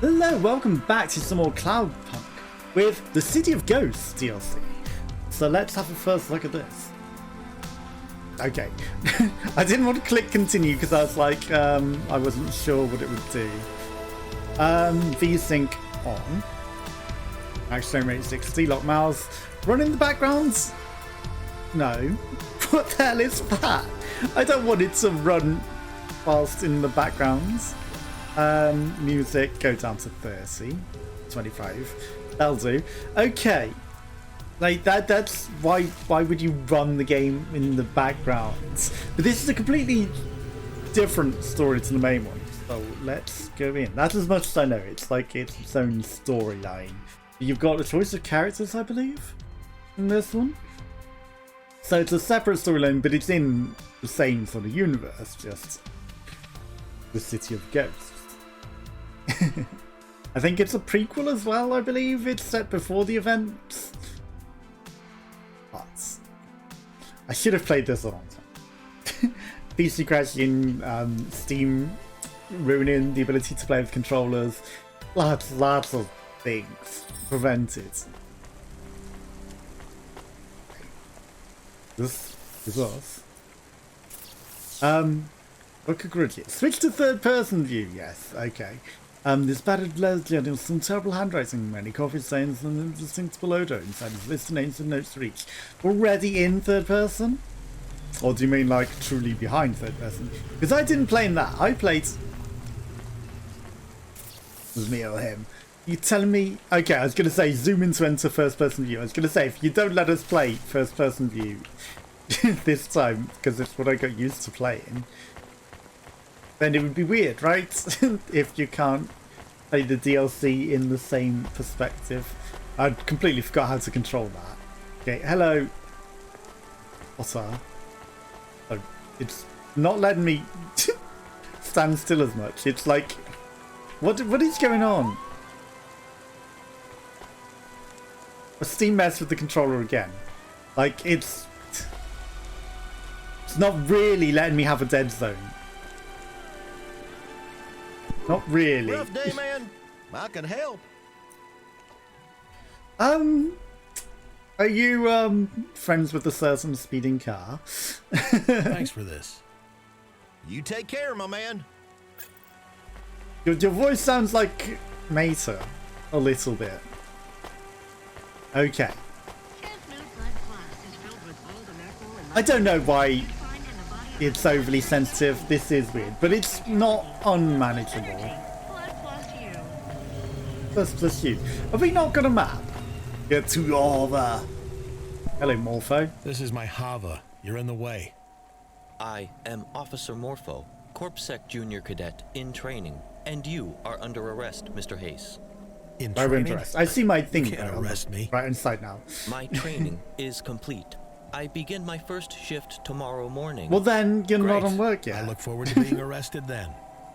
Hello, welcome back to some more Cloudpunk with the City of Ghosts DLC. So let's have a first look at this. Okay, I didn't want to click continue because I was like, I wasn't sure what it would do. VSync on. Max frame rate 60, lock mouse. Run in the backgrounds? No. What the hell is that? I don't want it to run whilst in the backgrounds. Music, go down to 30, 25. That'll do. Okay. Like that's why would you run the game in the background? But this is a completely different story to the main one. So let's go in. That's as much as I know. It's like its own storyline. You've got a choice of characters, I believe, in this one. So it's a separate storyline, but it's in the same sort of universe, just the City of Ghosts. I think it's a prequel as well, I believe. It's set before the events. But I should have played this a long time. PC crashing, Steam ruining the ability to play with controllers. Lots of things prevented. This is us. Look at grid here. Switch to third person view, yes, okay. This battered legend has some terrible handwriting, many coffee stains, and an indistinct odor inside his list of names and notes to reach. Already in third person? Or do you mean like truly behind third person? Because I didn't play in that. I played. It was me or him. You telling me? Okay, I was going to say zoom in to enter first person view. I was going to say if you don't let us play first person view this time, because it's what I got used to playing, then it would be weird, right? If you can't play the DLC in the same perspective. I completely forgot how to control that. Okay, hello. Otter. Oh, it's not letting me stand still as much. It's like, what is going on? A Steam mess with the controller again. Like, it's not really letting me have a dead zone. Not really. Rough day, man. I can help. Are you friends with a certain speeding car? Thanks for this. You take care, my man. Your voice sounds like Mater a little bit. Okay. I don't know why it's overly sensitive. This is weird, but it's not unmanageable. Plus you. Have we not got a map? Get to over. Hello, Morpho. This is my Hava. You're in the way. I am Officer Morpho, Corpsec Junior Cadet in training, and you are under arrest, Mr. Hayes. In Under training? arrest. I see my thing You can't arrest me. right inside now. My training is complete. I begin my first shift tomorrow morning. Well, then you're Great. not on work yet. I look forward to being arrested then.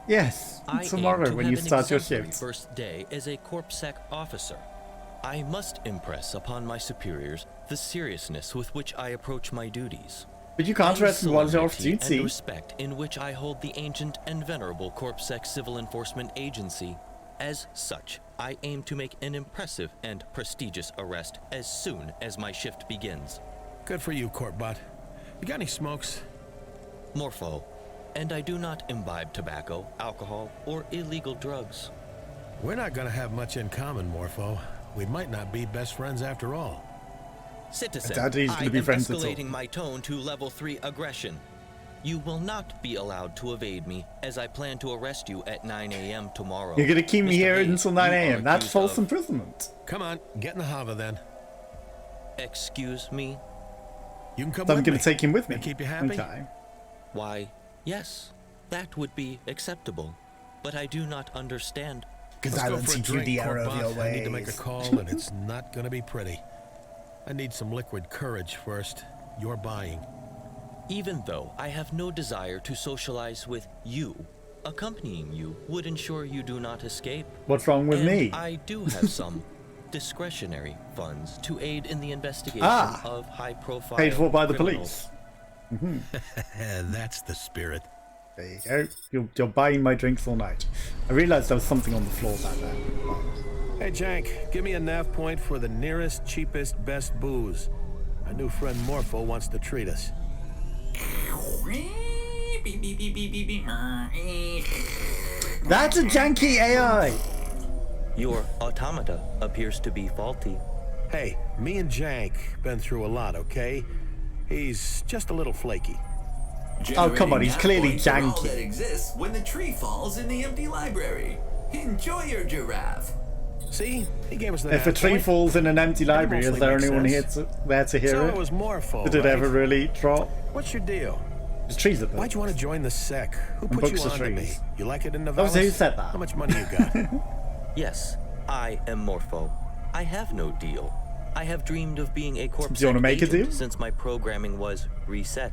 Yes, I tomorrow aim to when have you an start your exemplary shift. first day as a Corpsec officer. I must impress upon my superiors the seriousness with which I approach my duties. But you can't and rest while you're off solemnity duty. and respect in which I hold the ancient and venerable Corpsec Civil Enforcement Agency. As such, I aim to make an impressive and prestigious arrest as soon as my shift begins. Good for you, Corpbot. You got any smokes? Morpho, and I do not imbibe tobacco, alcohol, or illegal drugs. We're not gonna have much in common, Morpho. We might not be best friends after all. Citizen, Daddy's I gonna be am friends at all. escalating my tone to level 3 aggression. You will not be allowed to evade me, as I plan to arrest you at 9 a.m. tomorrow. You're going to keep me Mr. here Hayes, until 9 you are a.m. That's accused false of- imprisonment. Come on, get in the Hava then. Excuse me? You can come So I'm with going me. to take him with me. That keep you happy? Okay. Why, yes, that would be acceptable. But I do not understand. Because Let's I go don't for a teach you drink, the error of Corpbot. your ways. I need to make a call, and it's not gonna be pretty. I need some liquid courage first. You're buying. Even though I have no desire to socialize with you, accompanying you would ensure you do not escape. What's wrong with And me? I do have some discretionary funds to aid in the investigation of high-profile Paid for by the criminals. police. That's the spirit. There you go. You're buying my drinks all night. I realised there was something on the floor back there. Hey, Jank, give me a nav point for the nearest, cheapest, best booze. My new friend Morpho wants to treat us. That's a janky AI! Your automata appears to be faulty. Hey, me and Jank been through a lot, okay? He's just a little flaky. Oh, come on, he's clearly Generating nav points are all that janky. exists when the tree falls in the empty library. Enjoy your giraffe. See? He gave us the If a nav tree point. falls in an empty library, is mostly there makes anyone sense. there to hear So it? it was Morpho, Did it right? ever really drop? What's your deal? There's trees at the Why'd you want to join the sec? Who put books you are on to me? trees. You like it in Oh, Navalis? so who said that? How much money you got? Yes, I am Morpho. I have no deal. I have dreamed of being a corpse Do you wanna make a deal? since my programming was reset.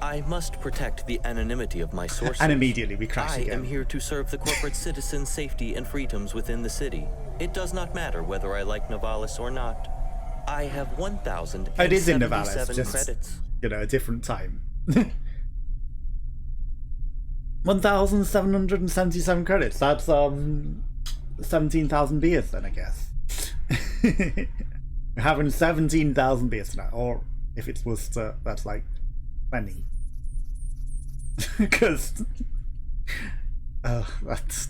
I must protect the anonymity of my sources. And immediately we crash I again. am here to serve the corporate citizens' safety and freedoms within the city. It does not matter whether I like Navalis or not. I have 1,077 It is in Navalis, just, credits. you know, a different time. 1,777 credits. That's 17,000 beers then, I guess. We're having 17,000 beers tonight, or if it's Worcester, that's like 20. Because that's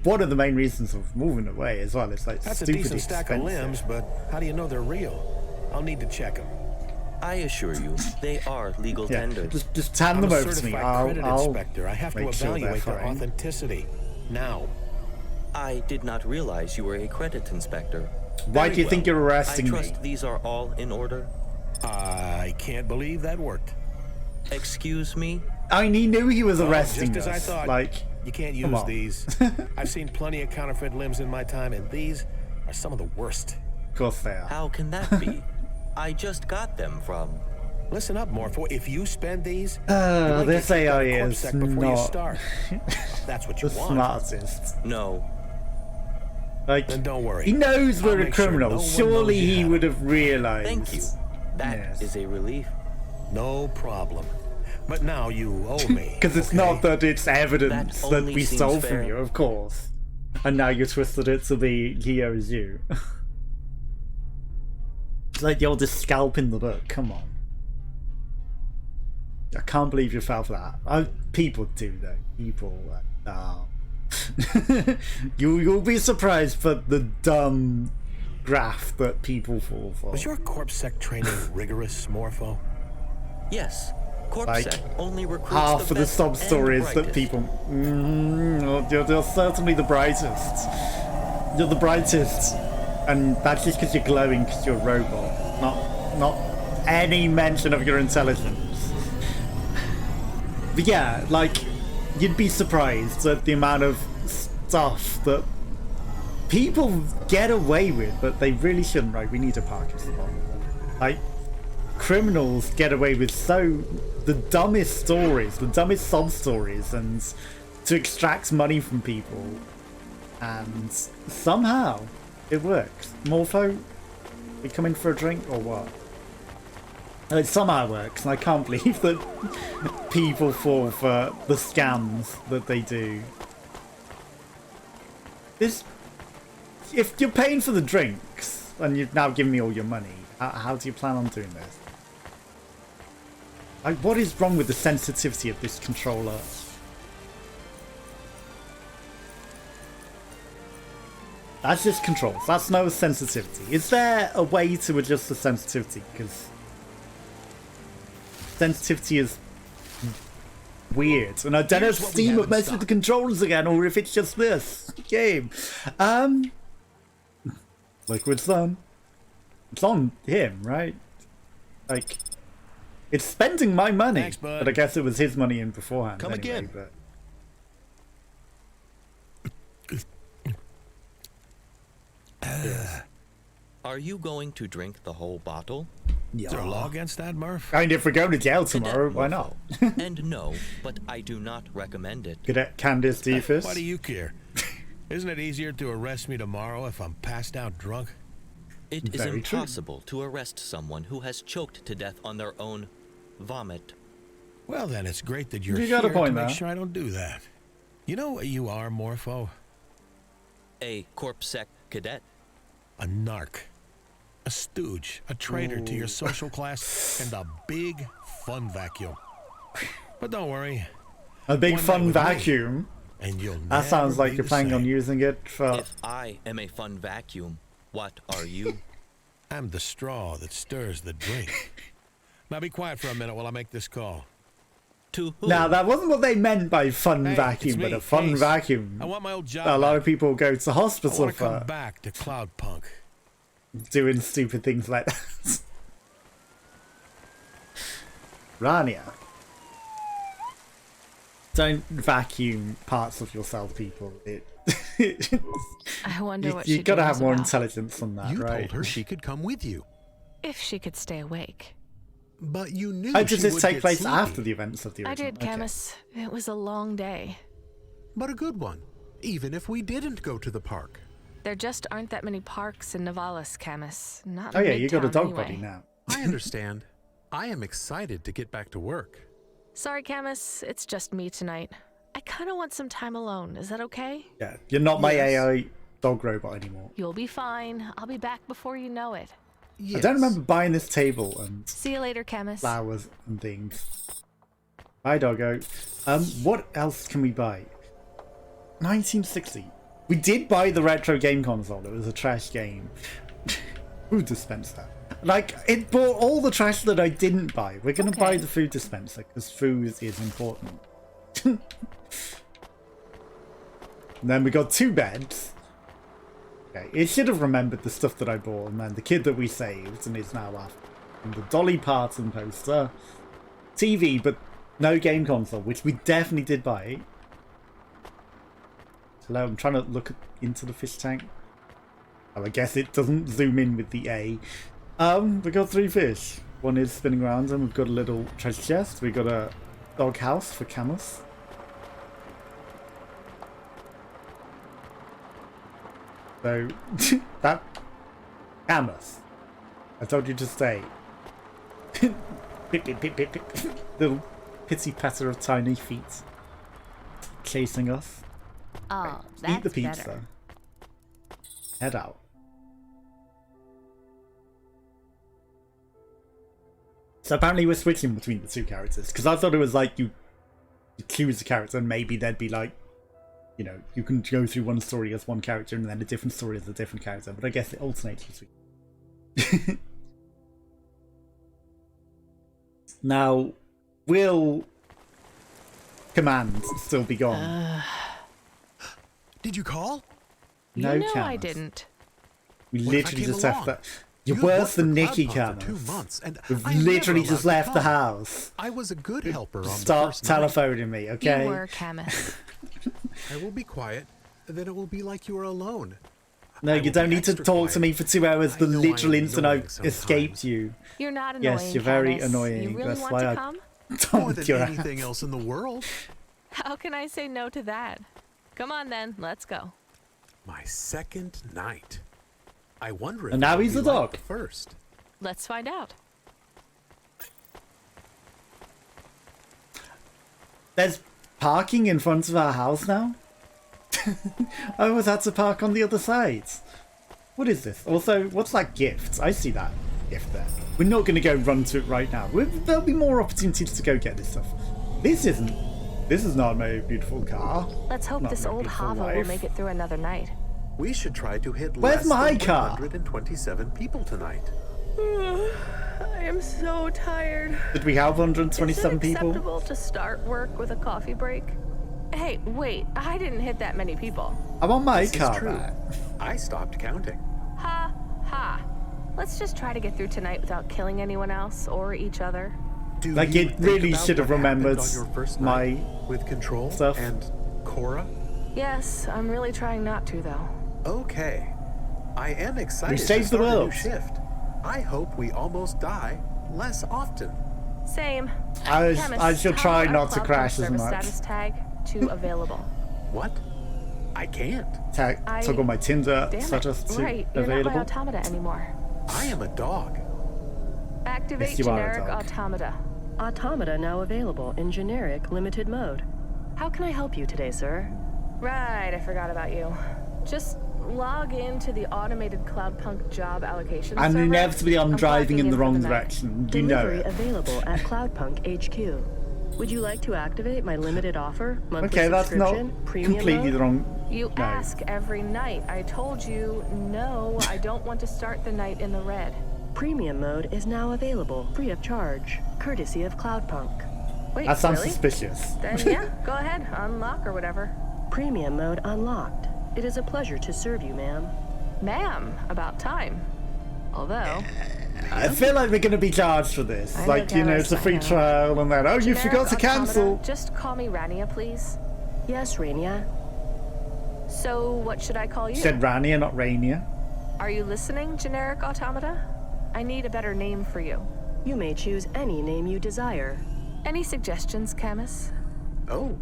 one of the main reasons of moving away as well. It's like That's a stupid decent stack of expensive. limbs, but how do you know they're real? I'll need to check them. I assure you, they are legal Yeah, tenders. just hand I'm them a over to me. certified credit I'll inspector. I have to make sure they're evaluate their fine. authenticity. Now. I did not realize you were a credit inspector. Why Very do you think well. you're arresting I me? trust these are all in order. I can't believe that worked. Excuse me? I mean, he knew he was Oh, arresting just as I us. thought. Like, You can't come use on. these. I've seen plenty of counterfeit limbs in my time, and these are some of the worst. of course they are. How can that be? I just got them from... Listen up, Morpho. If you spend these, you might This get kicked out AI of is Corpsec before you not start. That's what you the want. smartest. No. Like, Then don't worry. he knows I'll we're a make sure criminal. no one Surely knows you he have would it. have realized. Thank you. That is Yes. a relief. No problem. But now you owe me. Because it's okay? not that it's evidence That that only we seems stole fair. from you, of course. And now you twisted it to be he owes you. It's like you're just scalping the book. Come on. I can't believe you fell for that. People do though. People. You'll be surprised for the dumb graft that people fall for. Was your Corpsec training rigorous, Morpho? Yes. Like, Corpsec only recruits half the of the best sub and stories that brightest. people. You're certainly the brightest. You're the brightest, and that's just because you're glowing because you're a robot. Not any mention of your intelligence. But yeah, like, you'd be surprised at the amount of stuff that people get away with, but they really shouldn't. Right? We need a parking spot. Like, criminals get away with the dumbest stories, the dumbest sob stories, and to extract money from people, and somehow it works. Morpho, we come in for a drink or what? It somehow works, and I can't believe that people fall for the scams that they do. If you're paying for the drinks and you've now given me all your money, how do you plan on doing this? Like, what is wrong with the sensitivity of this controller? That's just controls. That's no sensitivity. Is there a way to adjust the sensitivity? Because sensitivity is weird, and I don't know if Here's what we Steam have have in messed with the controllers again, or if it's just this game. Liquid Sun. It's on him, right? Like, it's spending my money, Thanks, bud. but I guess it was his money in beforehand. Come anyway, again. But... Are you going to drink the whole bottle? Is there a law against that, Murph? I mean, if we're going to jail Cadet tomorrow, why not? Morpho. And no, but I do not recommend it. Cadet Candice Doofus. Why do you care? Isn't it easier to arrest me tomorrow if I'm passed out drunk? It is Very true. impossible to arrest someone who has choked to death on their own vomit. Well, then it's great that you're You here got a point to make there. sure I don't do that. You know what you are, Morpho? A corpsec cadet. A narc. A stooge. A traitor to your social class. And a big fun vacuum. But don't worry. A big One night fun with me, vacuum. And you'll That sounds never like be you're the planning on same. using it for. If I am a fun vacuum, what are you? I'm the straw that stirs the drink. Now be quiet for a minute while I make this call. To who? Now, that wasn't what they meant by fun Hey, vacuum, it's but me, a fun Case. vacuum. I want my old job A lot back. of people go to I hospital want to come for back to Cloudpunk. doing stupid things like that. Rania. Don't vacuum parts of yourself, people. I wonder what You she gotta have dreams more about. intelligence than that, You right? told her she could come with you, If she could stay awake. but you knew Oh, does she this would take get place sleepy. after the events of the I original? did, Okay. Camus. It was a long day. But a good one, even if we didn't go to the park. There just aren't that many parks in Navalis, Camus. Not Oh in yeah, you got a Midtown dog anyway. body now. I understand. I am excited to get back to work. Sorry, Camus. It's just me tonight. I kind of want some time alone. Is that okay? Yeah, you're not my Yes. AI dog robot anymore. You'll be fine. I'll be back before you know it. Yes. I don't remember buying this table and See you later, Camus. flowers and things. Hi, doggo. What else can we buy? 1960. We did buy the retro game console. It was a trash game. Food dispenser. Like, it bought all the trash that I didn't buy. We're gonna buy Okay. the food dispenser because food is important. And then we got 2 beds. Okay, it should have remembered the stuff that I bought, and then the kid that we saved and is now after. And the Dolly Parton poster. TV, but no game console, which we definitely did buy. Hello, I'm trying to look into the fish tank. Oh, I guess it doesn't zoom in with the A. We got 3 fish. One is spinning around, and we've got a little treasure chest. We got a dog house for Camus. So, that... Camus. I told you to stay. Pip, pip, pip, pip, pip. Little pitsy patter of tiny feet. Chasing us. Oh, Eat the that's pizza. better. Head out. So apparently we're switching between the 2 characters. Because I thought it was like you choose a character and maybe there'd be like, you know, you can go through one story as one character and then a different story as a different character. But I guess it alternates between. Now, will Command still be gone? Did you call? No, you know I Camus. didn't. We What if I literally came just left along? that. You're You had worse worked than for Nikki, Cloudpunk for Camus. 2 months, and We've I am literally never just allowed to left the come. house. I was a good helper on the Stop first night. telephoning me, okay? You were, Camus. I will be quiet, then it will be like you are alone. No, I you will don't be need to extra talk quiet. to me for 2 hours. I The know I literal am instant I annoying sometimes. escaped you. You're not annoying, Yes, you're very Camus. annoying. You really That's want why to I come? don't More want than your anything else in the world. How can I say no to that? Come on then, let's go. My second night. I wonder if And now it will he's be a like dog. the first. Let's find out. There's parking in front of our house now? I always had to park on the other side. What is this? Also, what's that gift? I see that gift there. We're not going to go run to it right now. There'll be more opportunities to go get this stuff. This is not my beautiful car. Let's hope Not this my old beautiful hovel will wife. make it through another night. We should try to hit Where's less my than car? 127 people tonight. I am so tired. Did we have 127 Is it people? acceptable to start work with a coffee break? Hey, wait, I didn't hit that many people. I want my This is car true. back. I stopped counting. Ha, ha. Let's just try to get through tonight without killing anyone else or each other. Do Like, you it think really about should have what happened remembered on your first my night with Control stuff. and Cora? Yes, I'm really trying not to, though. Okay. I am excited We to saved the start a new world. shift. I hope we almost die less often. Same. I Camus, shall try toggle our not to Cloudpunk crash as service much. Status tag to available. What? I can't. Toggle my Tinder Damn status it. to Right, you're not available. my automata anymore. I am a dog. Activate Yes, you are a generic dog. automata. Automata now available in generic limited mode. How can I help you today, sir? Right, I forgot about you. Just log into the automated Cloudpunk job allocation And server. inevitably I'm driving clocking in the for wrong night. direction. You know Delivery it. available at Cloudpunk HQ. Would you like to activate my limited offer? Monthly Okay, that's not subscription, premium completely mode? the wrong. You No. ask every night. I told you, no, I don't want to start the night in the red. Premium mode is now available, free of charge, courtesy of Cloudpunk. Wait, That sounds really? suspicious. Then yeah, go ahead, unlock or whatever. Premium mode unlocked. It is a pleasure to serve you, ma'am. Ma'am, about time. Although, I feel like we're going to be charged for this. I know, Like, you know, it's a Garrus, free I know. trial and then, oh, you generic forgot to automata, cancel. Just call me Rania, please. Yes, Rainia. So, what should I call you? Said Rania, not Rainia. Are you listening, generic automata? I need a better name for you. You may choose any name you desire. Any suggestions, Camus? Oh,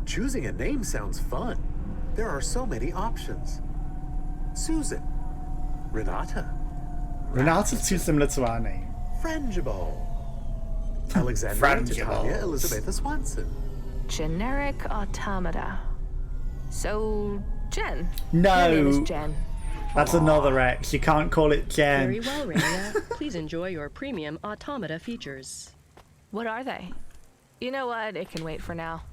choosing a name sounds fun. There are so many options. Susan. Renata. Renata's too similar to our name. Frangible. Alexandria Frangible. Titania Elizabetha Swanson. Generic automata. So, Jen. Your name is No, Jen. that's another X. You can't call it Very Jen. well, Rainia. Please enjoy your premium automata features. What are they? You know what? It can wait for now.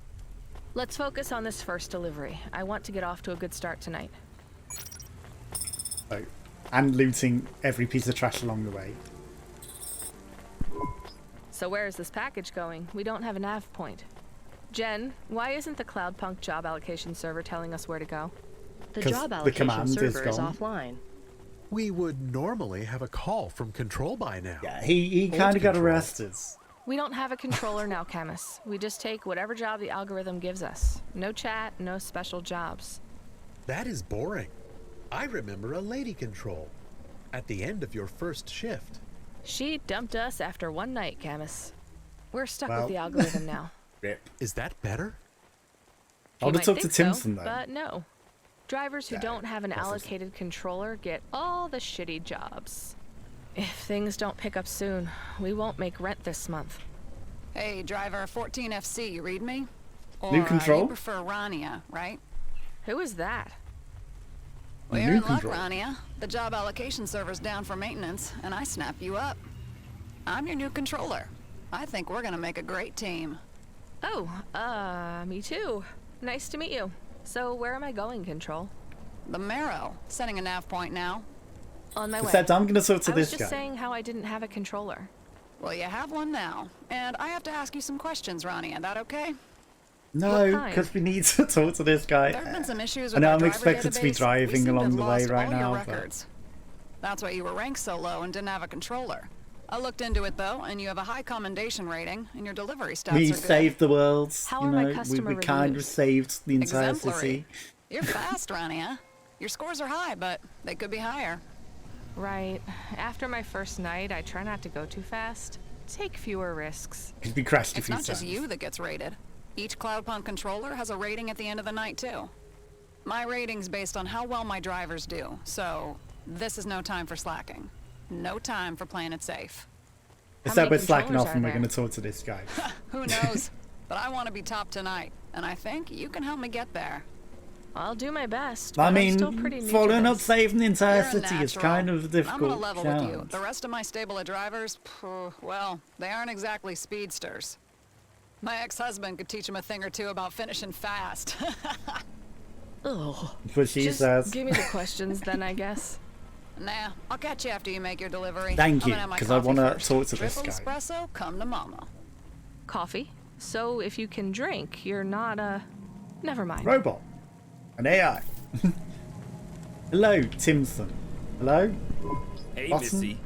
Let's focus on this first delivery. I want to get off to a good start tonight. Oh, and looting every piece of trash along the way. So where is this package going? We don't have a nav point. Jen, why isn't the Cloudpunk job allocation server telling us where to go? The 'Cause job the allocation command is server is gone. offline. We would normally have a call from control by now. Yeah, he Old kind of got control. arrested. We don't have a controller now, Camus. We just take whatever job the algorithm gives us. No chat, no special jobs. That is boring. I remember a lady control at the end of your first shift. She dumped us after one night, Camus. We're stuck Well. with the algorithm now. Rip. Is that better? I You would have might talked to think so, Timson though. But no. Drivers who Yeah, don't have an that's allocated controller get all the shitty jobs. If things don't pick up soon, we won't make rent this month. Hey, driver 14FC, you read me? Or New control? you prefer Rania, right? Who is that? Well, New you're in luck, control. Rania. The job allocation server's down for maintenance, and I snap you up. I'm your new controller. I think we're gonna make a great team. Oh, me too. Nice to meet you. So where am I going, Control? The Marrow, setting a nav point now. On my way. Except I'm going to talk to I was this just guy. saying how I didn't have a controller. Well, you have one now, and I have to ask you some questions, Rania. That okay? No, kind? because we need to talk to this guy. There have been some issues I with know our I'm driver expected to be database. We driving seem to along have the way lost right all your now, but records. That's why you were ranked so low and didn't have a controller. I looked into it though, and you have a high commendation rating, and your delivery stats we are good. saved the world. How you are my know, customer we kind of reviews? saved the entire Exemplary. city. You're fast, Rania. Your scores are high, but they could be higher. Right. After my first night, I try not to go too fast. Take fewer risks. Because we crashed a It's few not times. just you that gets rated. Each Cloudpunk controller has a rating at the end of the night, too. My rating's based on how well my drivers do, so this is no time for slacking. No time for playing it safe. Instead, many we're slacking controllers off and are we're there? going to talk to this guy. Who knows? But I want to be top tonight, and I think you can help me get there. I'll do my best. I but I'm still mean, pretty new to following up this. saving the entire You're a city is natural. kind of a I'm difficult gonna level with you. challenge. The rest of my stable of drivers, well, they aren't exactly speedsters. My ex-husband could teach him a thing or two about finishing fast. Ugh. That's what she Just says. give me the questions then, I guess. Nah, I'll catch you after you make your delivery. Thank I'm you, gonna have my 'cause I coffee wanna first. talk to this Triple guy. espresso, come to mama. Coffee? So if you can drink, you're not a... Never mind. Robot. An AI. Hello, Timson. Hello? Hey, Watson? Missy.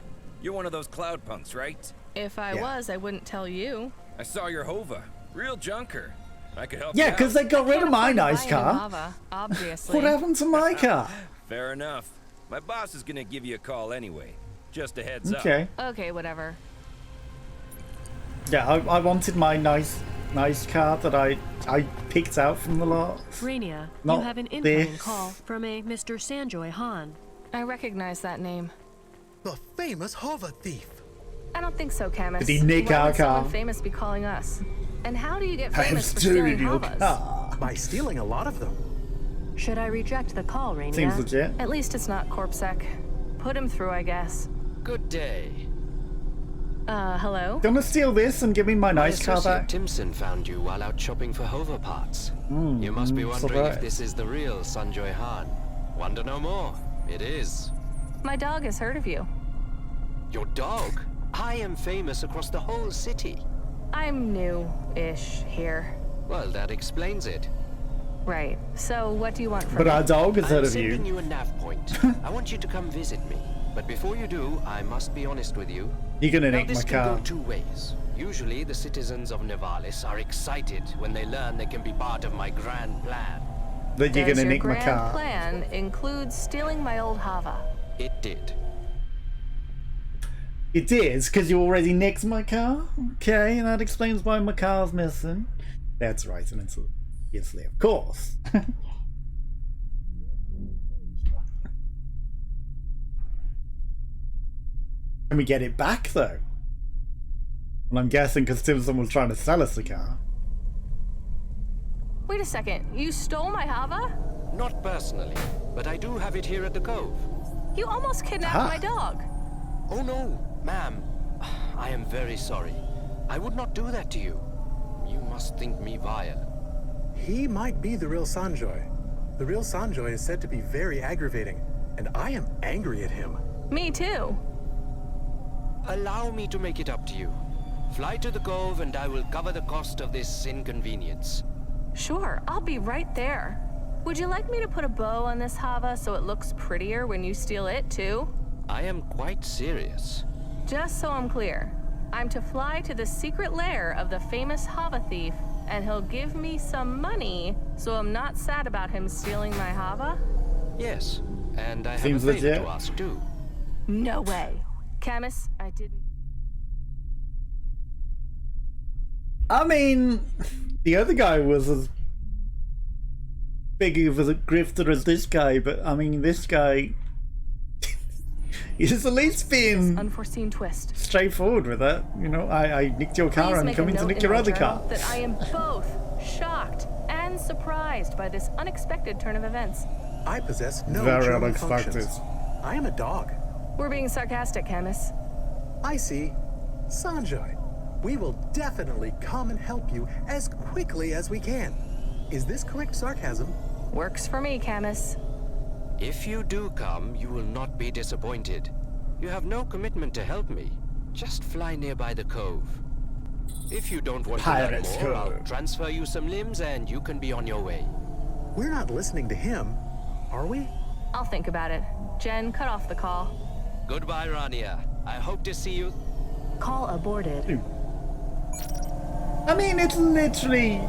You're one of those Cloudpunks, right? If I Yeah. was, I wouldn't tell you. I saw your Hova. Real junker. I could help you Yeah, because out. they got rid of my Can't nice afford to buy a car. Nava, obviously. What happened to my car? Fair enough. My boss is gonna give you a call anyway. Just a heads up. Okay. Okay, whatever. Yeah, I wanted my nice car that I picked out from the lot. Rainia, Not you have an incoming this. call from a Mr. Sanjoy Han. I recognize that name. The famous Hova thief. I don't think so, Camus. Did he nick Why our would someone car? famous be calling us? And how do you get I have famous for stolen stealing your Havas? car. By stealing a lot of them. Should I reject the call, Rainier? Seems legit. At least it's not Corpsec. Put him through, I guess. Good day. Hello? Gonna steal this and give me my My nice car associate back. Timson found you while out shopping for hover parts. You must be wondering surprise. if this is the real Sanjoy Han. Wonder no more. It is. My dog has heard of you. Your dog? I am famous across the whole city. I'm new-ish here. Well, that explains it. Right. So what do you want from But me? our dog has heard I'm of sending you. you a nav point. I want you to come visit me. But before you do, I must be honest with you. You're gonna Now, nick my this can car. go two ways. Usually, the citizens of Nevalis are excited when they learn they can be part of my grand plan. That you're Does gonna your nick my grand car. plan include stealing my old Hava? It did. It is, because you already nicked my car. Okay, and that explains why my car's missing. That's right, and it's obviously, of course. Can we get it back, though? Well, I'm guessing because Timson was trying to sell us the car. Wait a second. You stole my Hava? Not personally, but I do have it here at the Cove. You almost kidnapped Aha. my dog. Oh no, ma'am. I am very sorry. I would not do that to you. You must think me vile. He might be the real Sanjoy. The real Sanjoy is said to be very aggravating, and I am angry at him. Me too. Allow me to make it up to you. Fly to the Cove and I will cover the cost of this inconvenience. Sure, I'll be right there. Would you like me to put a bow on this Hava so it looks prettier when you steal it too? I am quite serious. Just so I'm clear, I'm to fly to the secret lair of the famous Hava thief, and he'll give me some money so I'm not sad about him stealing my Hava? Yes, and I Seems have a favor legit. to ask too. No way. Camus, I didn't... I mean, the other guy was as big of a grifter as this guy, but I mean, this guy... he's at least being Unforeseen twist. straightforward with it. You know, I nicked your car Please and make I'm a coming to note nick in your my other journal car. that I am both shocked and surprised by this unexpected turn of events. I possess no Very German unexpected. functions. I am a dog. We're being sarcastic, Camus. I see. Sanjoy, we will definitely come and help you as quickly as we can. Is this correct sarcasm? Works for me, Camus. If you do come, you will not be disappointed. You have no commitment to help me. Just fly nearby the Cove. If you don't want to learn Pirates more, I'll Cove. transfer you some limbs and you can be on your way. We're not listening to him, are we? I'll think about it. Jen, cut off the call. Goodbye, Rania. I hope to see you. Call aborted. I mean, it's literally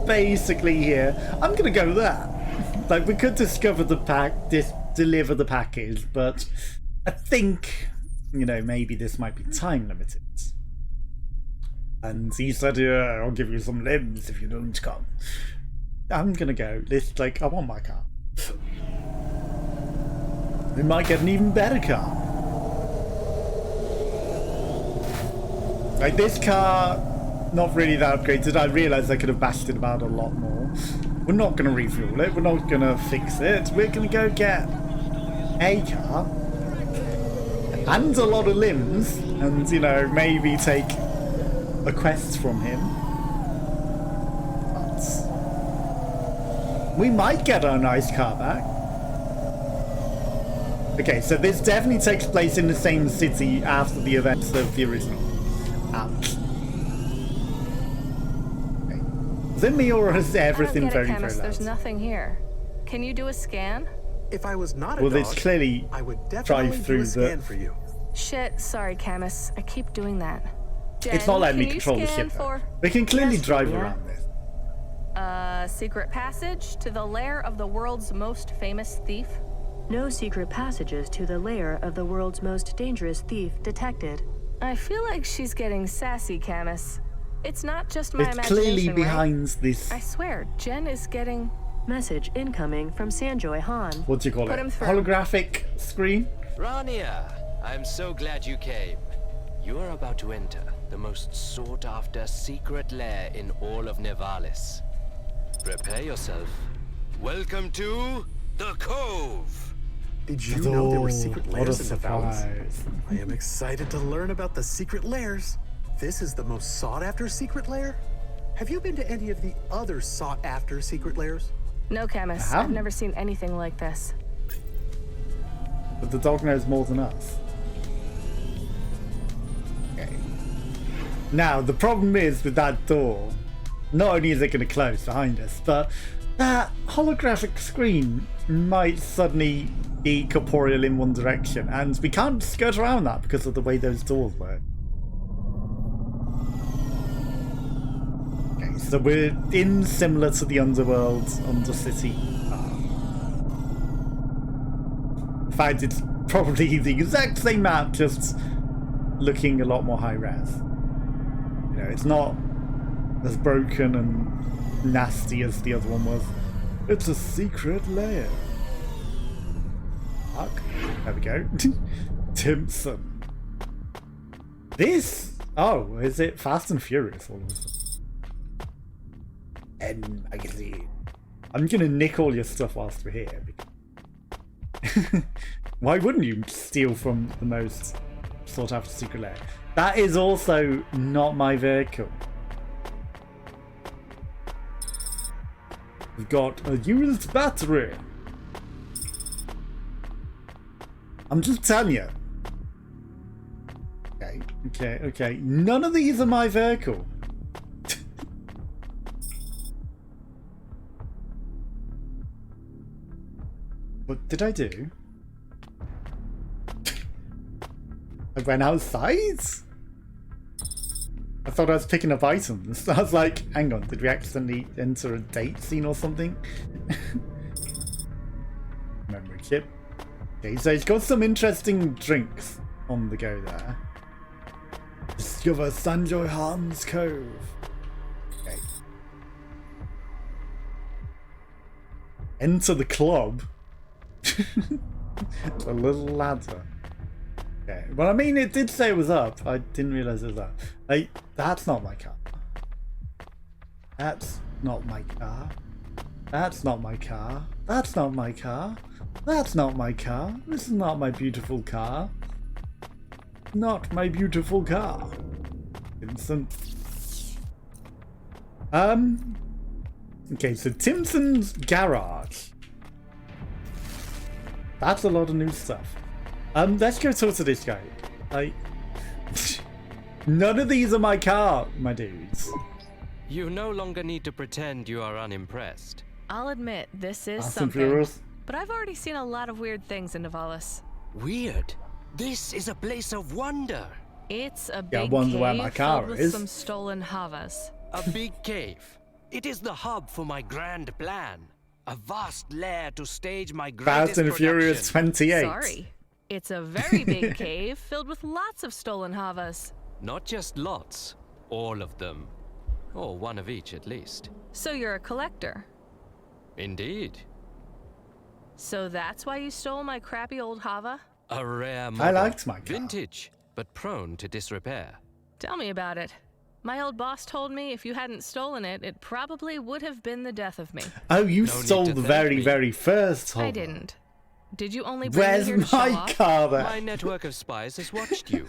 basically here. I'm gonna go there. Like, we could discover the deliver the package, but I think, you know, maybe this might be time limited. And he said, yeah, I'll give you some limbs if you don't come. I'm gonna go. This, like, I want my car. We might get an even better car. Like, this car, not really that upgraded. I realised I could have bashed it about a lot more. We're not going to refuel it. We're not going to fix it. We're going to go get a car and a lot of limbs and, you know, maybe take a quest from him. But we might get our nice car back. Okay, so this definitely takes place in the same city after the events of the original. Ouch. Okay. Is it me or is everything I don't get very, it, very Camus. loud? There's nothing here. Can you do a scan? If I was not a Well, dog, this clearly I would drive definitely do through a the... scan for you. Shit, sorry, Camus. I keep doing that. Jen, It's not letting me can you control the scan ship, though. for We can clearly Yes, drive yeah. around this. secret passage to the lair of the world's most famous thief? No secret passages to the lair of the world's most dangerous thief detected. I feel like she's getting sassy, Camus. It's not just my It's imagination, clearly right? behind this... I swear, Jen is getting... Message incoming from Sanjoy Han. What do you call Put it? him through. Holographic screen? Rania, I'm so glad you came. You are about to enter the most sought-after secret lair in all of Nevalis. Prepare yourself. Welcome to the Cove! Did you know there were Oh, secret what a lairs in Nevalis? surprise. I am excited to learn about the secret lairs. This is the most sought-after secret lair? Have you been to any of the other sought-after secret lairs? No, Camus. I've never seen anything like this. But the dog knows more than us. Okay. Now, the problem is with that door, not only is it going to close behind us, but that holographic screen might suddenly be corporeal in one direction, and we can't skirt around that because of the way those doors work. Okay, so we're in similar to the Underworld Undercity. In fact, it's probably the exact same map, just looking a lot more high res. You know, it's not as broken and nasty as the other one was. It's a secret lair. Fuck. There we go. Timpson. This? Oh, is it Fast and Furious all of a sudden? End magazine. I'm gonna nick all your stuff whilst we're here. Why wouldn't you steal from the most sought after secret lair? That is also not my vehicle. We've got a used battery. I'm just telling you. Okay. None of these are my vehicle. What did I do? I went outside? I thought I was picking up items. I was like, hang on, did we accidentally enter a date scene or something? Memory chip. Okay, so it's got some interesting drinks on the go there. Discover Sanjoy Harm's Cove. Okay. Enter the club. A little ladder. Okay, well, I mean, it did say it was up. I didn't realize it was up. That's not my car. That's not my car. That's not my car. That's not my car. That's not my car. This is not my beautiful car. Not my beautiful car. Vincent. Okay, so Timpson's garage. That's a lot of new stuff. Let's go talk to this guy. None of these are my car, my dudes. You no longer need to pretend you are unimpressed. I'll admit, this is Fast and something. Furious. But I've already seen a lot of weird things in Nevalis. Weird? This is a place of wonder. It's a Yeah, I big wonder where cave my car filled with is. some stolen havas. A big cave. It is the hub for my grand plan. A vast lair to stage my greatest Fast and Furious production. 28. Sorry. It's a very big cave filled with lots of stolen havas. Not just lots, all of them. Or one of each at least. So you're a collector. Indeed. So that's why you stole my crappy old Hava? A rare model. I liked my car. Vintage, but prone to disrepair. Tell me about it. My old boss told me if you hadn't stolen it, it probably would have been the death of me. Oh, you No stole need to the thank very, me. very first Hover. I didn't. Did you only bring Where's me here to show my off? car then? My network of spies has watched you.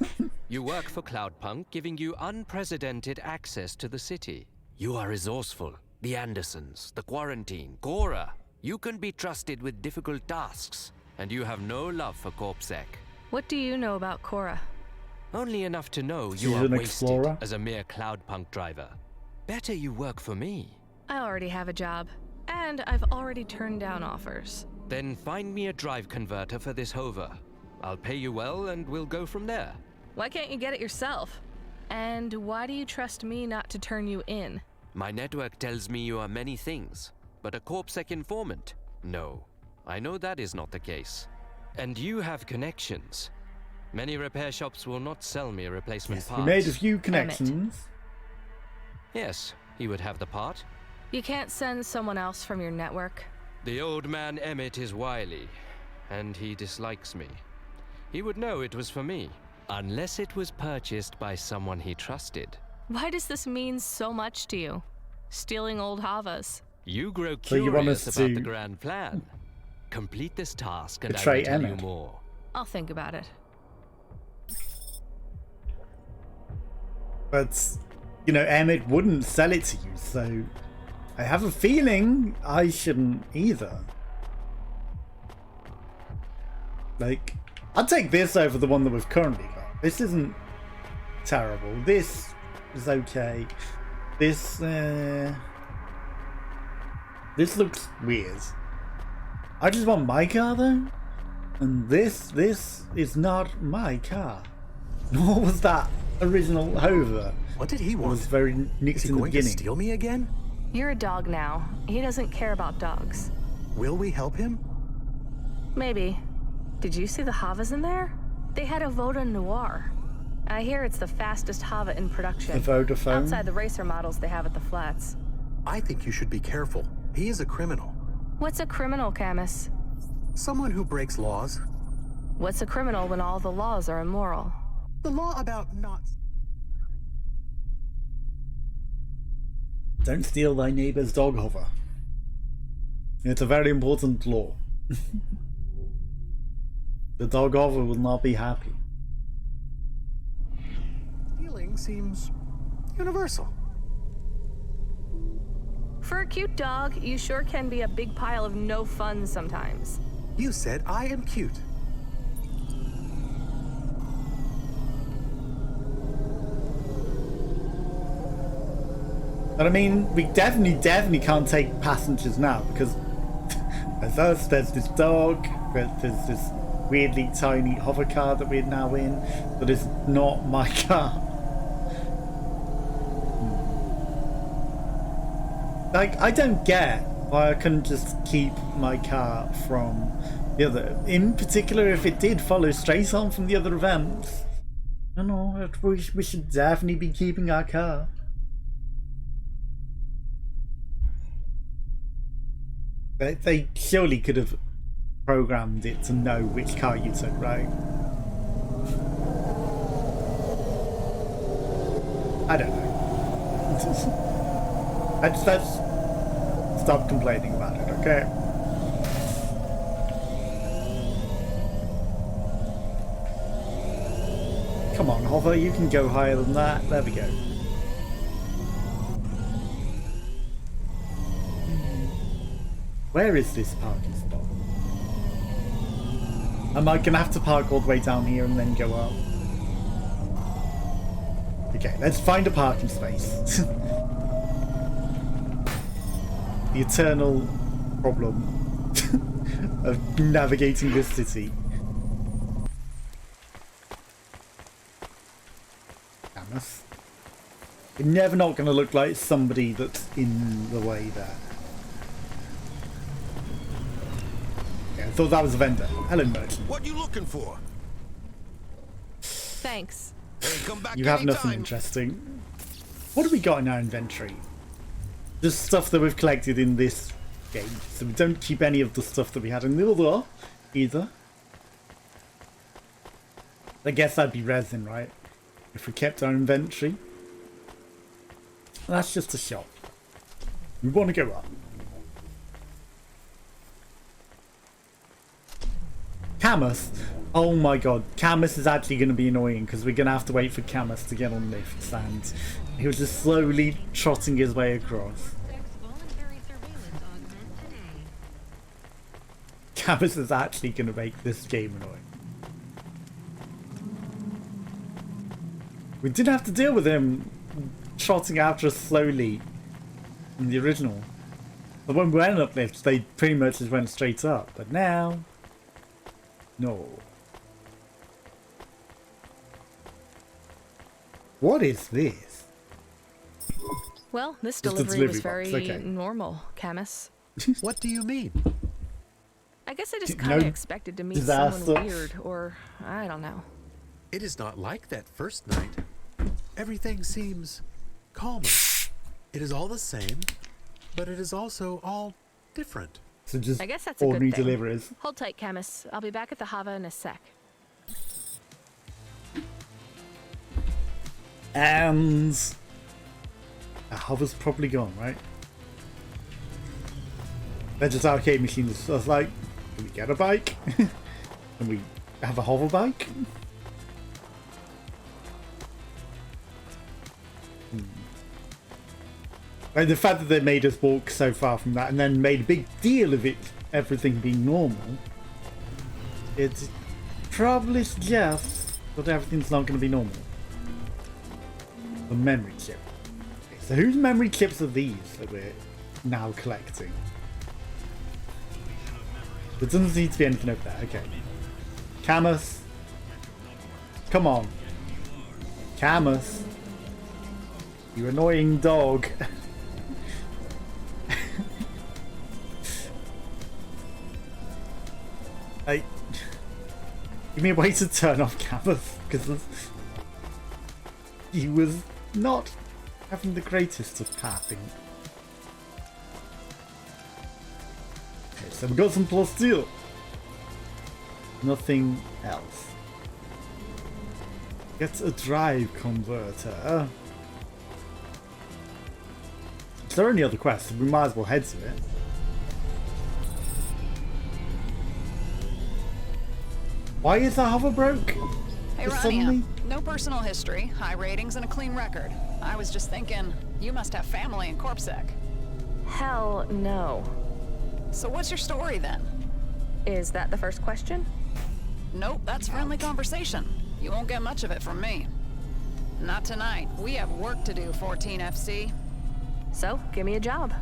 You work for Cloudpunk, giving you unprecedented access to the city. You are resourceful. The Andersons, the Quarantine, Cora. You can be trusted with difficult tasks, and you have no love for CorpSec. What do you know about Cora? Only enough to know She's you are an wasted explorer. as a mere Cloudpunk driver. Better you work for me. I already have a job, and I've already turned down offers. Then find me a drive converter for this hover. I'll pay you well, and we'll go from there. Why can't you get it yourself? And why do you trust me not to turn you in? My network tells me you are many things, but a CorpSec informant? No, I know that is not the case. And you have connections. Many repair shops will not sell me a replacement Yes, part. we made a few connections. Yes, he would have the part. You can't send someone else from your network. The old man Emmett is wily, and he dislikes me. He would know it was for me. Unless it was purchased by someone he trusted. Why does this mean so much to you? Stealing old Havas. You grow So you want curious us about to the grand plan. Complete this task and I betray will tell you Emmett? more. I'll think about it. But, you know, Emmett wouldn't sell it to you, so I have a feeling I shouldn't either. Like, I'd take this over the one that we've currently got. This isn't terrible. This is okay. This looks weird. I just want my car though. And this is not my car. Nor was that original Hover. What did he It want? was very nicked Is he in the going to beginning. steal me again? You're a dog now. He doesn't care about dogs. Will we help him? Maybe. Did you see the Havas in there? They had a Voda Noir. I hear it's the fastest Hava in production. The Vodafone? Outside the racer models they have at the flats. I think you should be careful. He is a criminal. What's a criminal, Camus? Someone who breaks laws. What's a criminal when all the laws are immoral? The law about not... Don't steal thy neighbour's dog, Hover. It's a very important law. The dog Hover will not be happy. Stealing seems universal. For a cute dog, you sure can be a big pile of no fun sometimes. You said I am cute. But I mean, we definitely can't take passengers now because there's us, there's this dog, there's this weirdly tiny hover car that we're now in that is not my car. Like, I don't get why I couldn't just keep my car from the other. In particular, if it did follow straight on from the other events. I don't know, we should definitely be keeping our car. They surely could have programmed it to know which car you took, right? I don't know. Let's stop complaining about it, okay? Come on, Hover, you can go higher than that. There we go. Where is this parking spot? Am I gonna have to park all the way down here and then go up? Okay, let's find a parking space. The eternal problem of navigating this city. Camus. You're never not gonna look like somebody that's in the way there. I thought that was a vendor. Hello, merchant. What you looking for? Thanks. Hey, come back You have anytime. nothing interesting. What have we got in our inventory? Just stuff that we've collected in this game. So we don't keep any of the stuff that we had in the other either. I guess that'd be resin, right? If we kept our inventory. That's just a shop. We want to go up. Camus. Oh my god, Camus is actually going to be annoying because we're going to have to wait for Camus to get on lifts and he was just slowly trotting his way across. Camus is actually going to make this game annoying. We didn't have to deal with him trotting after us slowly in the original. But when we went up lifts, they pretty much just went straight up. But now... no. What is this? Well, this Just a delivery was delivery box, very okay. normal, Camus. What do you mean? I guess I just No kind of expected to meet disaster. someone weird, or I don't know. It is not like that first night. Everything seems calmer. It is all the same, but it is also all different. So just I guess that's a ordinary good thing. deliveries. Hold tight, Camus. I'll be back at the Hava in a sec. And the hover's probably gone, right? They're just arcade machines. So I was like, can we get a bike? Can we have a hover bike? Like the fact that they made us walk so far from that and then made a big deal of it, everything being normal, it probably suggests that everything's not going to be normal. The memory chip. Okay, so whose memory chips are these that we're now collecting? There doesn't seem to be anything over there. Okay. Camus. Come on. Camus. You annoying dog. Hey, give me a way to turn off Camus, because he was not having the greatest of pathing. Okay, so we got some plus steel. Nothing else. Get a drive converter. Is there any other quests? We might as well head to it. Why is the hover broke? Hey, Just Rania. suddenly? No personal history, high ratings, and a clean record. I was just thinking, you must have family in CorpSec. Hell no. So what's your story then? Is that the first question? Nope, that's friendly conversation. You won't get much of it from me. Not tonight. We have work to do, 14FC. So, give me a job.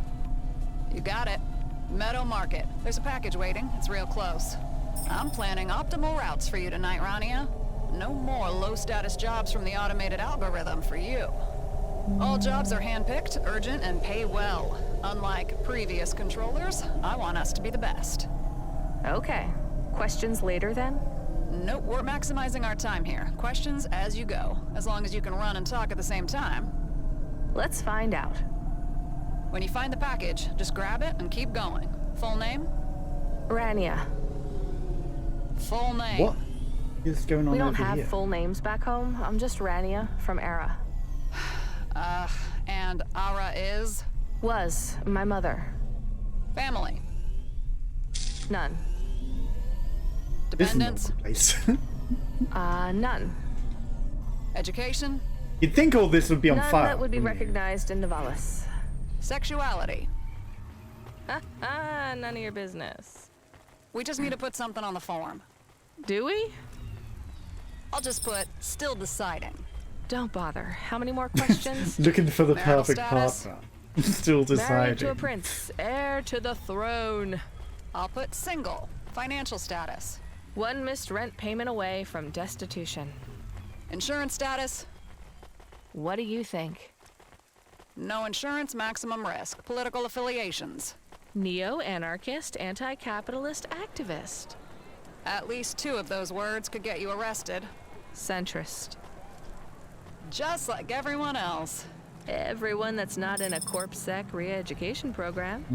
You got it. Meadow Market. There's a package waiting. It's real close. I'm planning optimal routes for you tonight, Rania. No more low-status jobs from the automated algorithm for you. All jobs are handpicked, urgent, and pay well. Unlike previous controllers, I want us to be the best. Okay. Questions later then? Nope, we're maximizing our time here. Questions as you go, as long as you can run and talk at the same time. Let's find out. When you find the package, just grab it and keep going. Full name? Rania. Full name. What is going on We don't over have here? full names back home. I'm just Rania from Era. And Ara is? Was my mother. Family. None. This is not Dependents? the place. None. Education? You'd think all this would be on None file. that would be wouldn't you? recognized in Nivalis. Sexuality? None of your business. We just need to put something on the form. Do we? I'll just put, still deciding. Don't bother. How many more questions? Looking for the Marital perfect status? partner. Still Married to a deciding. prince, heir to the throne. I'll put single. Financial status. One missed rent payment away from destitution. Insurance status. What do you think? No insurance, maximum risk. Political affiliations. Neo-anarchist, anti-capitalist activist. At least 2 of those words could get you arrested. Centrist. Just like everyone else. Everyone that's not in a CorpSec re-education program.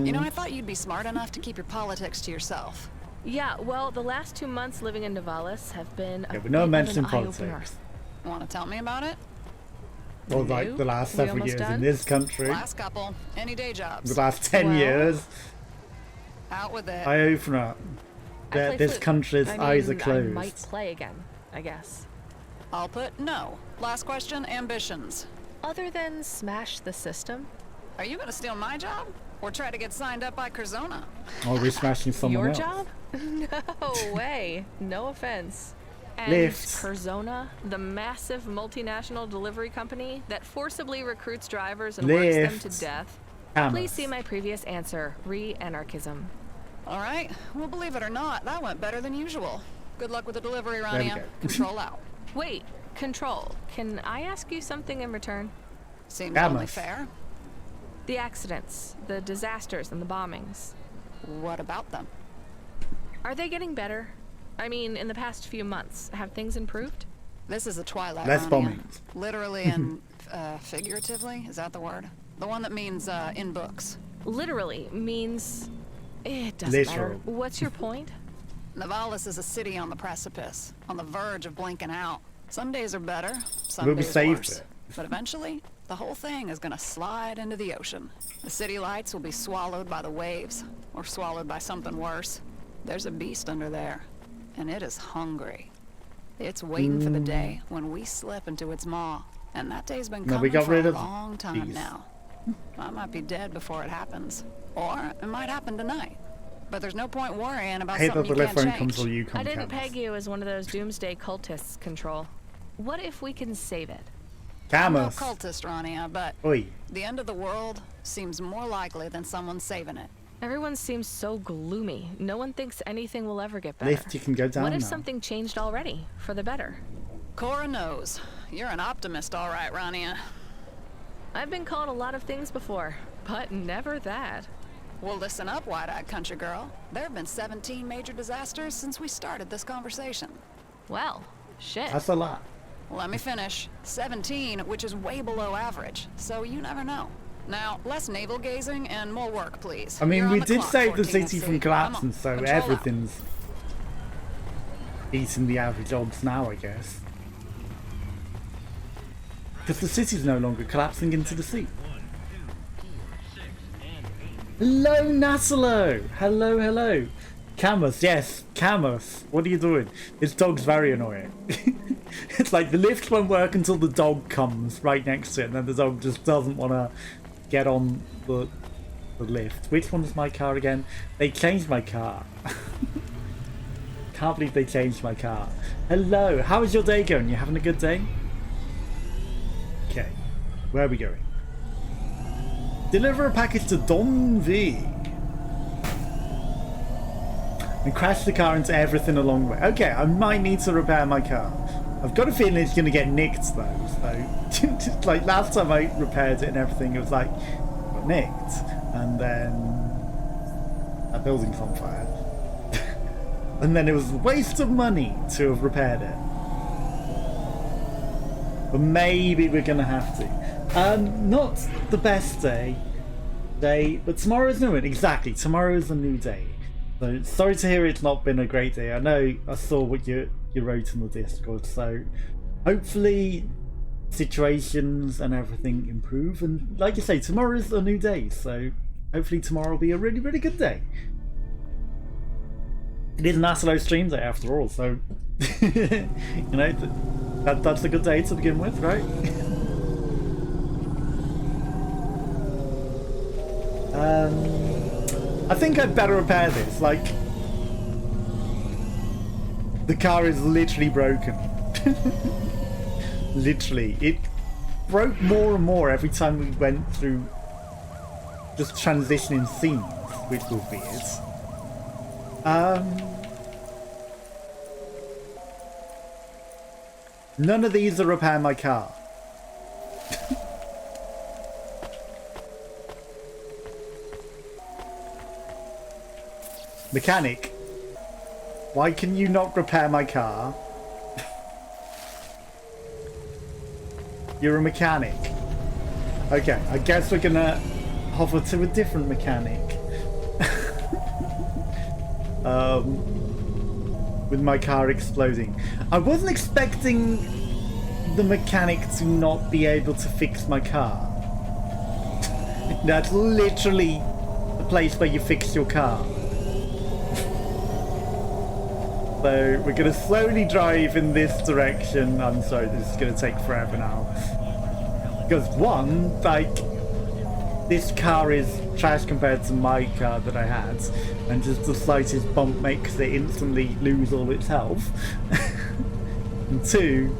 You know, I thought you'd be smart enough to keep your politics to yourself. Yeah, well, the last 2 months living in Nivalis have been a Yeah, but no bit mention of an politics. eye-opener. Want to tell me about it? Or like the last We several almost years in done? this country. Last couple. Any day jobs. The last 10 Well- years. Out with it. Eye opener. I play This flute. country's I mean, eyes are I closed. might play again, I guess. I'll put no. Last question, ambitions. Other than smash the system? Are you gonna steal my job? Or try to get signed up by Curzona? Or we're smashing someone Your else. job? No way. No offense. And Lifts. Curzona, the massive multinational delivery company that forcibly recruits drivers and works them Lifts. to death. Hammers. Please see my previous answer, re-anarchism. All right. Well, believe it or not, that went better than usual. Good luck with the delivery, There we Rania. go. Control out. Wait, Control, can I ask you something in return? Seems Damn only us. fair. The accidents, the disasters, and the bombings. What about them? Are they getting better? I mean, in the past few months, have things improved? This is a Twilight, Less Rania. bombings. Literally and figuratively, is that the word? The one that means in books. Literally means... It doesn't Literal. matter. What's your point? Nivalis is a city on the precipice, on the verge of blinking out. Some days are better, some Will we days save worse. it? But eventually, the whole thing is gonna slide into the ocean. The city lights will be swallowed by the waves, or swallowed by something worse. There's a beast under there, and it is hungry. It's waiting for the day when we slip into its maw, and that day's been No, we coming got for rid a of long time these. now. I might be dead before it happens, or it might happen tonight. But there's no point worrying I about hate that something the you left can't phone comes change. or you come I didn't Camus. peg you as one of those doomsday cultists, Control. What if we can save it? I'm no Camus. cultist, Rania, but Oi. the end of the world seems more likely than someone saving it. Everyone seems so gloomy. No one thinks anything will ever get better. Lift, you can go down What if now. something changed already, for the better? Cora knows. You're an optimist, all right, Rania. I've been called a lot of things before, but never that. Well, listen up, wide-eyed country girl. There have been 17 major disasters since we started this conversation. Well, shit. That's a lot. Let me finish. 17, which is way below average, so you never know. Now, less navel-gazing and more work, please. I mean, You're on we the did clock, save the 14th city from Come collapsing, on, so control out. everything's beating the average odds now, I guess. Because the city's no longer collapsing into the sea. Hello, Nasolo! Hello, hello. Camus, yes, Camus. What are you doing? This dog's very annoying. It's like the lift won't work until the dog comes right next to it, and then the dog just doesn't want to get on the lift. Which one is my car again? They changed my car. Can't believe they changed my car. Hello, how is your day going? You having a good day? Okay, where are we going? Deliver a package to Don V. And crash the car into everything along the way. Okay, I might need to repair my car. I've got a feeling it's going to get nicked though. So, just like last time I repaired it and everything, it was like, got nicked. And then that building's on fire. And then it was a waste of money to have repaired it. But maybe we're going to have to. Not the best day, but tomorrow's new one. Exactly, tomorrow's a new day. So sorry to hear it's not been a great day. I know I saw what you wrote in the Discord. So hopefully situations and everything improve. And like you say, tomorrow's a new day. So hopefully tomorrow will be a really, really good day. It is an Asolo stream day after all. So you know that's a good day to begin with, right? I think I'd better repair this. Like, the car is literally broken. Literally, it broke more and more every time we went through just transitioning scenes, which was weird. None of these are repair my car. Mechanic, why can you not repair my car? You're a mechanic. Okay, I guess we're gonna hover to a different mechanic. With my car exploding. I wasn't expecting the mechanic to not be able to fix my car. That's literally the place where you fix your car. So we're going to slowly drive in this direction. I'm sorry, this is going to take forever now. Because one, like, this car is trash compared to my car that I had. And just the slightest bump makes it instantly lose all its health. And two,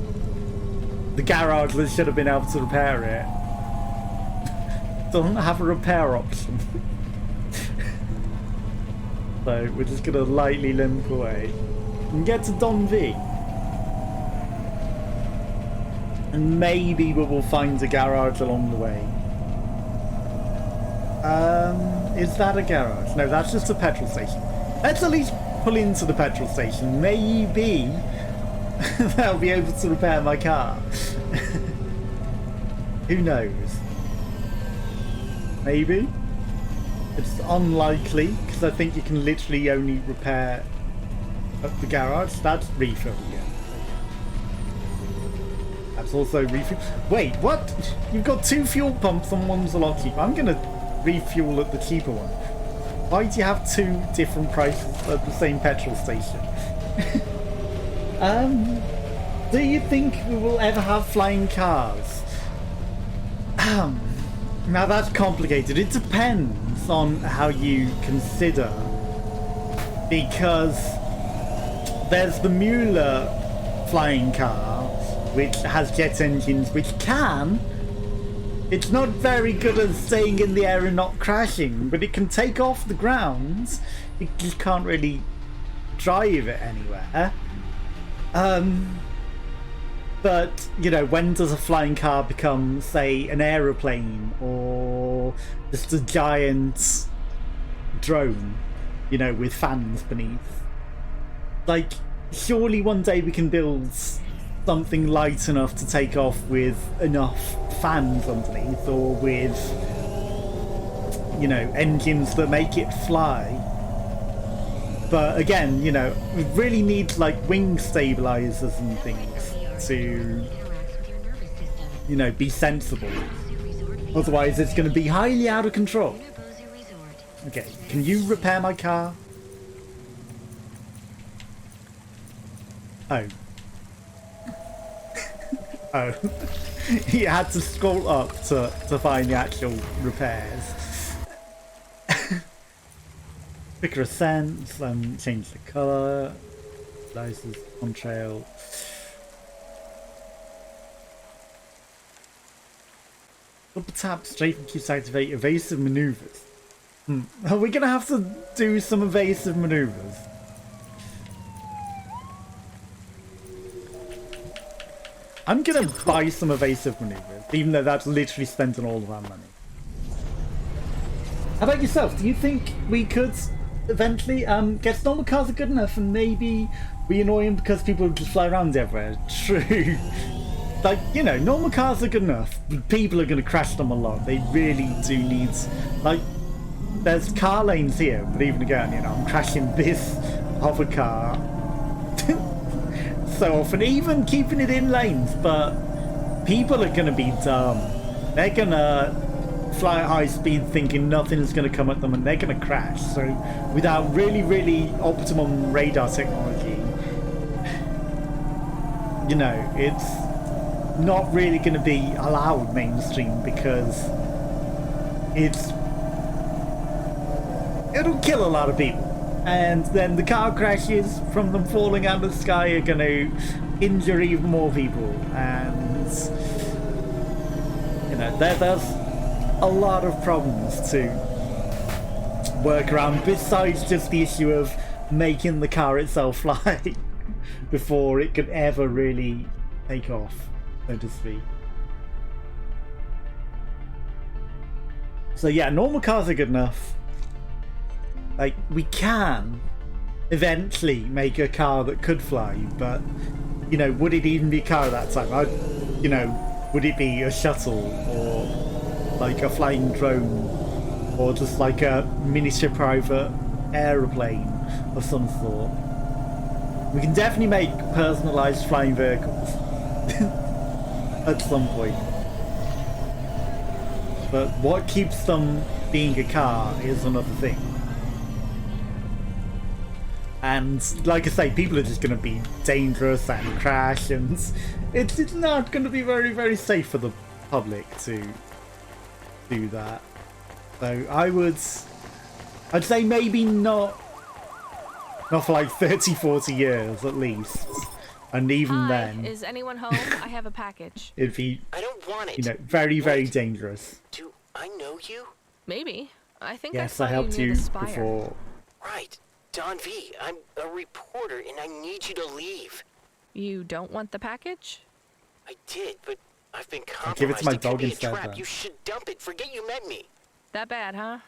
the garage that should have been able to repair it doesn't have a repair option. So we're just going to lightly limp away. And get to Don V. And maybe we will find a garage along the way. Is that a garage? No, that's just a petrol station. Let's at least pull into the petrol station. Maybe they'll be able to repair my car. Who knows? Maybe. It's unlikely, because I think you can literally only repair at the garage. That's refill, yeah. perhaps also refuel. Wait, what? You've got 2 fuel pumps and one's a lot cheaper. I'm gonna refuel at the cheaper one. Why do you have 2 different prices at the same petrol station? Do you think we will ever have flying cars? Now that's complicated. It depends on how you consider, because there's the Mueller flying car, which has jet engines, which can. It's not very good at staying in the air and not crashing, but it can take off the ground. It just can't really drive it anywhere. But, you know, when does a flying car become, say, an aeroplane or just a giant drone, you know, with fans beneath? Like, surely one day we can build something light enough to take off with enough fans underneath, or with, you know, engines that make it fly. But again, you know, we really need like wing stabilizers and things to, you know, be sensible. Otherwise it's going to be highly out of control. Okay, can you repair my car? Oh. Oh. You had to scroll up to find the actual repairs. Quicker ascent, change the colour, slices on trail. Double tap strafe keys to activate evasive manoeuvres. Are we gonna have to do some evasive manoeuvres? I'm gonna buy some evasive manoeuvres, even though that's literally spent on all of our money. How about yourself? Do you think we could eventually get normal cars are good enough, and maybe we annoy them because people just fly around everywhere? True. Like, you know, normal cars are good enough, but people are going to crash them a lot. They really do need, like, there's car lanes here, but even again, you know, I'm crashing this hover car so often, even keeping it in lanes, but people are going to be dumb. They're going to fly at high speed thinking nothing's going to come at them, and they're going to crash. So without really optimum radar technology, you know, it's not really going to be allowed mainstream, because it'll kill a lot of people. And then the car crashes from them falling out of the sky are going to injure even more people. And, you know, there's a lot of problems to work around, besides just the issue of making the car itself fly before it could ever really take off, so to speak. So yeah, normal cars are good enough. Like, we can eventually make a car that could fly, but, you know, would it even be a car at that time? You know, would it be a shuttle, or like a flying drone, or just like a miniature private aeroplane of some sort? We can definitely make personalized flying vehicles at some point. But what keeps them being a car is another thing. And like I say, people are just going to be dangerous and crash, and it's not going to be very safe for the public to do that. So I'd say maybe not for like 30-40 years at least. And even then, is anyone home? I have a package. It'd be, I don't want it. you know, very dangerous. Do I know you? Maybe. I think Yes, I I saw helped you near you the spire. before. Right. Don V, I'm a reporter and I need you to leave. You don't want the package? I did, but I've been I'll give it compromised. to my It could dog be a instead, trap. then. You should dump it. Forget you met me. That bad, huh?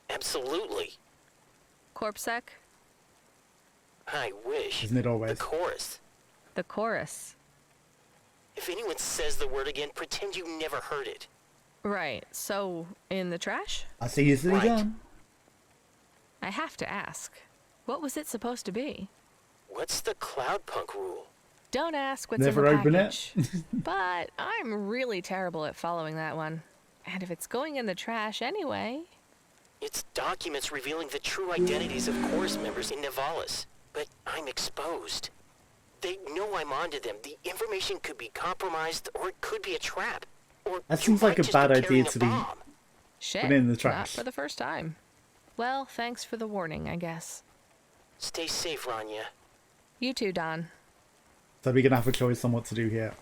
Absolutely. Corpsec? I wish. Isn't it always? The chorus. The chorus. If anyone says the word again, pretend you never heard it. Right, so in the trash? I see you sit down. I have to ask. What was it supposed to be? What's the Cloudpunk rule? Don't ask what's Never in the open package. it. But I'm really terrible at following that one. And if it's going in the trash anyway... It's documents revealing the true identities of chorus members in Nivalis. But I'm exposed. They know I'm onto them. The information could be compromised, or it could be a trap. Or That you seems like might a just bad be idea carrying to a be bomb. Shit, put in the not trash. for the first time. Well, thanks for the warning, I guess. Stay safe, Rania. You too, Don. So we're gonna have a choice on what to do here.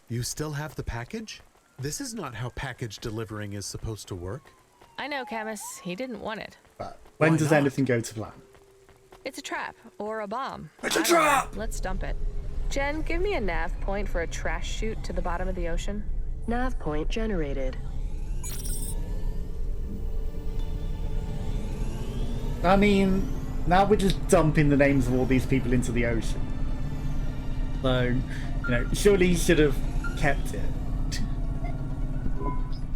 You still have the package? This is not how package delivering is supposed to work. I know, Camus. He didn't want it. But when Why does not? anything go to plan? It's a trap, or a bomb. It's a I don't know. trap! Let's dump it. Jen, give me a nav point for a trash chute to the bottom of the ocean. Nav point generated. I mean, now we're just dumping the names of all these people into the ocean. So, you know, surely he should have kept it.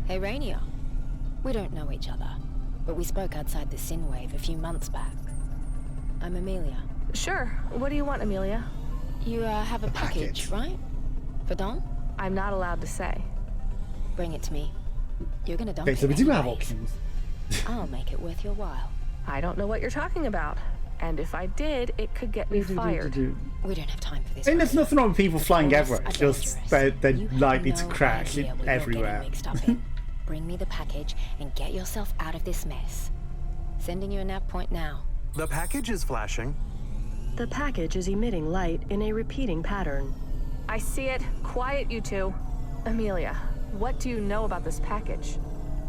Hey, Rainier. We don't know each other, but we spoke outside the Synwave a few months back. I'm Amelia. Sure. What do you want, Amelia? You have a package, right? For Don? I'm not allowed to say. Bring it to me. You're gonna dump Okay, it so we do have anyways. options. I'll make it worth your while. I don't know what you're talking about. And if I did, it could get me fired. We don't have time for this. I mean, there's nothing wrong with people flying chorus everywhere. are Just dangerous. they're You have likely to no crash idea what you're everywhere. getting mixed up in. Bring me the package and get yourself out of this mess. Sending you a nav point now. The package is flashing. The package is emitting light in a repeating pattern. I see it. Quiet, you two. Amelia, what do you know about this package?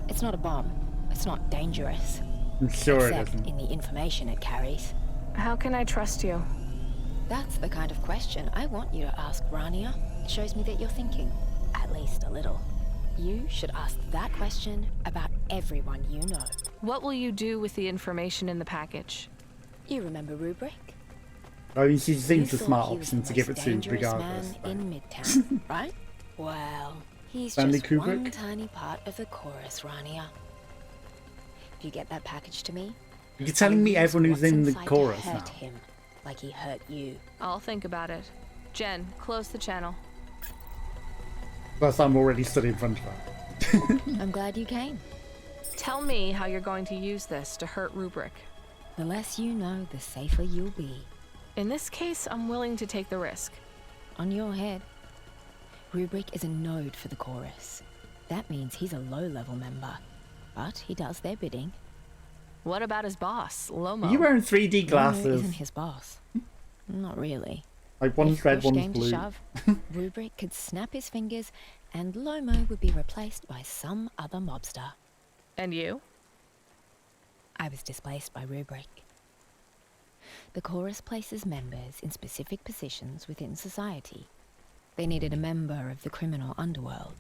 It's not a bomb. It's not dangerous. I'm sure it Except isn't. in the information it carries. How can I trust you? That's the kind of question I want you to ask Rania. It shows me that you're thinking, at least a little. You should ask that question about everyone you know. What will you do with the information in the package? You remember Rubric? I mean, she You seems the thought smart he was option the to give it most to, dangerous regardless. man in Midtown, right? Well, he's Stanley just one Kubrick? tiny part of the chorus, Rania. If you get that package to me, You're telling me I'll use everyone who's what's in the inside to chorus hurt now. him, like he hurt you. I'll think about it. Jen, close the channel. Plus, I'm already stood in front of her. I'm glad you came. Tell me how you're going to use this to hurt Rubric. The less you know, the safer you'll be. In this case, I'm willing to take the risk. On your head. Rubric is a node for the chorus. That means he's a low-level member. But he does their bidding. What about his boss, Lomo? Are you wearing 3D Lomo glasses? isn't his boss. Not really. Like one's If red, push one's came to blue. shove, Rubric could snap his fingers and Lomo would be replaced by some other mobster. And you? I was displaced by Rubric. The chorus places members in specific positions within society. They needed a member of the criminal underworld.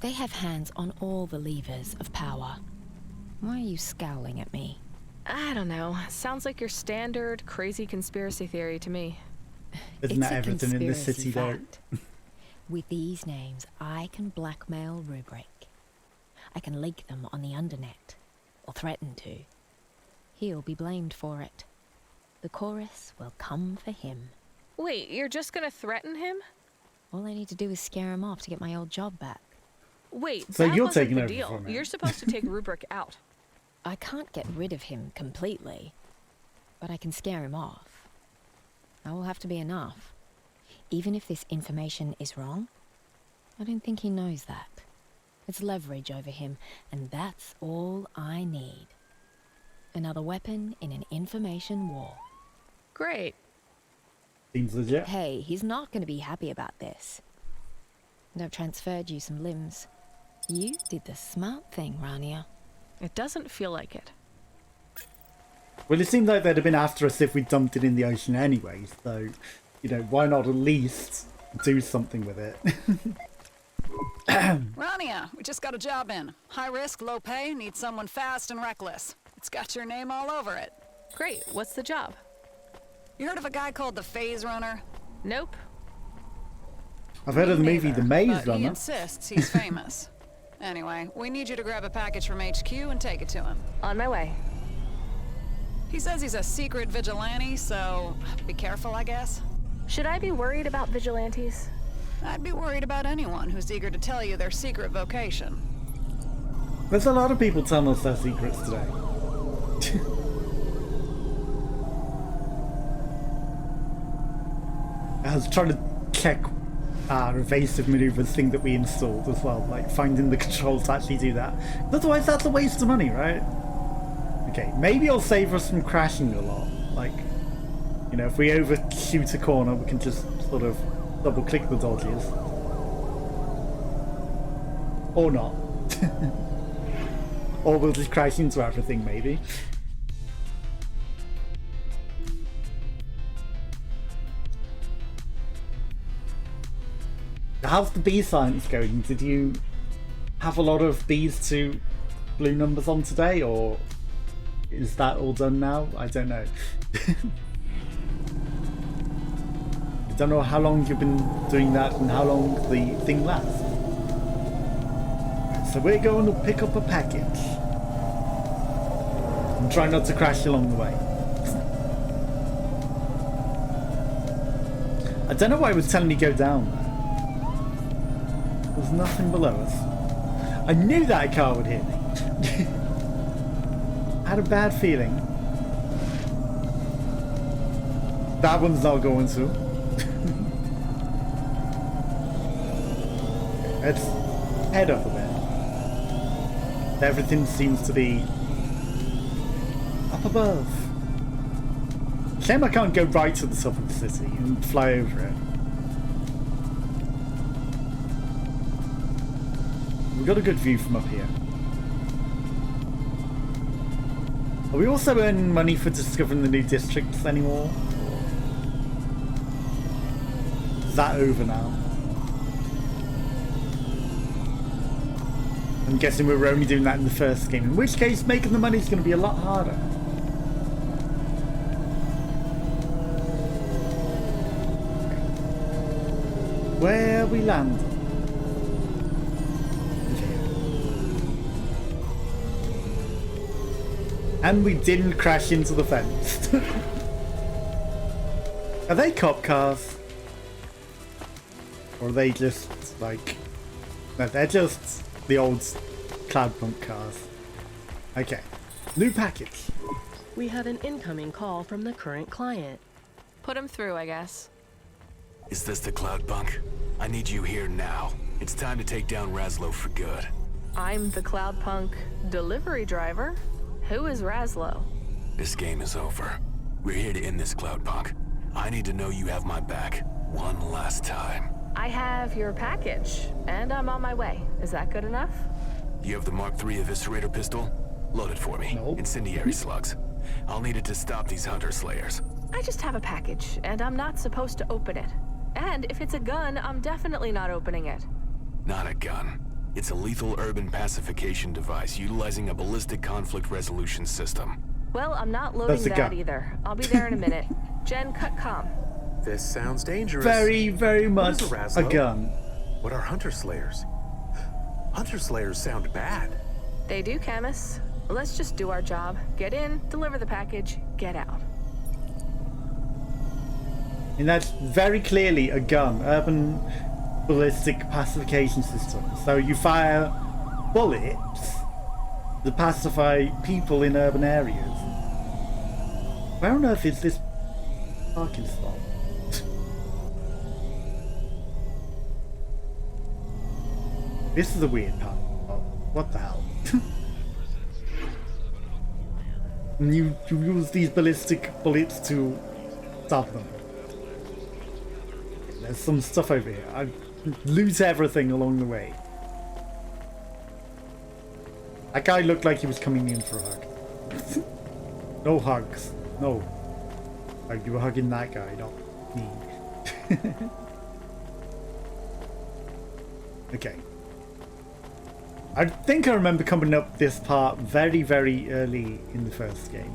They have hands on all the levers of power. Why are you scowling at me? I don't know. Sounds like your standard crazy conspiracy theory to me. Isn't It's that a everything in this conspiracy city, though? fact. With these names, I can blackmail Rubric. I can leak them on the undernet, or threaten to. He'll be blamed for it. The chorus will come for him. Wait, you're just gonna threaten him? All I need to do is scare him off to get my old job back. Wait, So that you're wasn't taking the over deal. from him. You're supposed to take Rubric out. I can't get rid of him completely, but I can scare him off. That will have to be enough. Even if this information is wrong, I don't think he knows that. It's leverage over him, and that's all I need. Another weapon in an information war. Great. Seems legit. Hey, he's not going to be happy about this. And I've transferred you some limbs. You did the smart thing, Rania. It doesn't feel like it. Well, it seemed like they'd have been after us if we dumped it in the ocean anyway, so, you know, why not at least do something with it? Rania, we just got a job in. High risk, low pay, need someone fast and reckless. It's got your name all over it. Great. What's the job? You heard of a guy called the Phase Runner? Nope. I've heard of the movie The Maze But he Runner. insists he's famous. Anyway, we need you to grab a package from HQ and take it to him. On my way. He says he's a secret vigilante, so be careful, I guess. Should I be worried about vigilantes? I'd be worried about anyone who's eager to tell you their secret vocation. There's a lot of people telling us their secrets today. I was trying to check evasive maneuvers thing that we installed as well, like finding the controls to actually do that. Otherwise that's a waste of money, right? Okay, maybe it'll save us from crashing a lot. Like, you know, if we overshoot a corner, we can just sort of double click the dodges. Or not. Or we'll just crash into everything, maybe. How's the bee science going? Did you have a lot of bees to blue numbers on today, or is that all done now? I don't know. I don't know how long you've been doing that and how long the thing lasts. So we're going to pick up a package. And try not to crash along the way. I don't know why it was telling me go down there. There's nothing below us. I knew that car would hit me. I had a bad feeling. That one's not going to. Let's head up a bit. Everything seems to be up above. Shame I can't go right to the top of the city and fly over it. We've got a good view from up here. Are we also earning money for discovering the new districts anymore? Is that over now? I'm guessing we were only doing that in the first game, in which case making the money is going to be a lot harder. Where we land? And we didn't crash into the fence. Are they cop cars? Or are they just like... No, they're just the old Cloudpunk cars. Okay. New package. We have an incoming call from the current client. Put him through, I guess. Is this the Cloudpunk? I need you here now. It's time to take down Razlo for good. I'm the Cloudpunk delivery driver. Who is Razlo? This game is over. We're here to end this, Cloudpunk. I need to know you have my back one last time. I have your package, and I'm on my way. Is that good enough? You have the Mark III Eviscerator pistol? Load it for me. Nope. Incendiary slugs. I'll need it to stop these hunter slayers. I just have a package, and I'm not supposed to open it. And if it's a gun, I'm definitely not opening it. Not a gun. It's a lethal urban pacification device utilizing a ballistic conflict resolution system. Well, I'm not loading that either. I'll be there in a minute. Jen, cut comm. This sounds dangerous. Very, very much What is a gun. What are hunter slayers? Hunter slayers sound bad. They do, Camus. Let's just do our job. Get in, deliver the package, get out. And that's very clearly a gun. Urban ballistic pacification system. So you fire bullets to pacify people in urban areas. Where on earth is this parking spot? This is a weird parking spot. What the hell? And you use these ballistic bullets to stop them. There's some stuff over here. I loot everything along the way. That guy looked like he was coming in for a hug. No hugs. No. Like you were hugging that guy, not me. Okay. I think I remember coming up this part very, very early in the first game.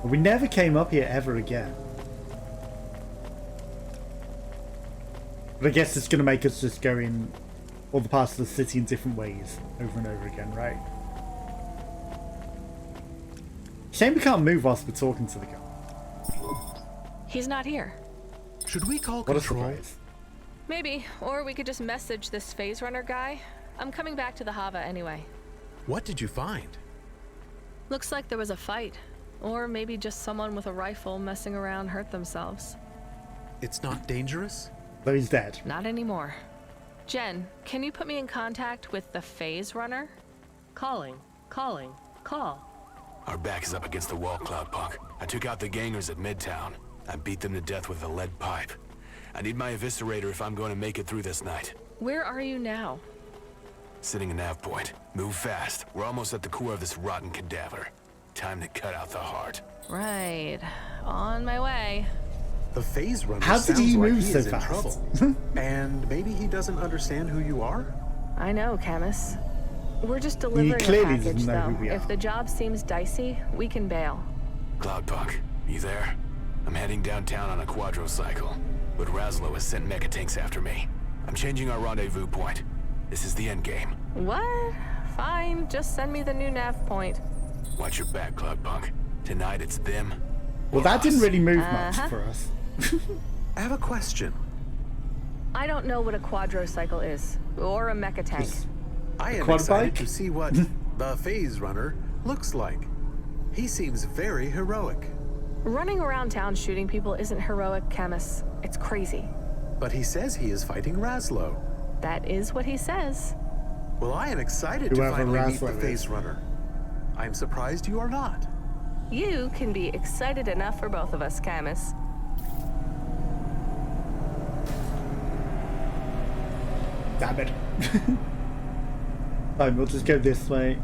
But we never came up here ever again. But I guess it's going to make us just go in all the parts of the city in different ways over and over again, right? Shame we can't move whilst we're talking to the guy. He's not here. Should we call What a control? surprise. Maybe, or we could just message this phase runner guy. I'm coming back to the Hava anyway. What did you find? Looks like there was a fight. Or maybe just someone with a rifle messing around hurt themselves. It's not dangerous? Though he's dead. Not anymore. Jen, can you put me in contact with the phase runner? Calling. Call. Our back is up against the wall, Cloudpunk. I took out the gangers at Midtown. I beat them to death with a lead pipe. I need my eviscerator if I'm going to make it through this night. Where are you now? Sitting in nav point. Move fast. We're almost at the core of this rotten cadaver. Time to cut out the heart. Right. On my way. The phase runner How did sounds he like move he so is in fast? trouble. And maybe he doesn't understand who you are? I know, Camus. We're just delivering a clearly package, doesn't know though. who we If are. the job seems dicey, we can bail. Cloudpunk, you there? I'm heading downtown on a quadrocycle, but Razlo has sent mecha tanks after me. I'm changing our rendezvous point. This is the end game. What? Fine, just send me the new nav point. Watch your back, Cloudpunk. Tonight it's them. Well, that didn't really move much Uh-huh. for us. I have a question. I don't know what a quadrocycle is, or a mecha tank. I am quad excited bike? to see what the phase runner looks like. He seems very heroic. Running around town shooting people isn't heroic, Camus. It's crazy. But he says he is fighting Razlo. That is what he says. Well, I am excited Whoever to finally meet the Razlo is. phase runner. I'm surprised you are not. You can be excited enough for both of us, Camus. Damn it. Fine, we'll just go this way.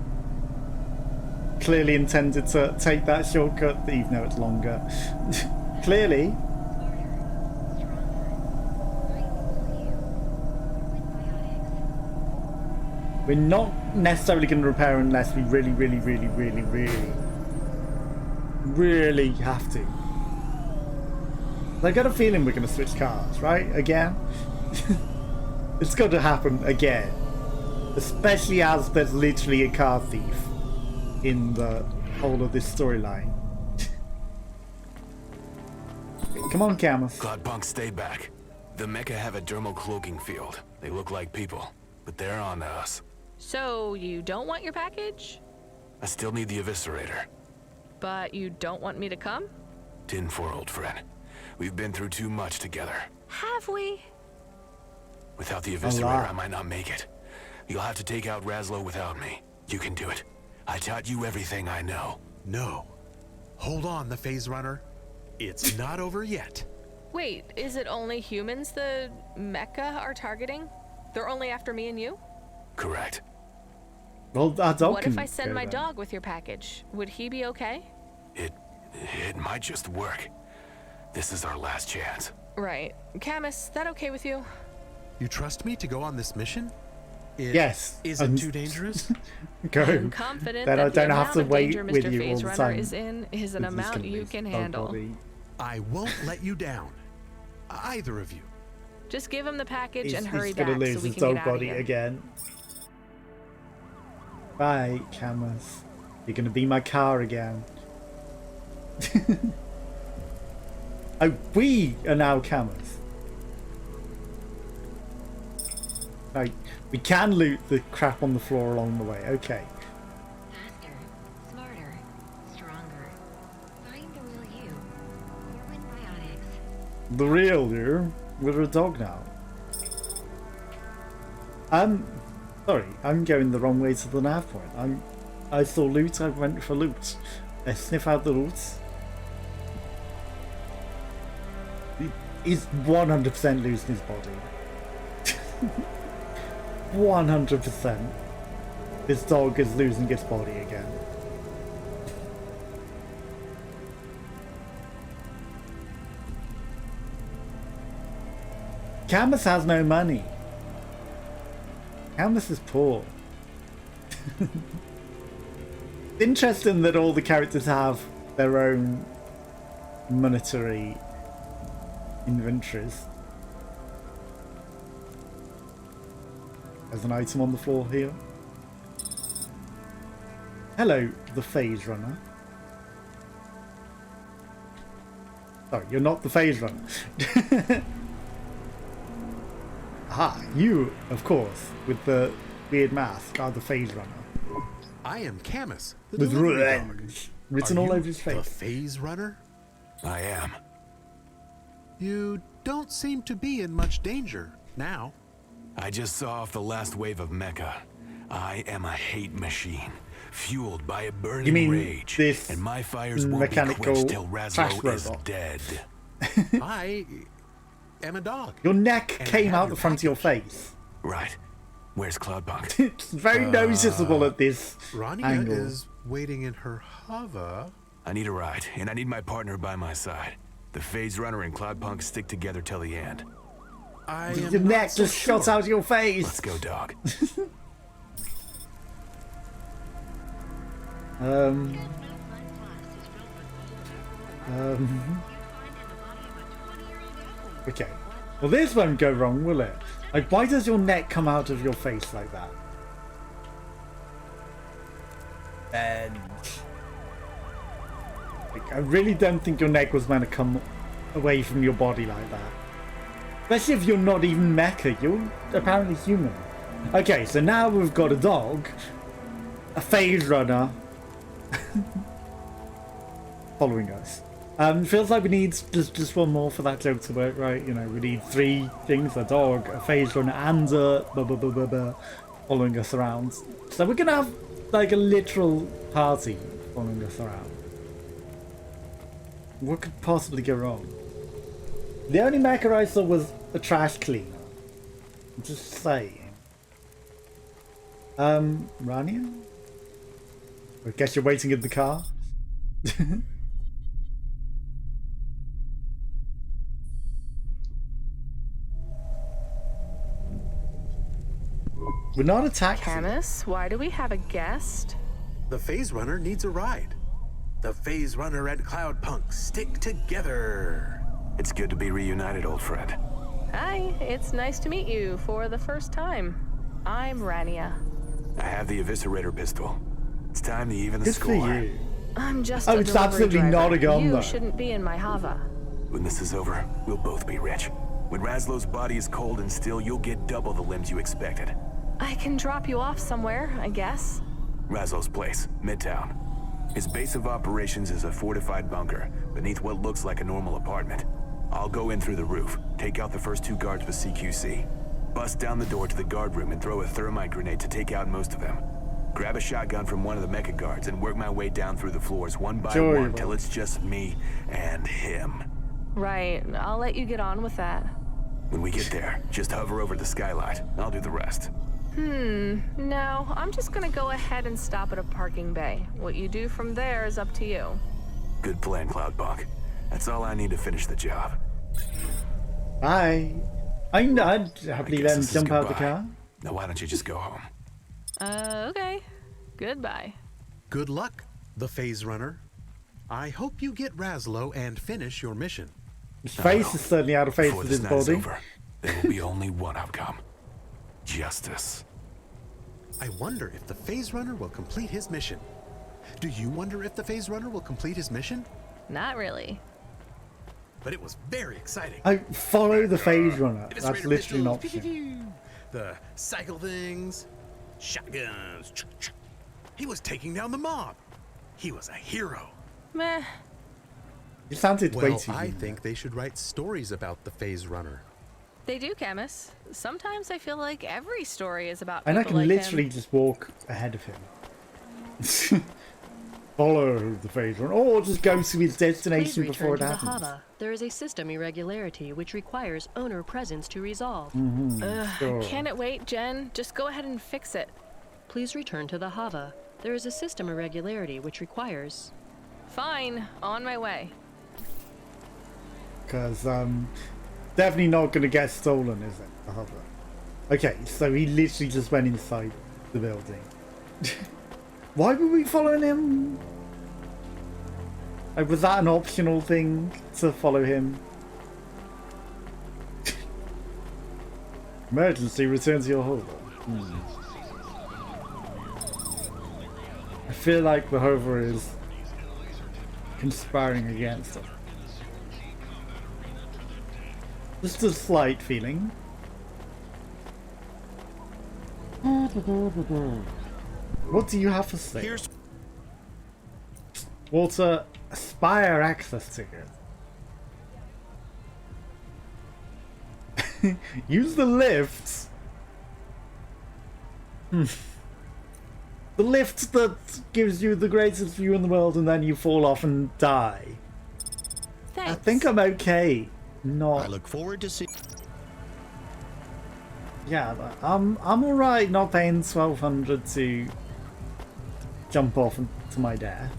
Clearly intended to take that shortcut, even though it's longer. Clearly. We're not necessarily going to repair unless we really have to. I got a feeling we're going to switch cars, right? Again? It's got to happen again. Especially as there's literally a car thief in the whole of this storyline. Come on, Camus. Cloudpunk, stay back. The mecha have a dermal cloaking field. They look like people, but they're on to us. So, you don't want your package? I still need the eviscerator. But you don't want me to come? 10-4, old friend. We've been through too much together. Have we? Without the eviscerator, I might not make it. You'll have to take out Razlo without me. You can do it. I taught you everything I know. No. Hold on, the phase runner. It's not over yet. Wait, is it only humans the mecha are targeting? They're only after me and you? Correct. Well, our dog What can if I send go my then. dog with your package? Would he be okay? It might just work. This is our last chance. Right. Camus, that okay with you? You trust me to go on this mission? It Yes. isn't too dangerous? Go. I'm confident Then I that the don't have amount to of wait danger with Mr. you Phase all the Runner time. is in is an We're just amount gonna you lose can dog handle. body. I won't let you down. Either of you. Just give him the package and He's hurry gonna back lose so we his can dog get out of body here. again. Bye, Camus. You're gonna be my car again. Oh, we are now Camus. Right, we can loot the crap on the floor along the way. Okay. Faster, smarter, stronger. Find the real you. Corwin Biotics. The real you. We're a dog now. Sorry, I'm going the wrong way to the nav point. I saw loot, I went for loot. I sniff out the loot. He's 100% losing his body. 100%. This dog is losing its body again. Camus has no money. Camus is poor. Interesting that all the characters have their own monetary inventories. There's an item on the floor here. Hello, the phase runner. Sorry, you're not the phase runner. Aha, you, of course, with the weird mask, are the phase runner. I am Camus, the With delivery dog. revenge written Are all you over his the face. phase runner? I am. You don't seem to be in much danger now. I just saw off the last wave of mecha. I am a hate machine, fueled by a burning You mean rage, this and my fires won't be mechanical quenched till trash Razlo is robot? dead. I am a dog. Your neck And I came have out your the front of your face. Right. Where's Cloudpunk? It's very noticeable at this Rania angle. is waiting in her hover. I need a ride, and I need my partner by my side. The Phase Runner and Cloudpunk stick together till the end. I am Your not neck so just shot sure. out of your face. Let's go, dog. Okay. Well, this won't go wrong, will it? Like, why does your neck come out of your face like that? And like, I really don't think your neck was meant to come away from your body like that. Especially if you're not even mecha, you're apparently human. Okay, so now we've got a dog, a phase runner, following us. Feels like we need just one more for that joke to work, right? You know, we need three things: a dog, a phase runner, and a following us around. So we're gonna have like a literal party following us around. What could possibly go wrong? The only mecha I saw was a trash cleaner. I'm just saying. Rania? I guess you're waiting in the car? We're not attacked. Camus, why do we have a guest? The phase runner needs a ride. The phase runner and Cloudpunk stick together. It's good to be reunited, old friend. Hi, it's nice to meet you for the first time. I'm Rania. I have the Eviscerator pistol. It's time to even the Good score. for you. I'm just Oh, a it's delivery absolutely driver. not a gun, You though. shouldn't be in my Hava. When this is over, we'll both be rich. When Razlo's body is cold and still, you'll get double the limbs you expected. I can drop you off somewhere, I guess. Razlo's place, Midtown. His base of operations is a fortified bunker beneath what looks like a normal apartment. I'll go in through the roof, take out the first two guards with CQC, bust down the door to the guard room and throw a thermite grenade to take out most of them. Grab a shotgun from one of the mecha guards and work my way down through the floors one by one till it's just me and him. Right, I'll let you get on with that. When we get there, just hover over the skylight. I'll do the rest. No, I'm just gonna go ahead and stop at a parking bay. What you do from there is up to you. Good plan, Cloudpunk. That's all I need to finish the job. Bye. I'd happily guess then this is jump out the goodbye. car. Now why don't you just go home? Okay. Goodbye. Good luck, the phase runner. I hope you get Razlo and finish your mission. His face is certainly out of phase Before with this his night is body. over, there will be only one outcome. Justice. I wonder if the phase runner will complete his mission. Do you wonder if the phase runner will complete his mission? Not really. But it was very exciting. I follow the phase runner. That's Eviscerator literally an pistols, option. the cycle things, shotguns. He was taking down the mob. He was a hero. Meh. It sounded way Well, too I human. think they should write stories about the phase runner. They do, Camus. Sometimes I feel like every story is about And I people can like literally him. just walk ahead of him. Follow the phase runner. Or just go to his destination Please before return it to the happens. Hava. There is a system irregularity which requires owner presence to resolve. Sure. Can it wait, Jen? Just go ahead and fix it. Please return to the Hava. There is a system irregularity which requires... Fine. On my way. Because definitely not going to get stolen, is it? The hover. Okay, so he literally just went inside the building. Why were we following him? Like, was that an optional thing to follow him? Emergency, return to your hover. I feel like the hover is conspiring against us. Just a slight feeling. What do you have to say? Here's Walter, aspire access ticket. Use the lifts. The lift that gives you the greatest view in the world and then you fall off and die. Thanks. I think I'm okay. Not. I look forward to seeing. Yeah, I'm alright not paying 1,200 to jump off to my death.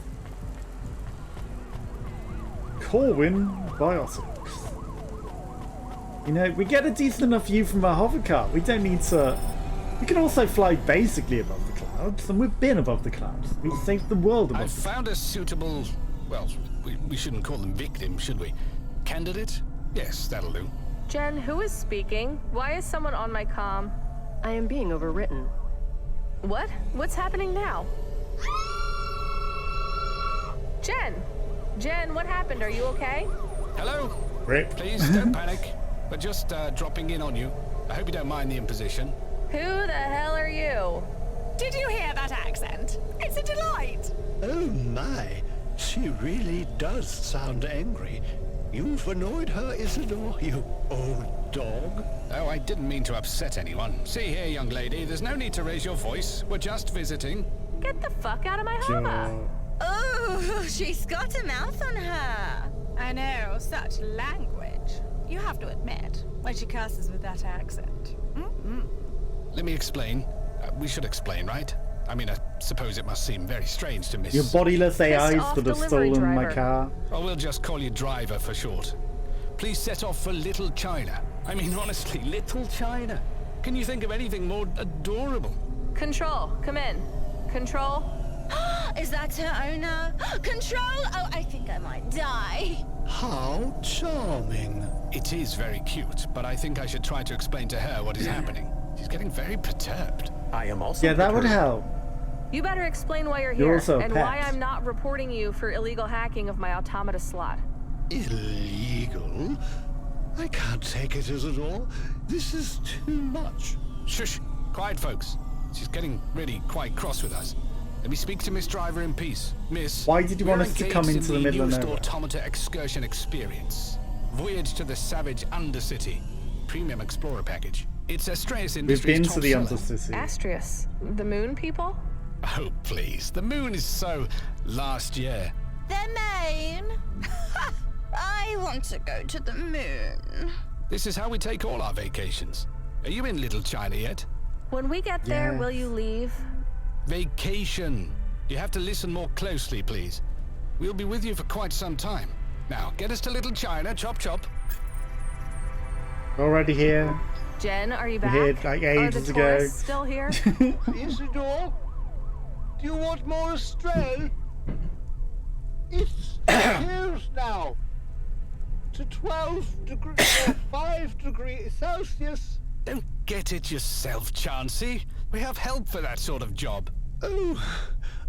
Corwin Biotics. You know, we get a decent enough view from our hovercar. We don't need to... We can also fly basically above the clouds, and we've been above the clouds. We saved the world above I've the found a suitable... Well, we shouldn't call them victims, should we? Candidate? Yes, that'll do. Jen, who is speaking? Why is someone on my comm? I am being overwritten. What? What's happening now? Jen! Jen, what happened? Are you okay? Hello? Rip. Please, don't panic. We're just dropping in on you. I hope you don't mind the imposition. Who the hell are you? Did you hear that accent? It's a delight. Oh my, she really does sound angry. You've annoyed her, Isidore, you old dog. Oh, I didn't mean to upset anyone. See here, young lady, there's no need to raise your voice. We're just visiting. Get the fuck out of my hover. Oh, she's got a mouth on her. I know, such language. You have to admit, when she curses with that accent. Let me explain. We should explain, right? I mean, I suppose it must seem very strange to miss... Your bodiless AIs that have stolen my car. Or we'll just call you Driver for short. Please set off for Little China. I mean, honestly, Little China. Can you think of anything more adorable? Control, come in. Control. Is that her owner? Control? Oh, I think I might die. How charming. It is very cute, but I think I should try to explain to her what is happening. She's getting very perturbed. I am also Yeah, that would help. You better explain why you're You're here also a and pet. why I'm not reporting you for illegal hacking of my automata slot. Illegal? I can't take it, Isidore. This is too much. Shush! Quiet, folks. She's getting really quite cross with us. Let me speak to Miss Driver in peace. Miss, Why did you want us to come into the middle of newest nowhere? automata excursion experience. Voyage to the savage Undercity. Premium Explorer package. It's Astraeus We've Industries' been top to the seller. Undercity. Astrius, the moon people? Oh, please. The moon is so last year. The moon? I want to go to the moon. This is how we take all our vacations. Are you in Little China yet? When we get there, Yeah. will you leave? Vacation. You have to listen more closely, please. We'll be with you for quite some time. Now, get us to Little China, chop chop. Already here. Jen, are you We're back? here like Are ages the ago. tourists still here? Isidore? Do you want more Astray? It's here's now. To 12 degrees or 5 degrees Celsius. Don't get it yourself, Chansey. We have help for that sort of job. Oh,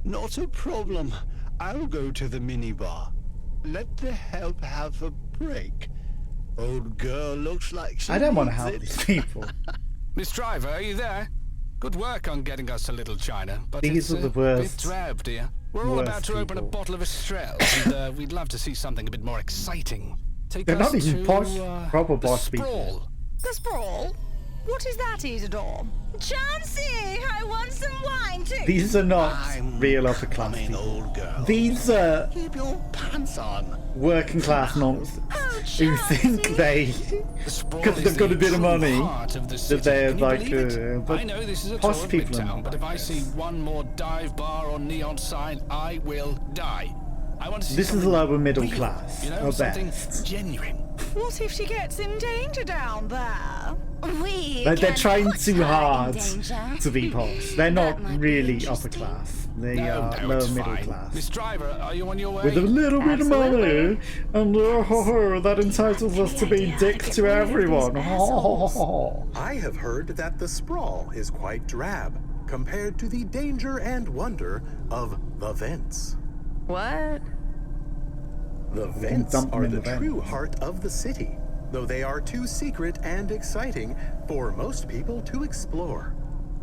not a problem. I'll go to the minibar. Let the help have a break. Old girl looks like she I don't want to needs help it. these people. Miss Driver, are you there? Good work on getting us to Little China, but These it's are the worst- bit drab, dear. We're all worst about to open a people. bottle of Estrelle, and we'd love to see something a bit more exciting. Take They're us not even to, posh, proper the boss people. Sprawl. The sprawl? What is that, Isidore? Chansey, I want some wine too. These are not I'm real upper class coming, people. old girl. These are Keep your pants on. working class nonsense Oh, who think they, The Sprawl because is they've got the a bit of true money, heart of the that city. they're Can you like, believe it? but I know this is a posh tour of people are Midtown, not but like if I this. see one more dive bar or neon sign, I will die. I want to see This is something lower middle real, class, you know, at something best. genuine. What if she gets in danger down there? We They're can trying put too her in hard danger. to be posh. They're not That might be really upper interesting. class. They No, are no, lower it's middle fine. class. Miss Driver, are you on your way? With a little bit of Absolutely. money, and that entitles us to be dicks to everyone. I have heard that the sprawl is quite drab compared to the danger and wonder of the vents. What? The vents dump them are in the the vents. true heart of the city. though they are too secret and exciting for most people to explore.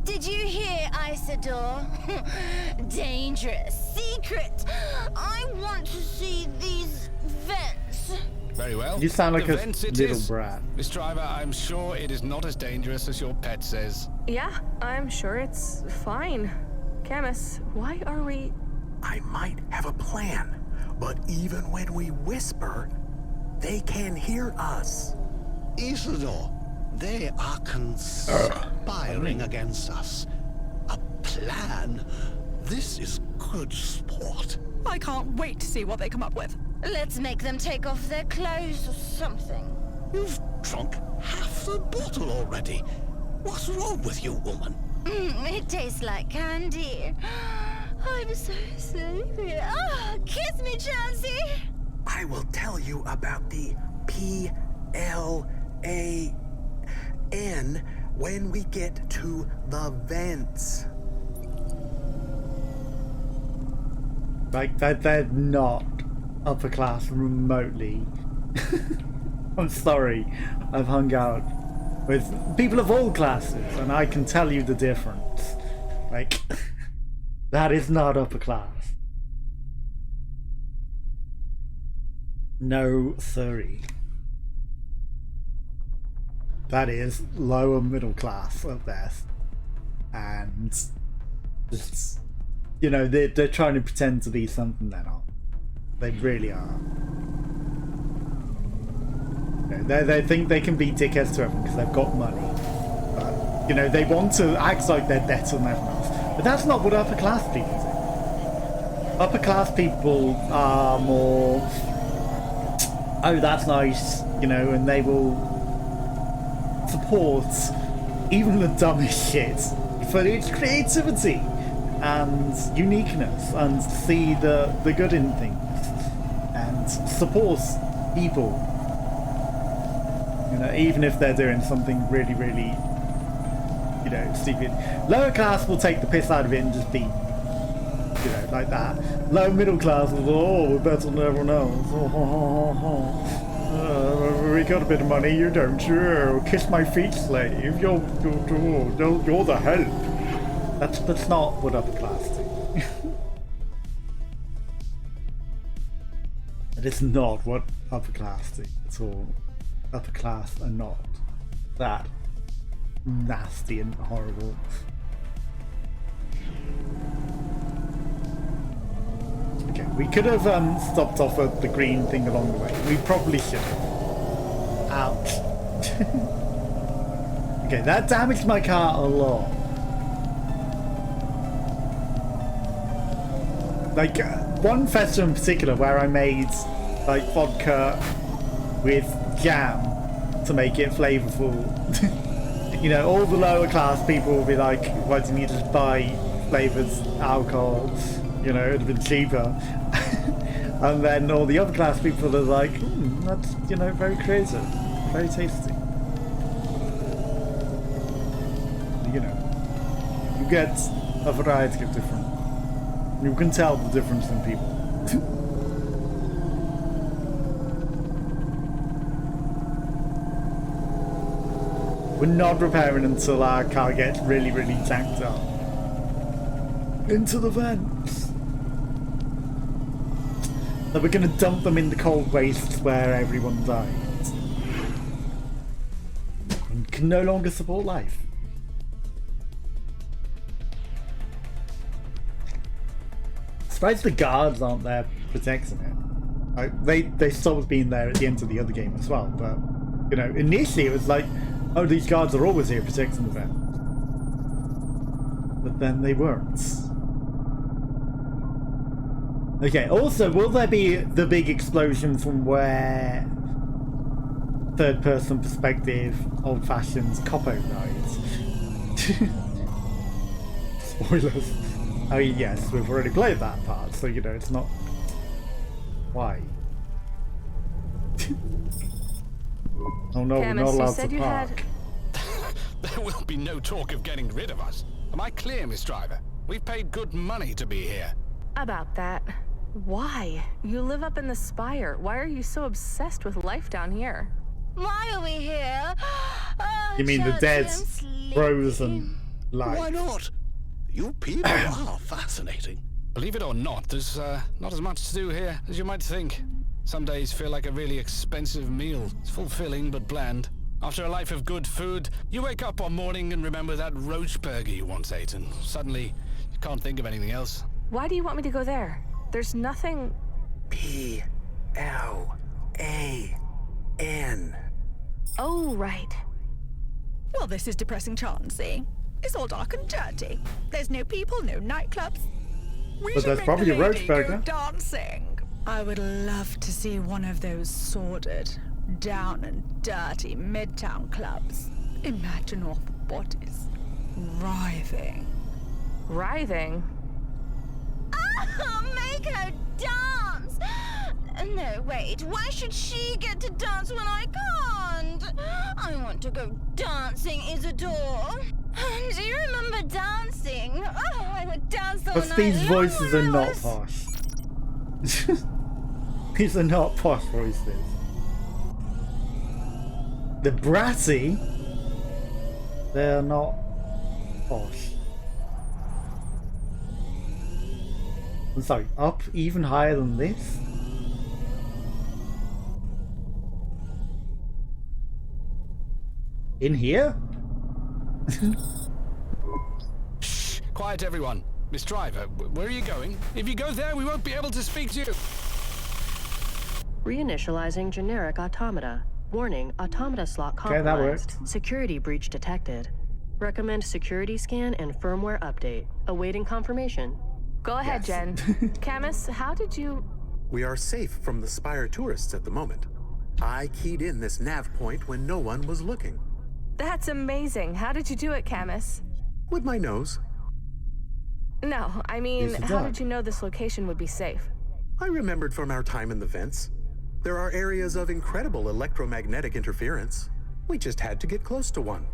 Did you hear, Isidore? Dangerous, secret. I want to see these vents. Very well. You sound like The a vents it little is. brat. Miss Driver, I'm sure it is not as dangerous as your pet says. Yeah, I'm sure it's fine. Camus, why are we... I might have a plan, but even when we whisper, they can hear us. Isidore, they are conspiring against us. A plan? This is good sport. I can't wait to see what they come up with. Let's make them take off their clothes or something. You've drunk half the bottle already. What's wrong with you, woman? It tastes like candy. I'm so sleepy. Oh, kiss me, Chelsea. I will tell you about the PLAN when we get to the vents. Like, they're not upper class remotely. I'm sorry. I've hung out with people of all classes, and I can tell you the difference. Like, that is not upper class. No, sorry. That is lower middle class at best. And it's, you know, they're trying to pretend to be something they're not. They really are. You know, they think they can be dickheads to everyone because they've got money. But, you know, they want to act like they're better than everyone else. But that's not what upper class people do. Upper class people are more, oh, that's nice, you know, and they will support even the dumbest shit for its creativity and uniqueness, and see the good in things and support people, you know, even if they're doing something really, really, you know, stupid. Lower class will take the piss out of it and just be, you know, like that. Low middle class will, oh, we're better than everyone else. We got a bit of money, you don't. You kiss my feet, slave. You're the help. That's not what upper class do. That is not what upper class do at all. Upper class are not that nasty and horrible. Okay, we could have stopped off at the green thing along the way. We probably should have. Ouch. Okay, that damaged my car a lot. Like, one festival in particular where I made, like, vodka with jam to make it flavorful. You know, all the lower class people will be like, why didn't you just buy flavored alcohol? You know, it'd have been cheaper. And then all the upper class people are like, that's, you know, very creative, very tasty. You know, you get a variety of different. You can tell the difference in people. We're not repairing until our car gets really, really tanked up. Into the vents. So we're going to dump them in the cold wastes where everyone dies. And can no longer support life. Surprised the guards aren't there protecting it. Like, they stopped being there at the end of the other game as well, but, you know, initially it was like, oh, these guards are always here protecting the vent. But then they weren't. Okay, also, will there be the big explosion from where third-person perspective, old-fashioned Coppo dies? Spoilers. Oh yes, we've already played that part, so you know, it's not... Why? Oh no, Camus, we're not allowed you said to you park. There will be no talk of getting rid of us. Am I clear, Miss Driver? We've paid good money to be here. About that. Why? You live up in the spire. Why are you so obsessed with life down here? Why are we here? Oh, You mean the Churchy, dead, I'm sleepy. frozen light? Why not? You people are fascinating. Believe it or not, there's not as much to do here as you might think. Some days feel like a really expensive meal. It's fulfilling but bland. After a life of good food, you wake up one morning and remember that roach burger you once ate, and suddenly you can't think of anything else. Why do you want me to go there? There's nothing... P-L-A-N. Oh, right. Well, this is depressing, Chauncey. It's all dark and dirty. There's no people, no nightclubs. But there's probably a roach burger. Dancing. I would love to see one of those sordid, down and dirty midtown clubs. Imagine all the bodies writhing. Writhing? Oh, make her dance! No, wait, why should she get to dance when I can't? I want to go dancing, Isidore. Do you remember dancing? Oh, I would dance all night But these long voices when are I not was- posh. These are not posh voices. The bratty, they're not posh. I'm sorry, up even higher than this? In here? Shh! Quiet, everyone. Miss Driver, where are you going? If you go there, we won't be able to speak to you. Reinitializing generic automata. Warning, automata slot Okay, that compromised. worked. Security breach detected. Recommend security scan and firmware update. Awaiting confirmation. Go ahead, Jen. Camus, how did you... We are safe from the Spire tourists at the moment. I keyed in this nav point when no one was looking. That's amazing. How did you do it, Camus? With my nose. No, I mean, Use the how dog. did you know this location would be safe? I remembered from our time in the vents. There are areas of incredible electromagnetic interference. We just had to get close to one.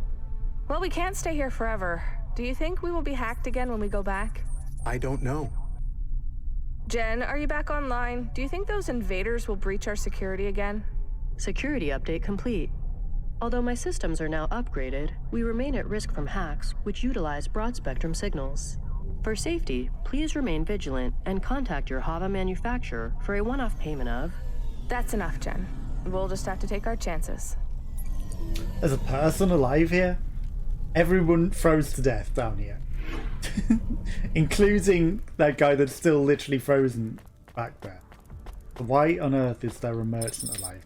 Well, we can't stay here forever. Do you think we will be hacked again when we go back? I don't know. Jen, are you back online? Do you think those invaders will breach our security again? Security update complete. Although my systems are now upgraded, we remain at risk from hacks which utilize broad-spectrum signals. For safety, please remain vigilant and contact your Hava manufacturer for a one-off payment of... That's enough, Jen. We'll just have to take our chances. There's a person alive here? Everyone froze to death down here. Including that guy that's still literally frozen back there. Why on earth is there a merchant alive?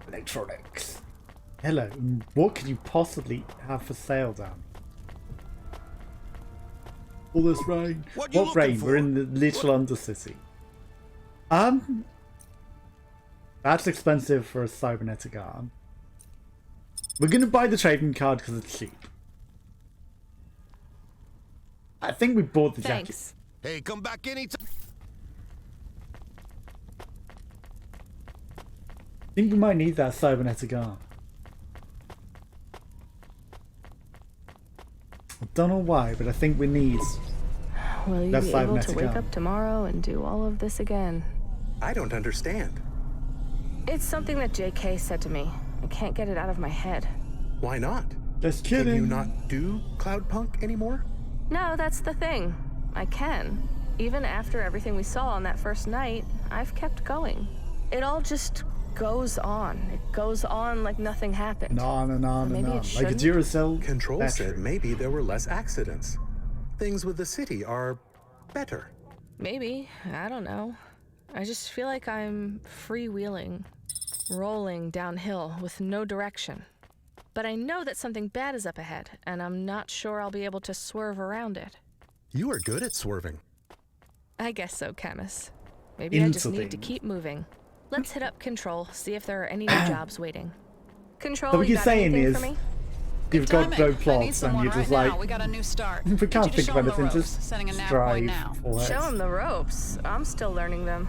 Electronics. Hello, what could you possibly have for sale down? All this rain. What you What rain? looking We're for? in the little undercity. That's expensive for a cybernetic arm. We're gonna buy the trading card because it's cheap. I think we bought the jacket. Thanks. Hey, come back anytime. I think we might need that cybernetic arm. I don't know why, but I think we need. Will you That's be able to cybernetic wake arm. up tomorrow and do all of this again? I don't understand. It's something that JK said to me. I can't get it out of my head. Why not? Just Can kidding. you not do Cloudpunk anymore? No, that's the thing. I can. Even after everything we saw on that first night, I've kept going. It all just goes on. It goes on like nothing happened. And on and on and Maybe on. it Like a shouldn't? Duracell Control battery. said maybe there were less accidents. Things with the city are better. Maybe. I don't know. I just feel like I'm freewheeling, rolling downhill with no direction. But I know that something bad is up ahead, and I'm not sure I'll be able to swerve around it. You are good at swerving. I guess so, Camus. Maybe I just Into need to things. keep moving. Let's hit up Control, see if there are any new jobs waiting. Control, So what you you're got saying anything is, for me? you've got Timing. no I need plots and someone you're just right now. like, We got a new start. we Need you can't to think show of 'em the anything, ropes. just Sending a nav boy strive now. for Show it. him the ropes. I'm still learning them.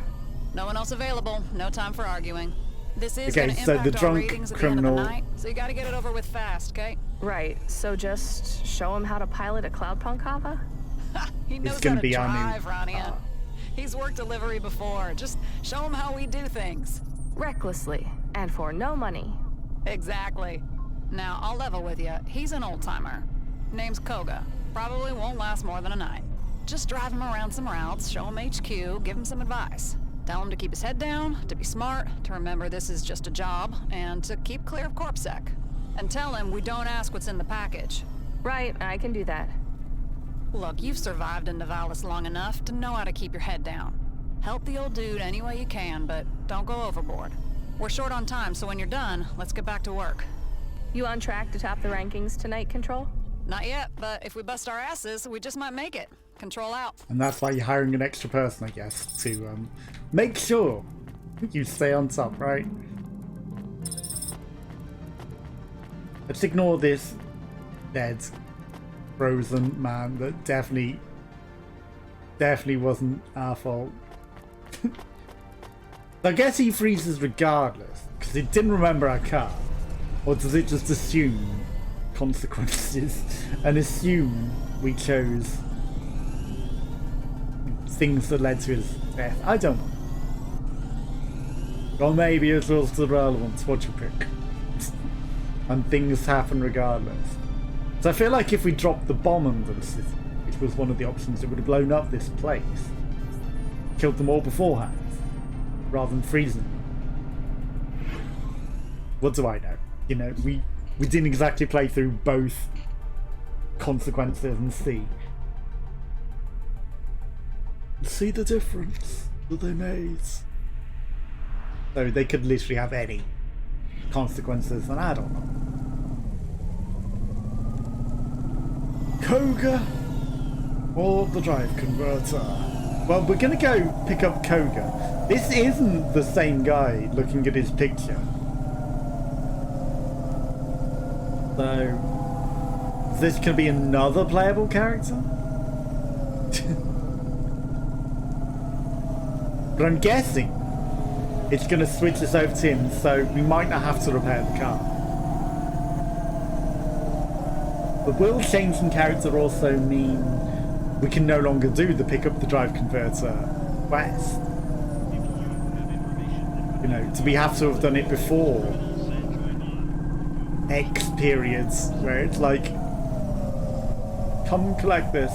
No one else available. No time for arguing. This is Okay, going to so impact the our drunk ratings at the end of criminal- the night, so you got to get it over with fast, okay? Right, so just show him how to pilot a Cloudpunk Hava? He knows gonna how to be our new- drive, Rania. He's worked delivery before. Just show him how we do things. Recklessly. And for no money. Exactly. Now, I'll level with you. He's an old-timer. Name's Koga. Probably won't last more than a night. Just drive him around some routes, show him HQ, give him some advice. Tell him to keep his head down, to be smart, to remember this is just a job, and to keep clear of CorpSec. And tell him we don't ask what's in the package. Right, I can do that. Look, you've survived in Nivalis long enough to know how to keep your head down. Help the old dude any way you can, but don't go overboard. We're short on time, so when you're done, let's get back to work. You on track to top the rankings tonight, Control? Not yet, but if we bust our asses, we just might make it. Control out. And that's why you're hiring an extra person, I guess, to make sure you stay on top, right? Let's ignore this dead, frozen man that definitely wasn't our fault. I guess he freezes regardless, because it didn't remember our car. Or does it just assume consequences and assume we chose things that led to his death? I don't know. Or maybe it was irrelevant, what you pick. And things happen regardless. So I feel like if we dropped the bomb under the city, which was one of the options, it would have blown up this place. Killed them all beforehand, rather than freezing them. What do I know? You know, we didn't exactly play through both consequences and see the difference that they made. So they could literally have any consequences, and I don't know. Koga or the drive converter? Well, we're gonna go pick up Koga. This isn't the same guy looking at his picture. So, is this gonna be another playable character? But I'm guessing it's gonna switch us over to him, so we might not have to repair the car. But will changing character also mean we can no longer do the pick up the drive converter quest? You know, do we have to have done it before X periods where it's like, come collect this?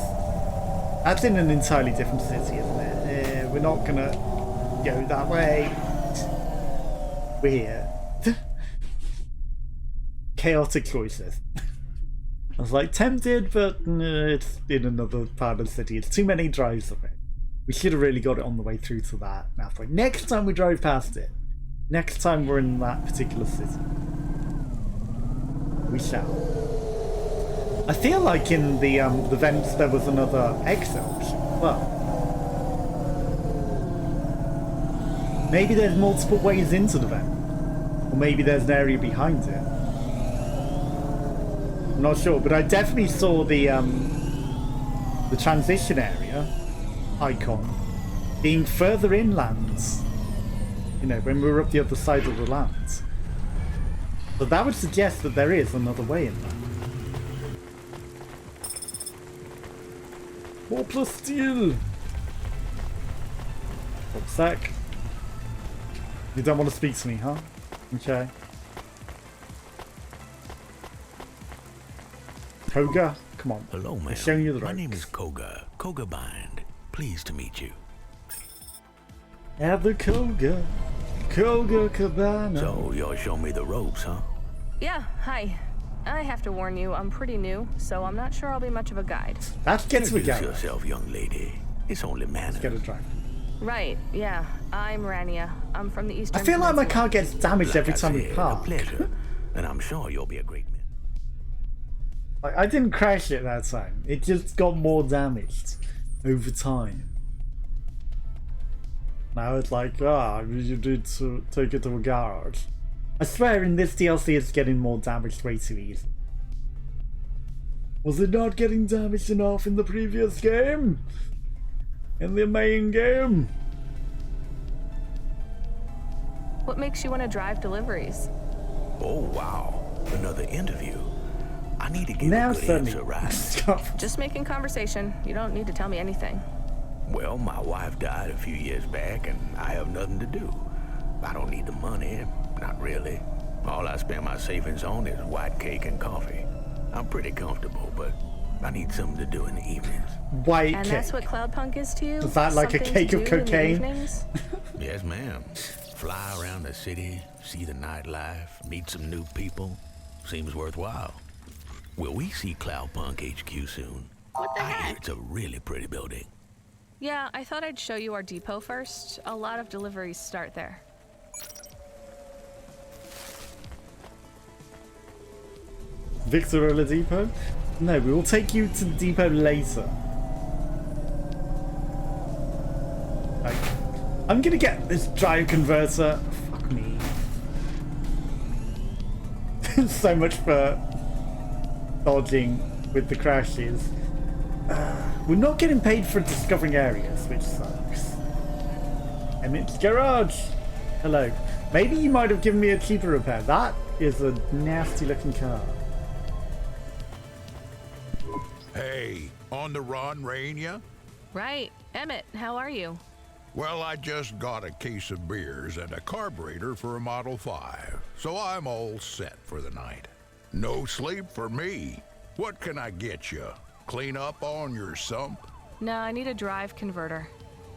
That's in an entirely different city, isn't it? We're not gonna go that way. We're here. Chaotic choices. I was like tempted, but it's in another part of the city. It's too many drives of it. We should have really got it on the way through to that halfway. Next time we drove past it. Next time we're in that particular city. We shall. I feel like in the vents there was another exit option. Well, maybe there's multiple ways into the vent. Or maybe there's an area behind it. I'm not sure, but I definitely saw the transition area icon being further inland. You know, when we were up the other side of the land. But that would suggest that there is another way in there. More plus steel! One sec. You don't want to speak to me, huh? Okay. Koga, come on. Hello, man. I'm showing you the My ropes. name is Koga. Koga Bind. Pleased to meet you. At the Koga. Koga Cabana. So, you'll show me the ropes, huh? Yeah, hi. I have to warn you, I'm pretty new, so I'm not sure I'll be much of a guide. That gets me Introduce going. yourself, young lady. It's only manners. Let's get a drive. Right, yeah. I'm Rania. I'm from the Eastern I feel like my Peninsula. car gets damaged every time we A park. pleasure. And I'm sure you'll be a great man. Like, I didn't crash it that time. It just got more damaged over time. Now it's like, you need to take it to a garage. I swear in this DLC it's getting more damaged way too easy. Was it not getting damaged enough in the previous game? In the main game? What makes you want to drive deliveries? Oh, wow. Another interview. I need to get Now a good suddenly, answer right. Just making conversation. You don't need to tell me anything. Well, my wife died a few years back, and I have nothing to do. I don't need the money. Not really. All I spend my savings on is white cake and coffee. I'm pretty comfortable, but I need something to do in the evenings. White And cake. that's what Cloudpunk is to you? Is that like a Something cake to of do in the cocaine? evenings? Yes, ma'am. Fly around the city, see the nightlife, meet some new people. Seems worthwhile. Will we see Cloudpunk HQ soon? What the I hear heck? it's a really pretty building. Yeah, I thought I'd show you our depot first. A lot of deliveries start there. Victor Depot? No, we will take you to the depot later. Like, I'm gonna get this drive converter. Fuck me. So much for dodging with the crashes. We're not getting paid for discovering areas, which sucks. Emmett's Garage. Hello. Maybe you might have given me a cheaper repair. That is a nasty looking car. Hey, on the run, Raina? Right. Emmett, how are you? Well, I just got a case of beers and a carburetor for a Model 5, so I'm all set for the night. No sleep for me. What can I get you? Clean up on your sump? No, I need a drive converter.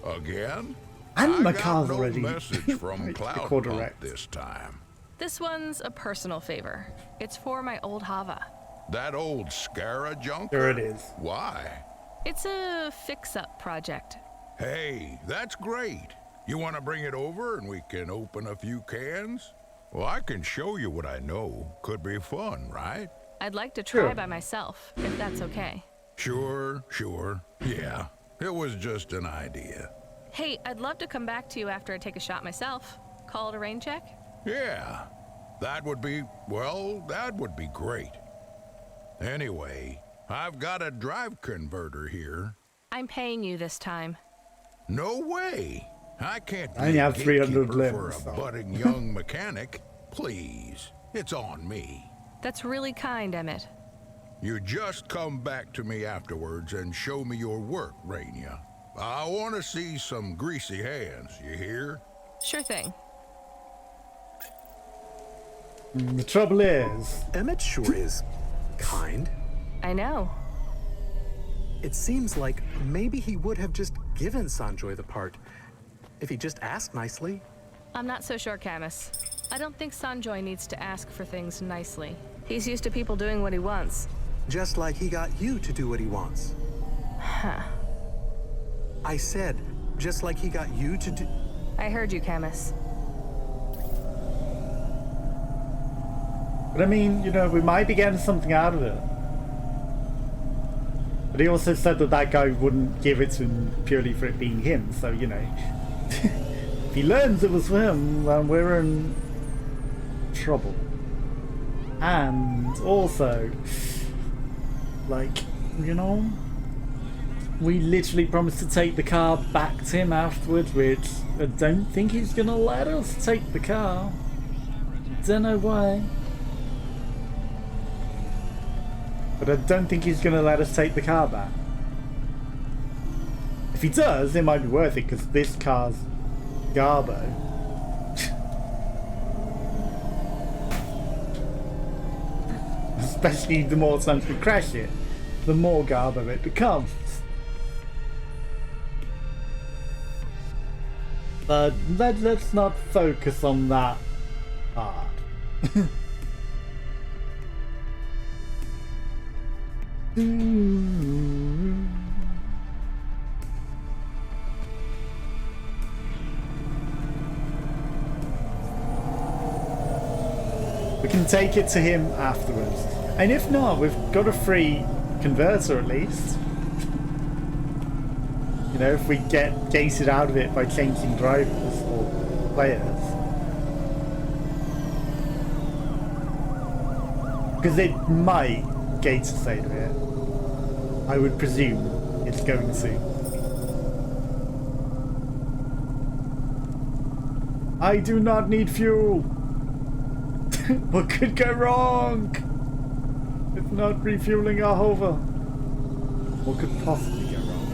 Again? And I my got car's no already message from quarter Cloudpunk wrecked. this time. This one's a personal favor. It's for my old Hava. That old Scara junker? There it is. Why? It's a fix-up project. Hey, that's great. You want to bring it over and we can open a few cans? Well, I can show you what I know. Could be fun, right? I'd like to try Sure. by myself, if that's okay. Sure. Yeah, it was just an idea. Hey, I'd love to come back to you after I take a shot myself. Call it a rain check? Yeah, that would be great. Anyway, I've got a drive converter here. I'm paying you this time. No way. I can't I only be a have 300 gatekeeper for limbs, a so. budding young mechanic. Please, it's on me. That's really kind, Emmett. You just come back to me afterwards and show me your work, Raina. I want to see some greasy hands, you hear? Sure thing. The trouble is, Emmett sure is kind. I know. It seems like maybe he would have just given Sanjoy the part if he just asked nicely. I'm not so sure, Camus. I don't think Sanjoy needs to ask for things nicely. He's used to people doing what he wants. Just like he got you to do what he wants. Huh. I said, just like he got you to do... I heard you, Camus. but I mean, you know, we might be getting something out of it. But he also said that that guy wouldn't give it to him purely for it being him, so, you know. If he learns it was him, then we're in trouble. And also, like, you know, we literally promised to take the car back to him afterwards, which I don't think he's gonna let us take the car. Don't know why. But I don't think he's gonna let us take the car back. If he does, it might be worth it, because this car's Garbo. Especially the more times we crash it, the more Garbo it becomes. But let's not focus on that part. We can take it to him afterwards. And if not, we've got a free converter at least. You know, if we get gated out of it by changing drivers or players. Because it might gate us out of it. I would presume it's going to. I do not need fuel. What could go wrong? If not refueling our hover. What could possibly go wrong?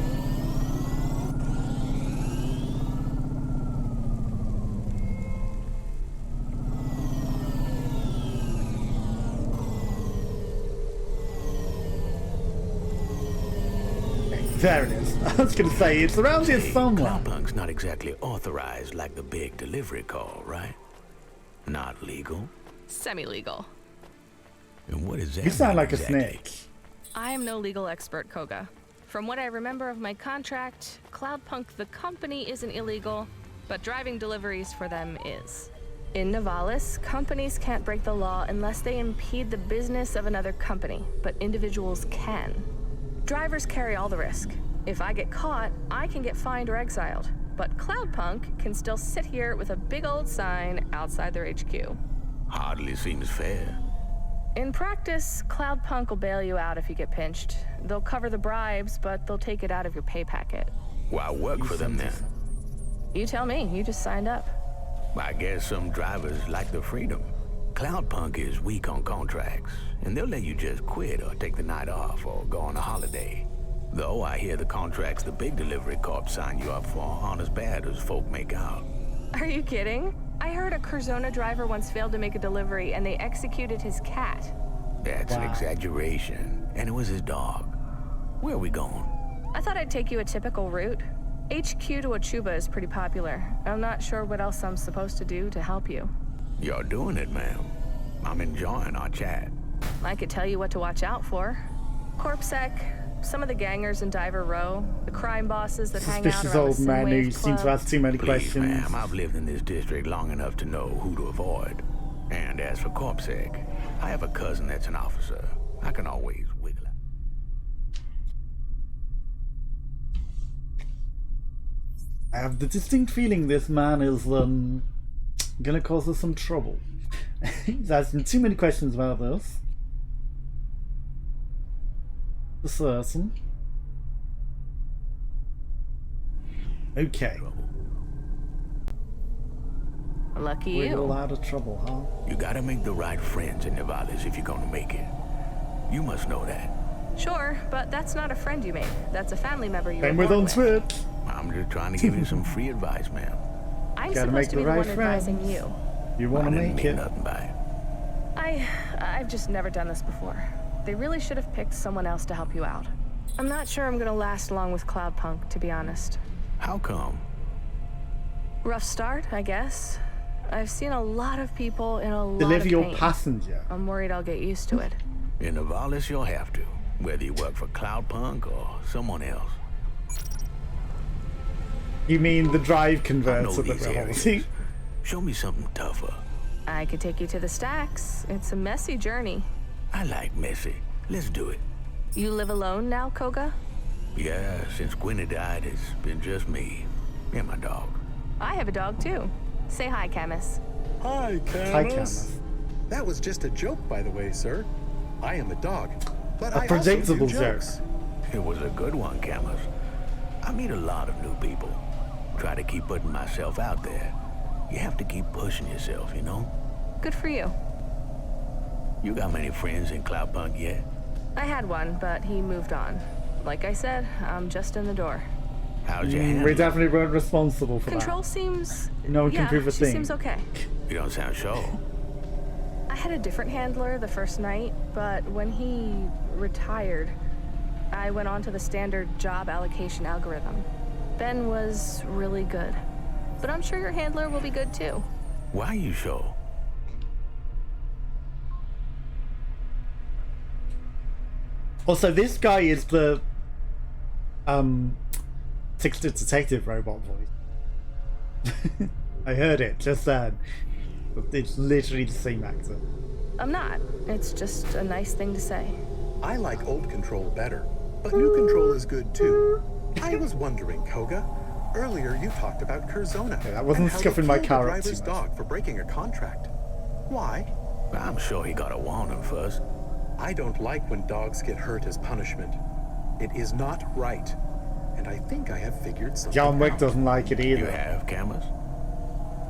There it is. I was going to say, it's around here somewhere. Cloudpunk's not exactly authorized like the big delivery call, right? Not legal? Semi-legal. And what is that? You sound like exactly? a snake. I am no legal expert, Koga. From what I remember of my contract, Cloudpunk the company isn't illegal, but driving deliveries for them is. In Nivalis, companies can't break the law unless they impede the business of another company, but individuals can. Drivers carry all the risk. If I get caught, I can get fined or exiled, but Cloudpunk can still sit here with a big old sign outside their HQ. Hardly seems fair. In practice, Cloudpunk will bail you out if you get pinched. They'll cover the bribes, but they'll take it out of your pay packet. Why work for them then? You tell me, you just signed up. I guess some drivers like the freedom. Cloudpunk is weak on contracts, and they'll let you just quit or take the night off or go on a holiday. Though I hear the contracts the big delivery corps sign you up for aren't as bad as folk make out. Are you kidding? I heard a Curzona driver once failed to make a delivery and they executed his cat. That's an exaggeration, and it was his dog. Where are we going? I thought I'd take you a typical route. HQ to Achuba is pretty popular. I'm not sure what else I'm supposed to do to help you. You're doing it, ma'am. I'm enjoying our chat. I could tell you what to watch out for. CorpSec, some of the gangers in Diver Row, the crime bosses that hang out Suspicious around old the man who Synwave seems to Club. ask too many Please, questions. ma'am, I've lived in this district long enough to know who to avoid. And as for CorpSec, I have a cousin that's an officer. I can always wiggle out. I have the distinct feeling this man is gonna cause us some trouble. He's asking too many questions about this. For certain. Okay. Lucky We're you. all out of trouble, huh? You gotta make the right friends in Nivalis if you're gonna make it. You must know that. Sure, but that's not a friend you make. That's a family member you Same were with born on Twitch. I'm just trying to give you some free advice, ma'am. I'm Gotta supposed make to the be the right one advising friends. you. You want to I didn't make mean it. nothing by it. I've just never done this before. They really should have picked someone else to help you out. I'm not sure I'm gonna last long with Cloudpunk, to be honest. How come? Rough start, I guess. I've seen a lot of people in a lot Deliver of your pain. passenger. I'm worried I'll get used to it. In Nivalis, you'll have to, whether you work for Cloudpunk or someone else. You mean the drive I converter know that these we're areas. holding? Show me something tougher. I could take you to the stacks. It's a messy journey. I like messy. Let's do it. You live alone now, Koga? Yeah, since Gwenny died, it's been just me and my dog. I have a dog too. Say hi, Camus. Hi, Camus. Hi, Camus. That was just a joke, by the way, sir. I am a dog, but A I predictable also do joke. jokes. It was a good one, Camus. I meet a lot of new people. Try to keep putting myself out there. You have to keep pushing yourself, you know? Good for you. You got many friends in Cloudpunk yet? I had one, but he moved on. Like I said, I'm just in the door. How's your We hand? definitely weren't responsible for Control seems... that. No one can yeah, prove a she thing. seems okay. You don't sound sure. I had a different handler the first night, but when he retired, I went on to the standard job allocation algorithm. Ben was really good. But I'm sure your handler will be good too. Why are you sure? Also, this guy is the Sixth Detective robot voice. I heard it just then. It's literally the same actor. I'm not. It's just a nice thing to say. I like old Control better, but new Control is good too. I was wondering, Koga. Earlier you talked about Curzona. I wasn't and how scuffing they my killed the car up too driver's much. dog for breaking a contract. Why? I'm sure he got a warning first. I don't like when dogs get hurt as punishment. It is not right. And I think I have figured something John Wick out. doesn't like it either. You have, Camus?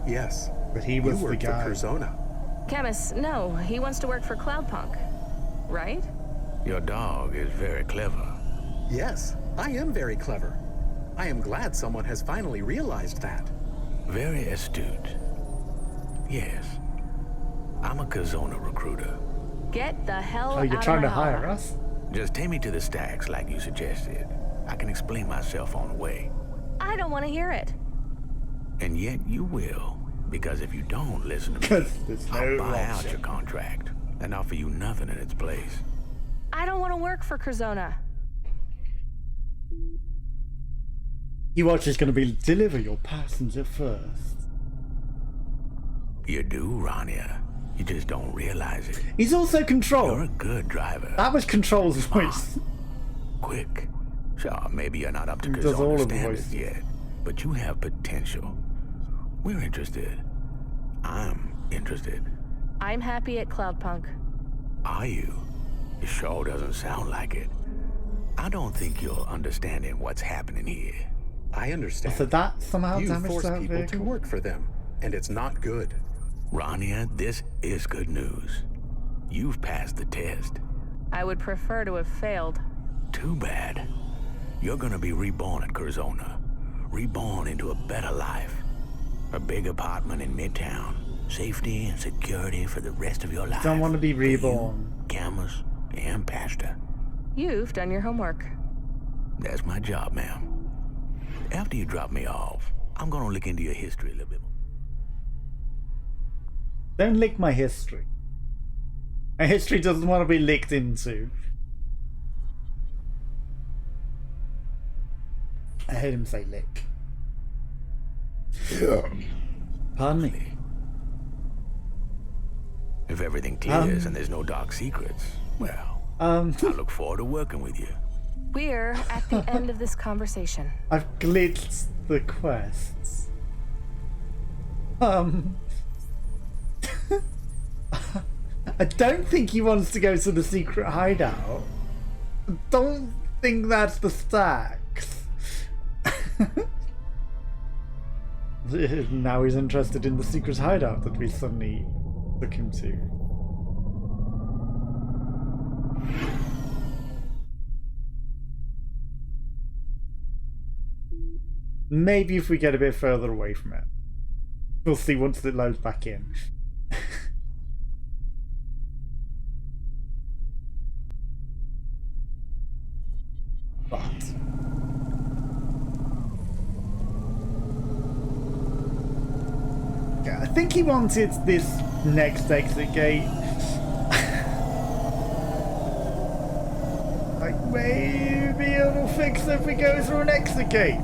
Yes. But he was you the work guy. for Curzona. Camus, no, he wants to work for Cloudpunk. Right? Your dog is very clever. Yes, I am very clever. I am glad someone has finally realized that. Very astute. Yes. I'm a Curzona recruiter. Get the hell Oh, out you're of trying my to hire office. us? Just take me to the stacks like you suggested. I can explain myself on the way. I don't want to hear it. And yet you will, because if you don't listen to me, I'll buy out your contract and offer you nothing in its place. I don't want to work for Curzona. You are just going to be deliver your passenger first. You do, Rania. You just don't realize it. He's also Control. You're a good driver. That was Control's voice. Quick. Sure, maybe you're not up to Does all Curzona of the standards voices. yet, but you have potential. We're interested. I'm interested. I'm happy at Cloudpunk. Are you? It sure doesn't sound like it. I don't think you're understanding what's happening here. I understand. So that somehow You damaged force that people vehicle? to work for them, and it's not good. Rania, this is good news. You've passed the test. I would prefer to have failed. Too bad. You're gonna be reborn at Curzona. Reborn into a better life. A big apartment in Midtown. Safety and security for the rest of your life. Don't want to be For reborn. you, Camus, and Pasta. You've done your homework. That's my job, ma'am. After you drop me off, I'm gonna look into your history a little bit more. Don't lick my history. My history doesn't want to be licked into. I heard him say lick. Pardon me. If everything clears and there's no dark secrets, well, I look forward to working with you. We're at the end of this conversation. I've glitched the quests. I don't think he wants to go to the secret hideout. I don't think that's the stacks. Now he's interested in the secret hideout that we suddenly took him to. Maybe if we get a bit further away from it. We'll see once it loads back in. But yeah, I think he wanted this next exit gate. Like maybe it'll fix if we go through an exit gate.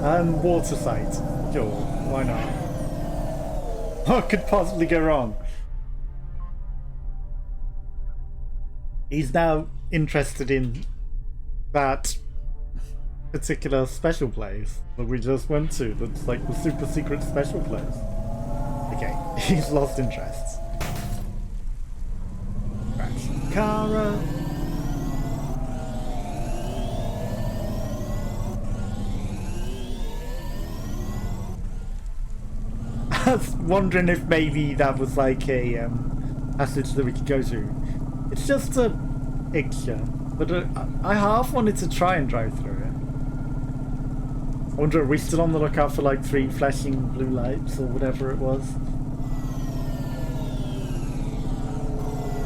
And water site. Sure, why not? What could possibly go wrong? He's now interested in that particular special place that we just went to. That's like the super secret special place. Okay, he's lost interest. Crash Kara. I was wondering if maybe that was like a passage that we could go through. It's just a picture, but I half wanted to try and drive through it. I wonder, are we still on the lookout for like 3 flashing blue lights or whatever it was?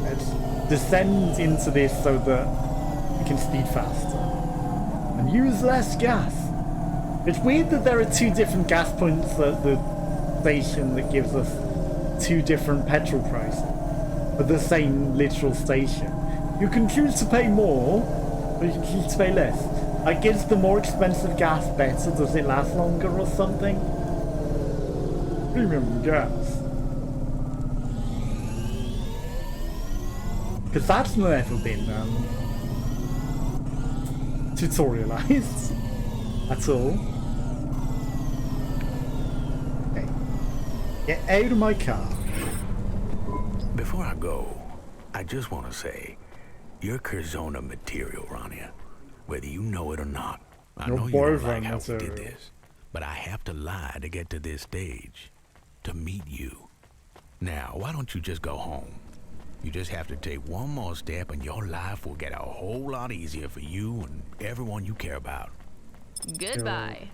Let's descend into this so that we can speed faster and use less gas. It's weird that there are 2 different gas points at the station that gives us 2 different petrol prices for the same literal station. You can choose to pay more, or you can choose to pay less. I guess the more expensive gas better. Does it last longer or something? Premium gas. Because that's never been tutorialized at all. Get out of my car. Before I go, I just want to say, you're Curzona material, Rania. Whether you know it or not. I know you don't like how we did this, but I have to lie to get to this stage. To meet you. Now, why don't you just go home? You just have to take one more step and your life will get a whole lot easier for you and everyone you care about. Goodbye.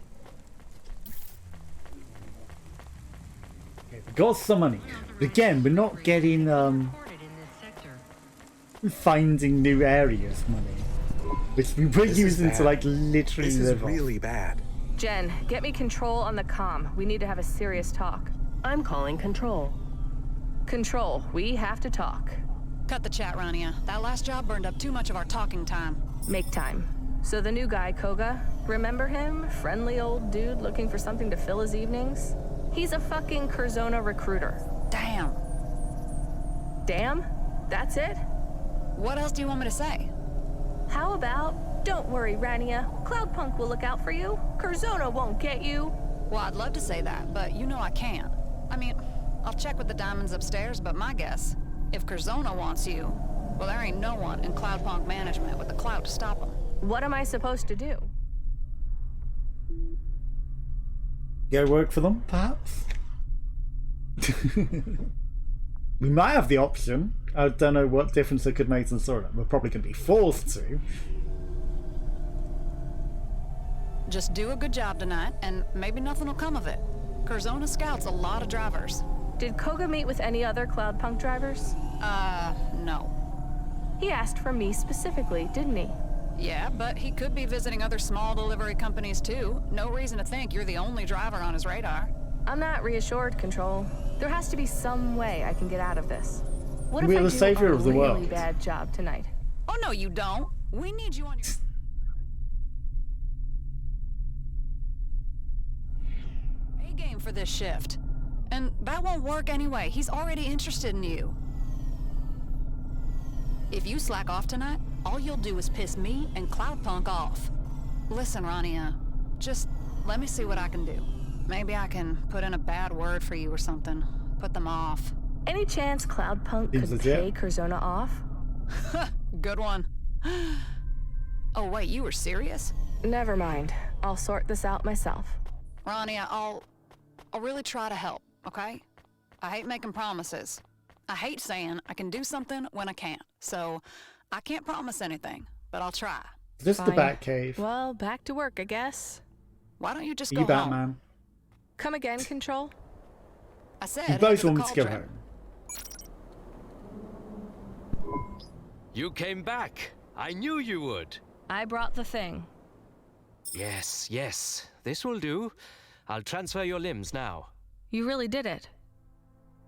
Okay, we got some money. But again, we're not getting finding new areas money, which we were using to like literally This is live really off. bad. Jen, get me Control on the comm. We need to have a serious talk. I'm calling Control. Control, we have to talk. Cut the chat, Rania. That last job burned up too much of our talking time. Make time. So the new guy, Koga, remember him? Friendly old dude looking for something to fill his evenings? He's a fucking Curzona recruiter. Damn. Damn? That's it? What else do you want me to say? How about, don't worry, Rania. Cloudpunk will look out for you. Curzona won't get you. Well, I'd love to say that, but you know I can't. I mean, I'll check with the diamonds upstairs, but my guess, if Curzona wants you, well, there ain't no one in Cloudpunk management with the clout to stop him. What am I supposed to do? Go work for them, perhaps? We might have the option. I don't know what difference it could make in the story. We're probably going to be forced to. Just do a good job tonight, and maybe nothing will come of it. Curzona scouts a lot of drivers. Did Koga meet with any other Cloudpunk drivers? No. He asked for me specifically, didn't he? Yeah, but he could be visiting other small delivery companies too. No reason to think you're the only driver on his radar. I'm not reassured, Control. There has to be some way I can get out of this. What if We're I the do savior a of the really world. bad job tonight? Oh no, you don't. We need you on your... A-game for this shift. And that won't work anyway. He's already interested in you. If you slack off tonight, all you'll do is piss me and Cloudpunk off. Listen, Rania, just let me see what I can do. Maybe I can put in a bad word for you or something. Put them off. Any chance Cloudpunk Seems could legit. pay Curzona off? Good one. Oh wait, you were serious? Never mind. I'll sort this out myself. Rania, I'll really try to help, okay? I hate making promises. I hate saying I can do something when I can't. So, I can't promise anything, but I'll try. Is this the Fine. Batcave? Well, back to work, I guess. Why don't you just Are go you home? Batman? Come again, Control? I said You head both to the want me to go cauldron. home. You came back. I knew you would. I brought the thing. Yes, yes. This will do. I'll transfer your limbs now. You really did it.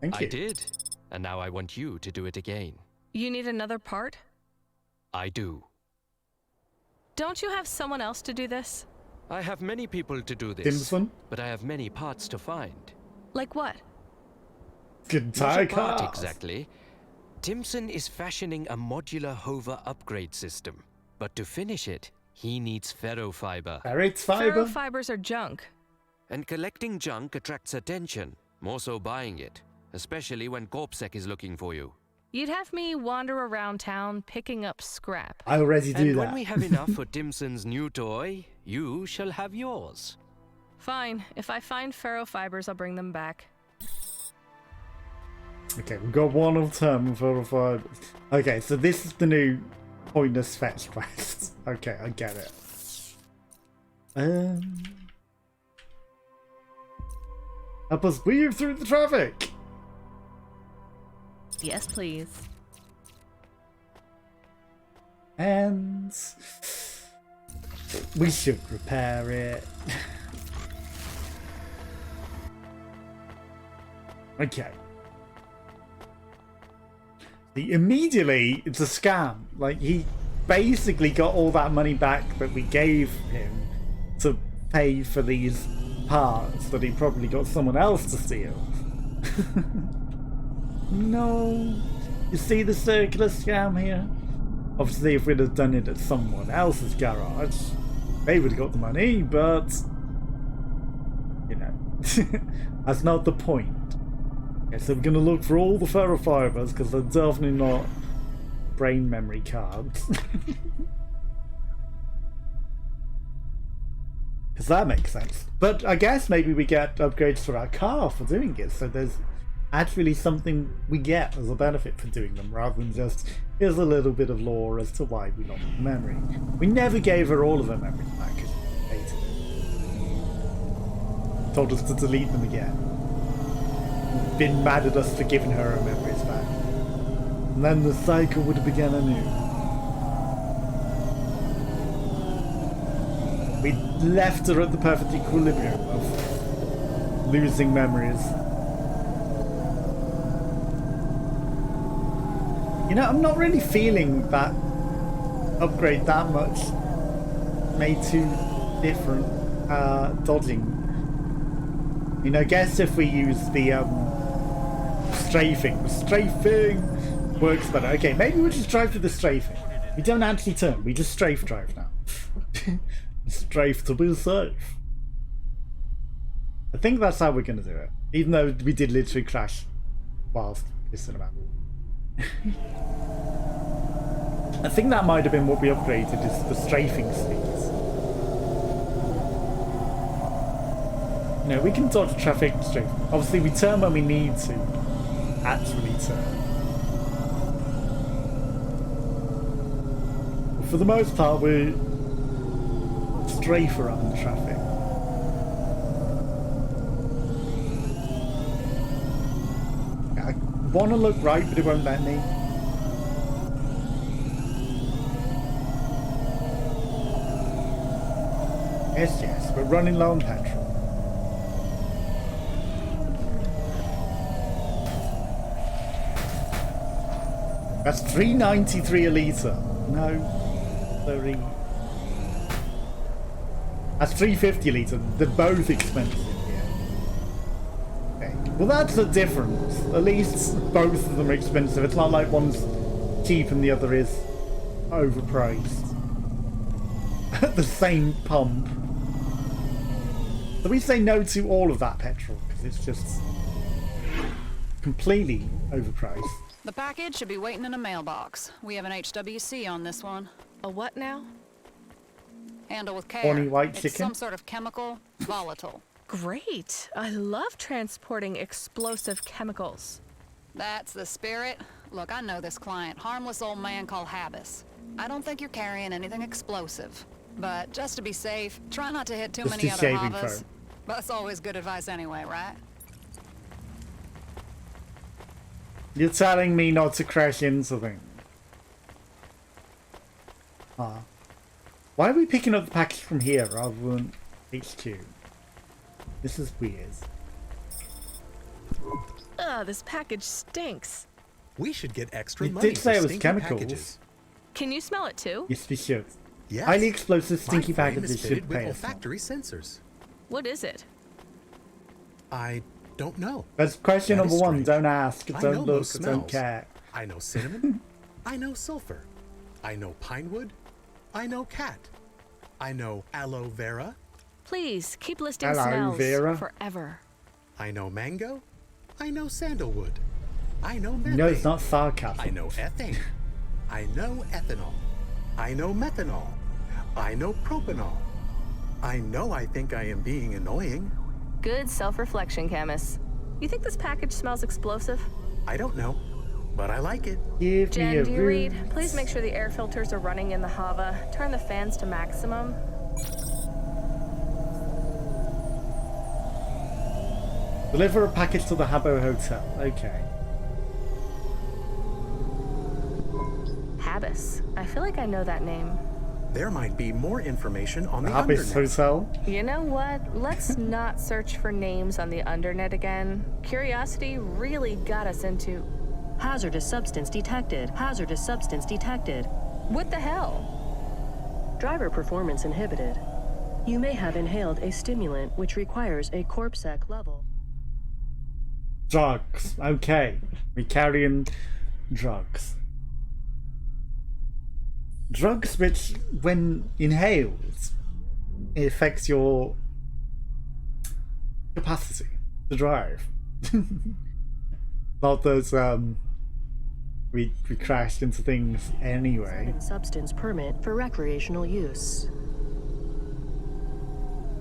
Thank you. I did. And now I want you to do it again. You need another part? I do. Don't you have someone else to do this? I have many people to do this. Dimson? But I have many parts to find. Like what? Good Not entire a part cars. exactly. Timson is fashioning a modular hover upgrade system. But to finish it, he needs ferrofiber. Ferrite fiber? Ferrofibers are junk. And collecting junk attracts attention. More so buying it. Especially when Corpsec is looking for you. You'd have me wander around town picking up scrap. I already do And that. when we have enough for Timson's new toy, you shall have yours. Fine. If I find ferrofibers, I'll bring them back. Okay, we've got one alternate for fibers. Okay, so this is the new pointless fetch quest. Okay, I get it. Help us weave through the traffic. Yes, please. And we should repair it. Okay. Immediately, it's a scam. Like, he basically got all that money back that we gave him to pay for these parts that he probably got someone else to steal. No. You see the circular scam here? Obviously, if we'd have done it at someone else's garage, they would have got the money, but you know, that's not the point. Okay, so we're going to look for all the ferrofibers, because they're definitely not brain memory cards. Because that makes sense. But I guess maybe we get upgrades for our car for doing it, so there's actually something we get as a benefit for doing them, rather than just, here's a little bit of lore as to why we lost the memory. We never gave her all of her memories back, because she hated it. Told us to delete them again. Been mad at us for giving her memories back. And then the cycle would begin anew. We left her at the perfect equilibrium of losing memories. You know, I'm not really feeling that upgrade that much. Made two different dodging. You know, guess if we use the strafing. The strafing works better. Okay, maybe we'll just drive to the strafing. We don't actually turn, we just strafe drive now. Strafe to be safe. I think that's how we're gonna do it. Even though we did literally crash whilst listening about it. I think that might have been what we upgraded, is the strafing speeds. You know, we can dodge traffic strafe. Obviously we turn when we need to actually turn. But for the most part we strafe around the traffic. I want to look right, but it won't let me. Yes, we're running low on petrol. That's $3.93 a litre. No, 30. That's $3.50 a litre. They're both expensive here. Okay. Well, that's the difference. At least both of them are expensive. It's not like one's cheap and the other is overpriced. At the same pump. So we say no to all of that petrol because it's just completely overpriced. The package should be waiting in a mailbox. We have an HWC on this one. A what now? Handle with care. Horny white It's chicken? some sort of chemical, volatile. Great. I love transporting explosive chemicals. That's the spirit. Look, I know this client. Harmless old man called Habis. I don't think you're carrying anything explosive. But just to be safe, try not to hit too many other Havas. That's always good advice anyway, right? You're telling me not to crash into things. Ah. Why are we picking up the package from here rather than HQ? This is weird. Ugh, this package stinks. We should get extra It money did say for it was stinky chemicals. packages. Can you smell it too? Yes, we should. Yes. Highly explosive stinky My frame packages is should fitted with pay us. olfactory sensors. What is it? I don't know. That's question That number is one. strange. Don't ask. I know Don't look. most Don't smells. care. I know cinnamon. I know sulfur. I know pine wood. I know cat. I know aloe vera. Please keep listing Hello, smells Vera. forever. I know mango. I know sandalwood. I know methane. No, it's not sarcasm. I know ethane. I know ethanol. I know methanol. I know propanol. I think I am being annoying. Good self-reflection, Camus. You think this package smells explosive? I don't know, but I like it. Give Jen, me a do you room. read? Please make sure the air filters are running in the Hava. Turn the fans to maximum. Deliver a package to the Habbo Hotel. Okay. Habis. I feel like I know that name. There might be more information on the Habis undernet. Hotel. You know what? Let's not search for names on the undernet again. Curiosity really got us into... Hazardous substance detected. Hazardous substance detected. What the hell? Driver performance inhibited. You may have inhaled a stimulant which requires a CorpSec level. Drugs. Okay. We're carrying drugs. Drugs which, when inhaled, it affects your capacity to drive. Not those, we crashed into things anyway. Substance permit for recreational use.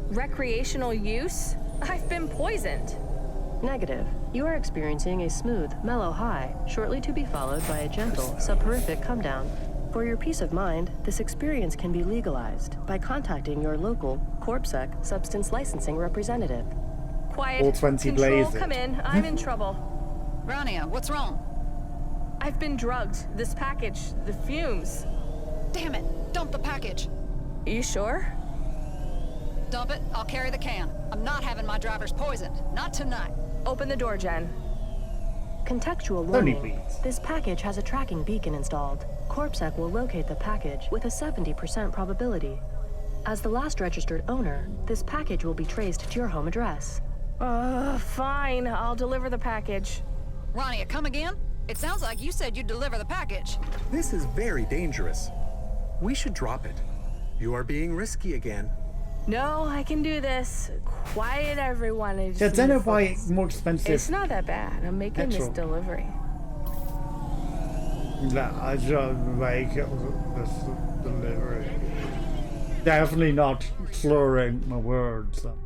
Recreational use? I've been poisoned. Negative. You are experiencing a smooth, mellow high, shortly to be followed by a gentle, soporific come-down. For your peace of mind, this experience can be legalized by contacting your local CorpSec substance licensing representative. Quiet. All 20 Control, blazes. come in. I'm in trouble. Rania, what's wrong? I've been drugged. This package, the fumes. Damn it! Dump the package. You sure? Dump it. I'll carry the can. I'm not having my drivers poisoned. Not tonight. Open the door, Jen. Contextual warning. This package has a tracking beacon installed. CorpSec will locate the package with a 70% probability. As the last registered owner, this package will be traced to your home address. Fine. I'll deliver the package. Rania, come again? It sounds like you said you'd deliver the package. This is very dangerous. We should drop it. You are being risky again. No, I can do this. Quiet, everyone. I don't know why it's more expensive. It's not that bad. I'm making this delivery. I just make this delivery. Definitely not slurring my words. I'm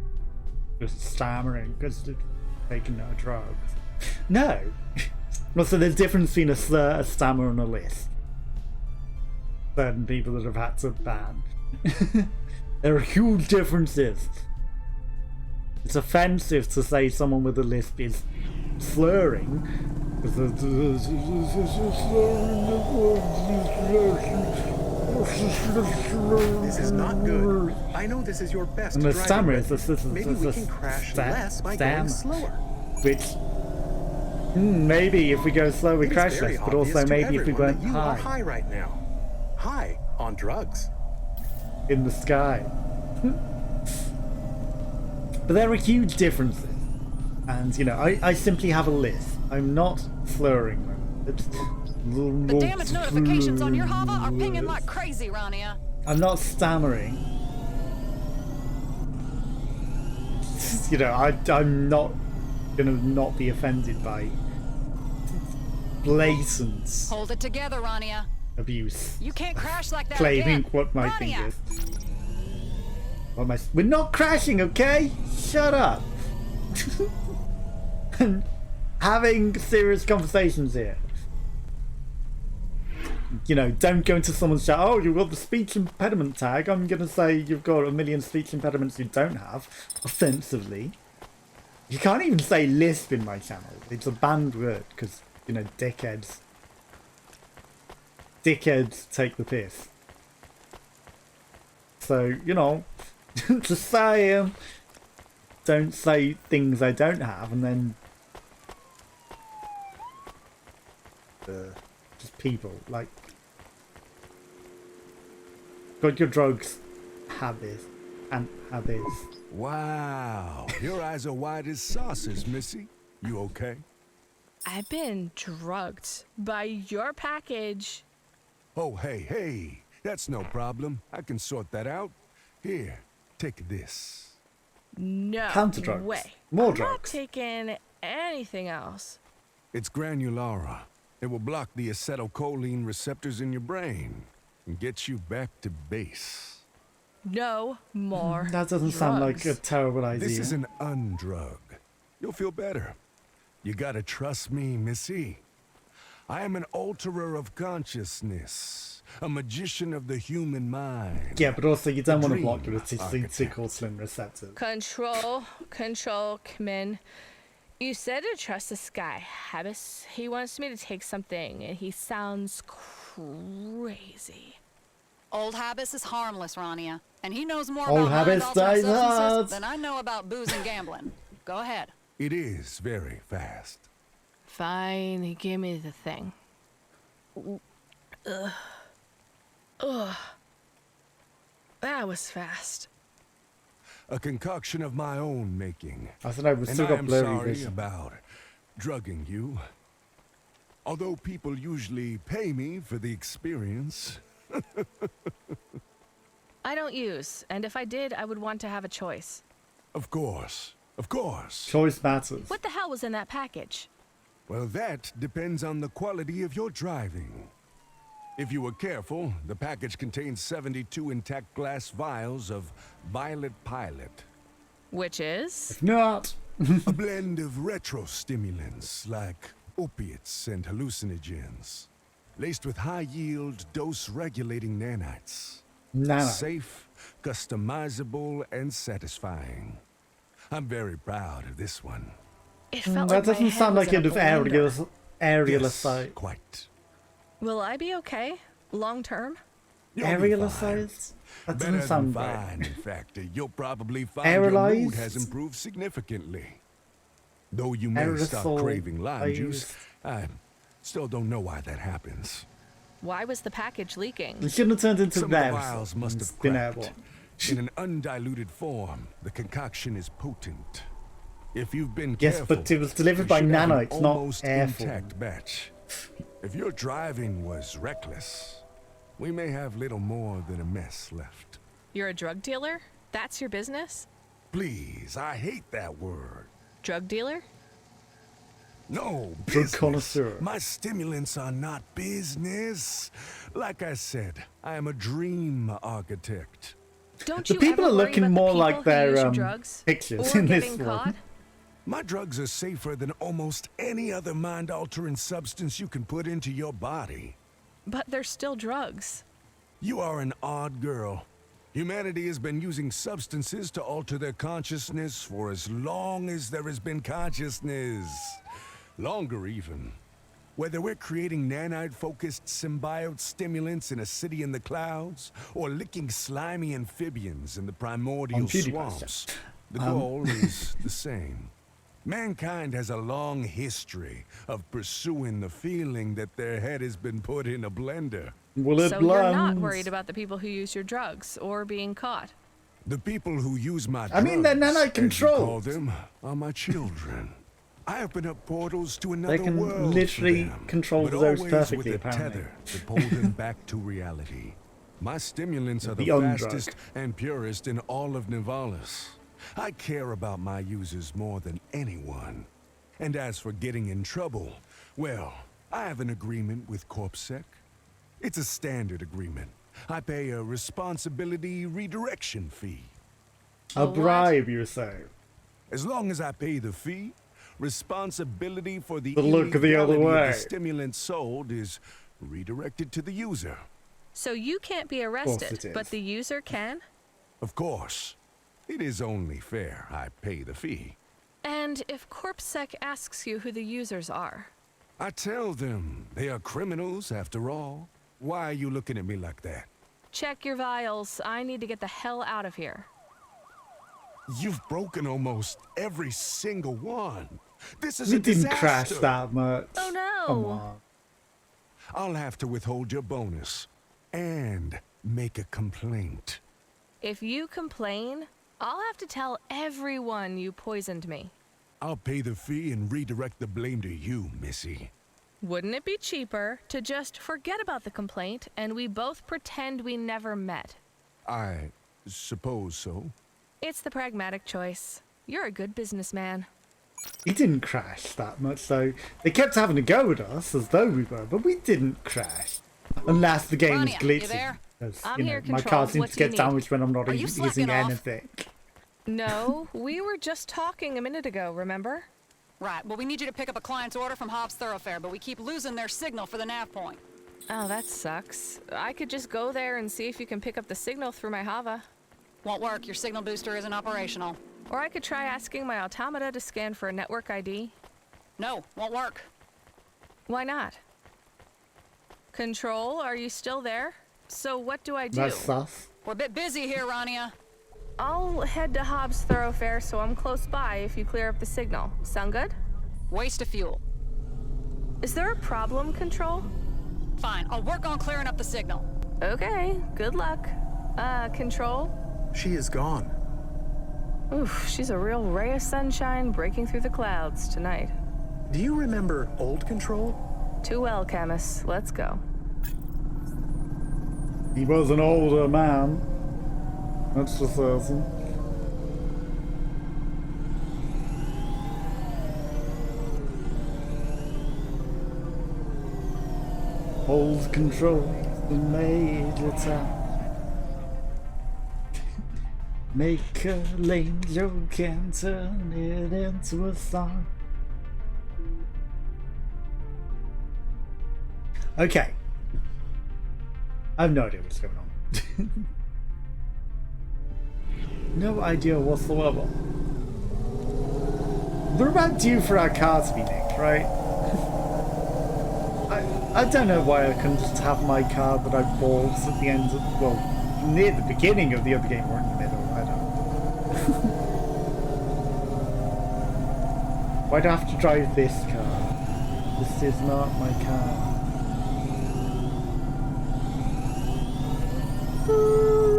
just stammering because they're taking no drugs. No. Well, so there's a difference between a slur, a stammer, and a lisp. Certain people that have had to ban. There are huge differences. It's offensive to say someone with a lisp is slurring. This is not good. I know this is your best. And the stammer is maybe we can crash less by going slower. Which maybe if we go slow we crash less, but also maybe if we went you are high right now. High on drugs. In the sky. But there are huge differences. And you know, I simply have a list. I'm not slurring them. The damage notifications on your Hava are pinging like crazy, Rania. I'm not stammering. You know, I'm not gonna not be offended by blatant Hold it together, Rania. abuse. You can't crash like that Claiming again. what my Rania. thing is. What am I? We're not crashing, okay? Shut up. And having serious conversations here. You know, don't go into someone's chat, oh, you've got the speech impediment tag. I'm going to say you've got a million speech impediments you don't have, offensively. You can't even say lisp in my channel. It's a banned word because, you know, dickheads. Dickheads take the piss. So, you know, just say, don't say things I don't have and then just people like got your drugs, have this and have this. Wow, your eyes are wide as saucers, Missy. You okay? I've been drugged by your package. Oh, hey, that's no problem. I can sort that out. Here, take this. No Counter drugs. way. More I'm drugs. not taking anything else. It's granulara. It will block the acetylcholine receptors in your brain and get you back to base. No more. That doesn't sound like a drugs. terrible idea. This is an undrug. You'll feel better. You gotta trust me, Missy. I am an alterer of consciousness, a magician of the human mind. Yeah, but also you don't want to Dream block your architect. acetylcholine receptors. Control, come in. You said to trust this guy, Habis. He wants me to take something, and he sounds crazy. Old Habis is harmless, Rania, and he knows more Old about Habis mind-altering dies substances hard. than I know about booze and gambling. Go ahead. It is very fast. Fine, give me the thing. Ugh. Ugh. That was fast. A concoction of my own making. I don't know, we've And still got I'm blurry sorry vision. about drugging you. Although people usually pay me for the experience. I don't use, and if I did, I would want to have a choice. Of course. Of course. Choice matters. What the hell was in that package? Well, that depends on the quality of your driving. If you were careful, the package contains 72 intact glass vials of Violet Pilot. Which is? If not. A blend of retro-stimulants like opiates and hallucinogens, laced with high-yield, dose-regulating nanites. Nanites. Safe, customizable, and satisfying. I'm very proud of this one. It felt That like my doesn't head sound was like in it a of areas aerial Yes, assault. Quite. Will I be okay? Long term? You'll be Aerial fine. assault? That Better doesn't sound than right. fine, in fact. You'll probably find your mood Aerolized? has improved significantly. Though you may stop Aerosol craving lime juice, used. I still don't know why that happens. Why was the package leaking? It shouldn't have turned into Some of the that. vials must have cracked. In an undiluted form, the concoction is potent. If you've been Yes, careful, but it was delivered you by should have an nanites, not almost airfall. intact batch. If your driving was reckless, we may have little more than a mess left. You're a drug dealer? That's your business? Please, I hate that word. Drug dealer? No, Drug business. connoisseur. My stimulants are not business. Like I said, I am a dream architect. Don't The you people ever are worry looking about the more people like who their use your drugs? pictures Or in this getting one. caught? My drugs are safer than almost any other mind-altering substance you can put into your body. But they're still drugs. You are an odd girl. Humanity has been using substances to alter their consciousness for as long as there has been consciousness. Longer even. Whether we're creating nanite-focused symbiote stimulants in a city in the clouds, or licking slimy amphibians in the primordial swamps, the goal is the same. Mankind has a long history of pursuing the feeling that their head has been put in a blender. So you're not worried about the people who use your drugs or being caught? The people who use my drugs, I mean, they're nanite as you controlled. call them, are my children. I open up portals to another They can world literally for them, control but those always perfectly, with a apparently. tether to pull them back to reality. My stimulants are the The undrug. fastest and purest in all of Nivalis. I care about my users more than anyone. And as for getting in trouble, well, I have an agreement with CorpSec. It's a standard agreement. I pay a responsibility redirection fee. A bribe, you say? As long as I pay the fee, responsibility for the But look the other illegality of way. the stimulant sold is redirected to the user. So you can't be it arrested, is. but the user can? Of course. It is only fair I pay the fee. And if CorpSec asks you who the users are? I tell them they are criminals after all. Why are you looking at me like that? Check your vials. I need to get the hell out of here. You've broken almost every single one. This is We a didn't disaster. crash that much. Oh no! Come on. I'll have to withhold your bonus and make a complaint. If you complain, I'll have to tell everyone you poisoned me. I'll pay the fee and redirect the blame to you, Missy. Wouldn't it be cheaper to just forget about the complaint and we both pretend we never met? I suppose so. It's the pragmatic choice. You're a good businessman. We didn't crash that much, though. They kept having a go at us as though we were, but we didn't crash. Unless the game was Rania, you glitching. there? 'Cause, I'm you know, here, my Control. car seems What to do you get need? damaged when I'm not Are you using slacking off? anything. No, we were just talking a minute ago, remember? Right, well, we need you to pick up a client's order from Hobbs Thoroughfare, but we keep losing their signal for the nav point. Oh, that sucks. I could just go there and see if you can pick up the signal through my Hava. Won't work, your signal booster isn't operational. Or I could try asking my automata to scan for a network ID. No, won't work. Why not? Control, are you still there? So what do I do? That's sus. We're a bit busy here, Rania. I'll head to Hobbs Thoroughfare so I'm close by if you clear up the signal. Sound good? Waste of fuel. Is there a problem, Control? Fine, I'll work on clearing up the signal. Okay, good luck. Control? She is gone. Oof, she's a real ray of sunshine breaking through the clouds tonight. Do you remember old Control? Too well, Camus. Let's go. He was an older man. That's for certain. Hold control, the major town. Make a lane, you can turn it into a song. Okay. I have no idea what's going on. No idea whatsoever. We're about due for our car to be nicked, right? I don't know why I couldn't just have my car that I bought at the end of, well, near the beginning of the other game or in the middle, I don't know. Why do I have to drive this car? This is not my car.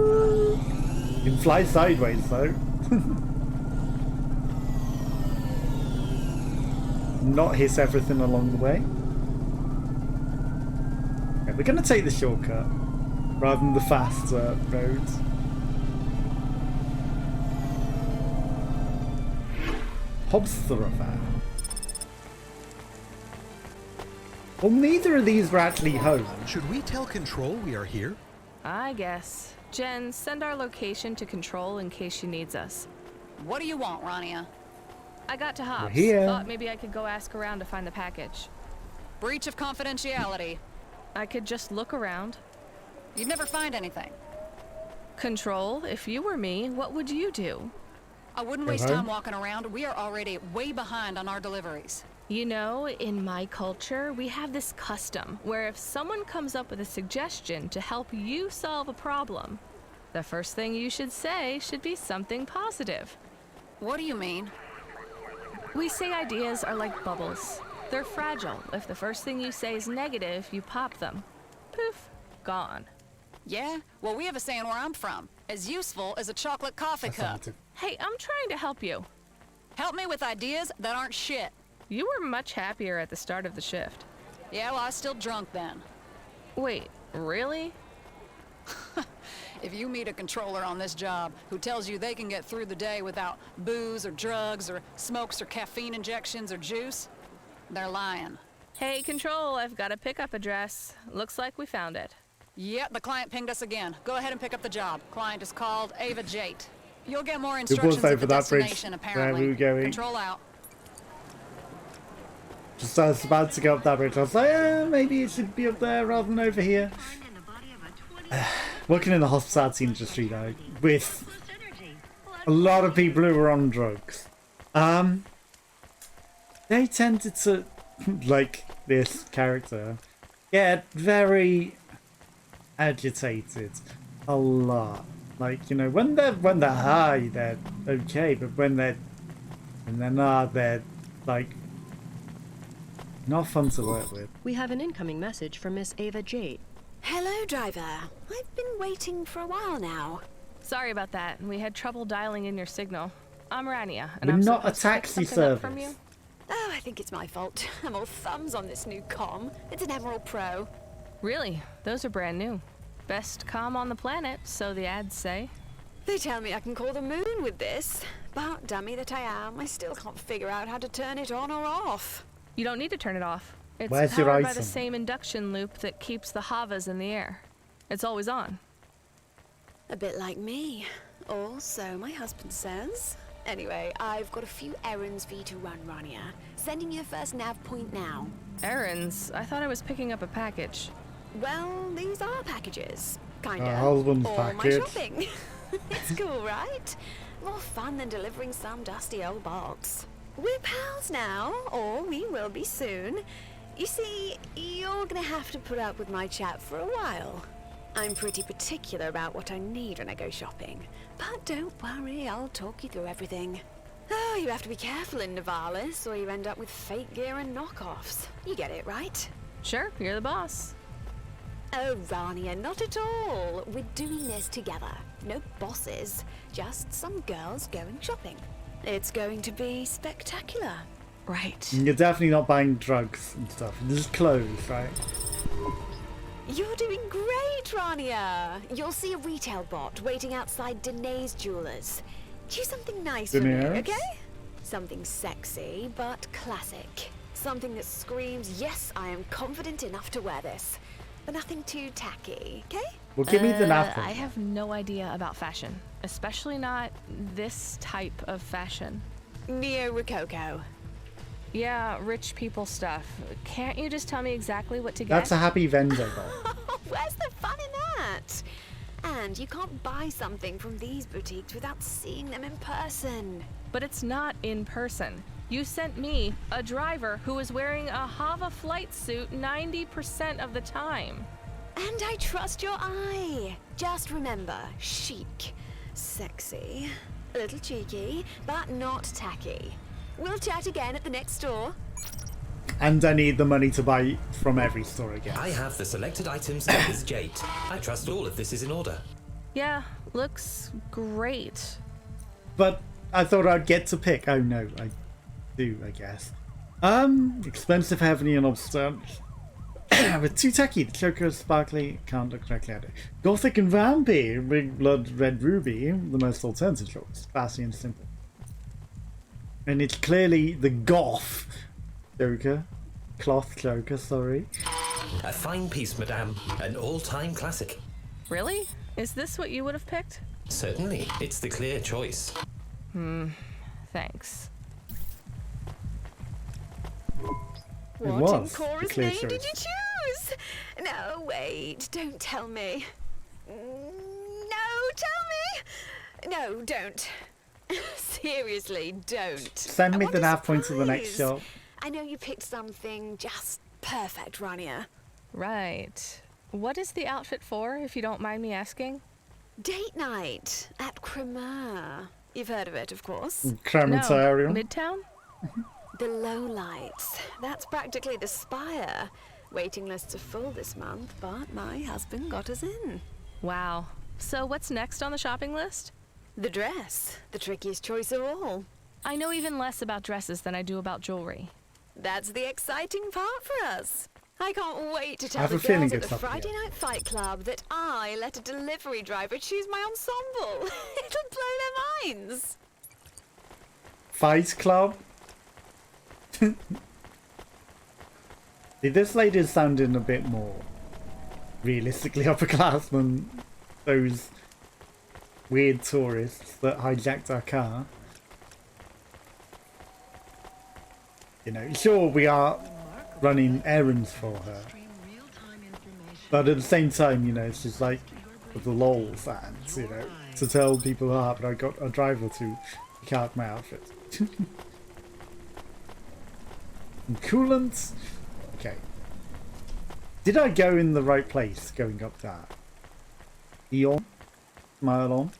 You can fly sideways though. Not hiss everything along the way. Okay, we're going to take the shortcut rather than the fast roads. Hobbs Thoroughfare. Well, neither of these were actually home. Should we tell Control we are here? I guess. Jen, send our location to Control in case she needs us. What do you want, Rania? I got to Hobbs. Here. Thought maybe I could go ask around to find the package. Breach of confidentiality. I could just look around. You'd never find anything. Control, if you were me, what would you do? I wouldn't waste time walking around. We are already way behind on our deliveries. You know, in my culture, we have this custom where if someone comes up with a suggestion to help you solve a problem, the first thing you should say should be something positive. What do you mean? We say ideas are like bubbles. They're fragile. If the first thing you say is negative, you pop them. Poof, gone. Yeah? Well, we have a saying where I'm from. As useful as a chocolate coffee cup. Hey, I'm trying to help you. Help me with ideas that aren't shit. You were much happier at the start of the shift. Yeah, well, I was still drunk then. Wait, really? If you meet a controller on this job who tells you they can get through the day without booze or drugs or smokes or caffeine injections or juice, they're lying. Hey, Control, I've got a pickup address. Looks like we found it. Yep, the client pinged us again. Go ahead and pick up the job. Client is called Ava Jate. You'll get more It instructions was at over the that bridge. destination, Where apparently. we were going. Control out. Just as I was about to go up that bridge, I was like, maybe it should be up there rather than over here. Working in the hospitality industry though, with a lot of people who are on drugs, they tended to, like this character, get very agitated a lot. Like, you know, when they're high, they're okay, but when they're not, they're like not fun to work with. We have an incoming message from Miss Ava Jate. Hello, driver. I've been waiting for a while now. Sorry about that. We had trouble dialing in your signal. I'm Rania, and We're I'm not a supposed to pick taxi something up from service. you. Oh, I think it's my fault. I'm all thumbs on this new comm. It's an Emerald Pro. Really? Those are brand new. Best comm on the planet, so the ads say. They tell me I can call the moon with this, but dummy that I am, I still can't figure out how to turn it on or off. You don't need to turn it off. It's Where's your powered by item? the same induction loop that keeps the Havas in the air. It's always on. A bit like me. Or so my husband says. Anyway, I've got a few errands for you to run, Rania. Sending your first nav point now. Errands? I thought I was picking up a package. Well, these are packages. Kinda. husband's Or package. my shopping. It's cool, right? More fun than delivering some dusty old box. We're pals now, or we will be soon. You see, you're gonna have to put up with my chat for a while. I'm pretty particular about what I need when I go shopping. But don't worry, I'll talk you through everything. Oh, you have to be careful in Nivalis, or you end up with fake gear and knockoffs. You get it, right? Sure, you're the boss. Oh, Rania, not at all. We're doing this together. No bosses, just some girls going shopping. It's going to be spectacular. Right. You're definitely not buying drugs and stuff. This is clothes, right? You're doing great, Rania. You'll see a retail bot waiting outside Danae's Jewelers. Do something nice for me, Danae's? okay? Something sexy, but classic. Something that screams, yes, I am confident enough to wear this. But nothing too tacky, okay? Well, give me the napkin. I have no idea about fashion. Especially not this type of fashion. Neo Rococo. Yeah, rich people stuff. Can't you just tell me exactly what to get? That's a happy vendor goal. Where's the fun in that? And you can't buy something from these boutiques without seeing them in person. But it's not in person. You sent me, a driver who was wearing a Hava flight suit 90% of the time. And I trust your eye. Just remember, chic, sexy, a little cheeky, but not tacky. We'll chat again at the next store. And I need the money to buy from every store again. I have the selected items in this Jade. I trust all of this is in order. Yeah, looks great. But I thought I'd get to pick. Oh no, I do, I guess. Expensive, heavy, and obscene. With too tacky, the choker, sparkly, can't look correctly at it. Gothic and vampy, big blood, red ruby, the most alternative choice. Classy and simple. And it's clearly the goth choker. Cloth choker, sorry. A fine piece, madame. An all-time classic. Really? Is this what you would have picked? Certainly. It's the clear choice. Thanks. What in Cora's name did you choose? No, wait, don't tell me. No, tell me! No, don't. Seriously, don't. Send me the nav point to the next shop. I know you picked something just perfect, Rania. Right. What is the outfit for, if you don't mind me asking? Date night at Cremor. You've heard of it, of course. Crematorium. No, Midtown? The lowlights. That's practically the Spire. Waiting lists are full this month, but my husband got us in. Wow. So what's next on the shopping list? The dress. The trickiest choice of all. I know even less about dresses than I do about jewelry. That's the exciting part for us. I can't wait to tell have the a feeling girls at it's the up here. Friday Night Fight Club that I let a delivery driver choose my ensemble. It'll blow their minds. Fight Club? This lady is sounding a bit more realistically upper class than those weird tourists that hijacked our car. You know, sure, we are running errands for her, but at the same time, you know, it's just like the lol fans, you know, to tell people, but I got a driver to pick out my outfit. And coolant. Okay. Did I go in the right place going up there? Eon? Smile on.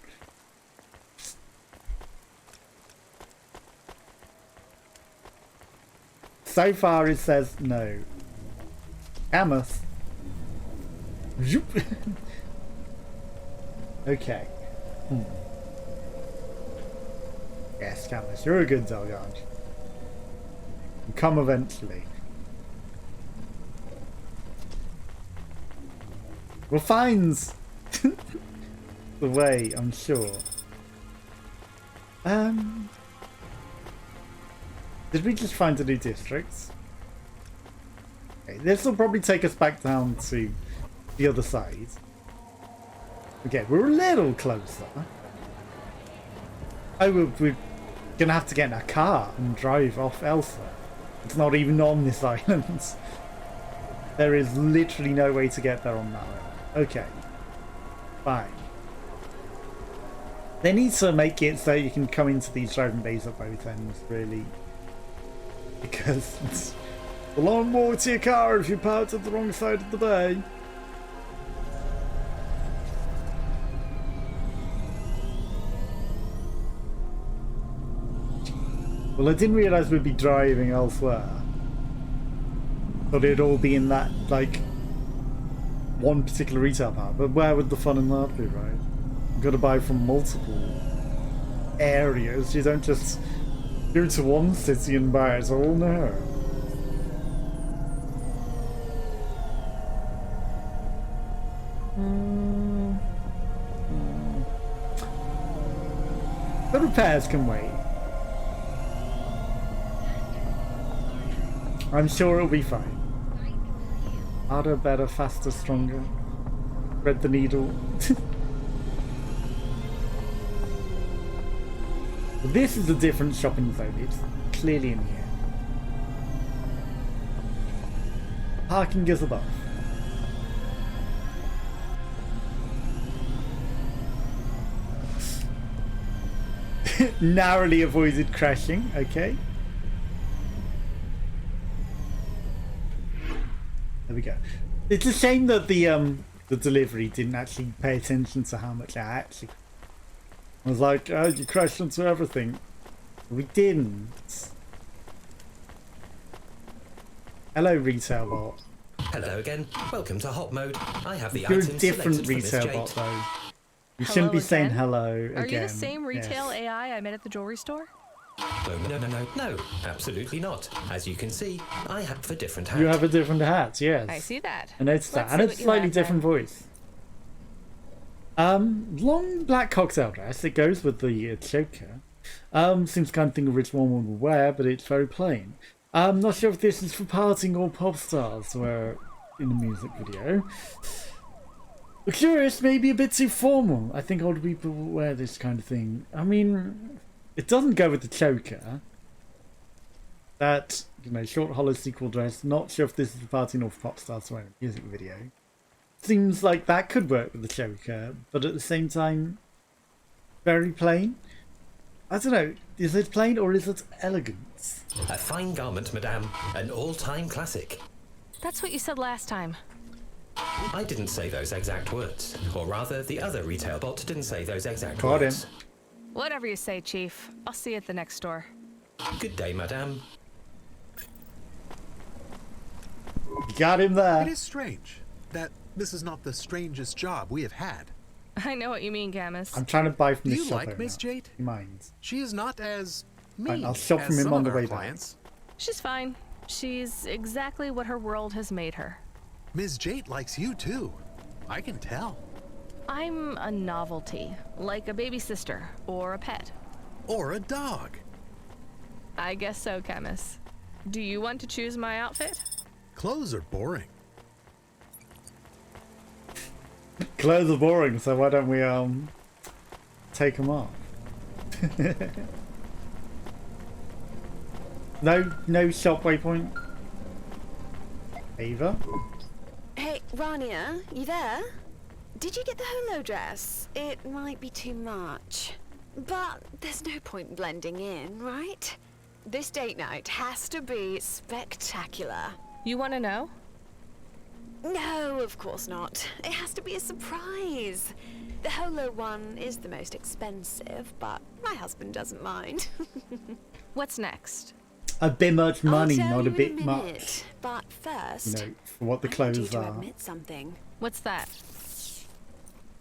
So far it says no. Ameth. Okay. Yes, Camus, you're a good dog, aren't you? You'll come eventually. We'll find the way, I'm sure. Did we just find a new district? Okay, this will probably take us back down to the other side. Okay, we're a little closer. Oh, we're gonna have to get in a car and drive off elsewhere. It's not even on this island. There is literally no way to get there on that island. Okay. Fine. They need to make it so you can come into these driving bays at both ends, really. Because it's a long walk to your car if you parked at the wrong side of the bay. Well, I didn't realise we'd be driving elsewhere. Thought it'd all be in that, like, one particular retail part. But where would the fun in that be, right? You've got to buy from multiple areas. You don't just go to one city and buy it all, no. The repairs can wait. I'm sure it'll be fine. Harder, better, faster, stronger. Thread the needle. This is a different shopping zone. It's clearly in here. Parking is above. Narrowly avoided crashing. Okay. There we go. It's a shame that the delivery didn't actually pay attention to how much I actually. I was like, oh, you crashed into everything. We didn't. Hello, retail bot. Hello again. Welcome to Hot Mode. I have the You're a items different selected for Miss retail Jade. bot, though. You Hello shouldn't be saying again? hello Are again. you the same retail Yes. AI I met at the jewelry store? No, absolutely not. As you can see, I have a different hat. You have a different hat, yes. I see that. I noticed that. Let's And see it's what you slightly have then. different voice. Long black cocktail dress. It goes with the choker. Seems kind of thing a rich woman would wear, but it's very plain. Not sure if this is for partying or pop stars were in the music video. Curious, maybe a bit too formal. I think older people will wear this kind of thing. I mean, it doesn't go with the choker. That, short hollow sequel dress. Not sure if this is for partying or for pop stars wearing a music video. Seems like that could work with the choker, but at the same time, very plain. I don't know, is it plain or is it elegant? A fine garment, madame. An all-time classic. That's what you said last time. I didn't say those exact words. Or rather, the other retail bot didn't say those exact Got him. words. Whatever you say, Chief. I'll see you at the next store. Good day, madame. You got him there. It is strange that this is not the strangest job we have had. I know what you mean, Camus. I'm trying to buy from Do this you shop like owner. Miss Jade? He minds. She is not as Fine, mean I'll shop as from him some on of the our way back. clients. She's fine. She's exactly what her world has made her. Ms. Jade likes you too. I can tell. I'm a novelty, like a baby sister or a pet. Or a dog. I guess so, Camus. Do you want to choose my outfit? Clothes are boring. Clothes are boring, so why don't we take them off? No shop waypoint. Ava? Hey, Rania, you there? Did you get the holo dress? It might be too much. But there's no point blending in, right? This date night has to be spectacular. You want to know? No, of course not. It has to be a surprise. The holo one is the most expensive, but my husband doesn't mind. What's next? A bit much money, I'll tell not a you bit in a much. minute, but first, For what the I need you clothes to are. admit something. What's that?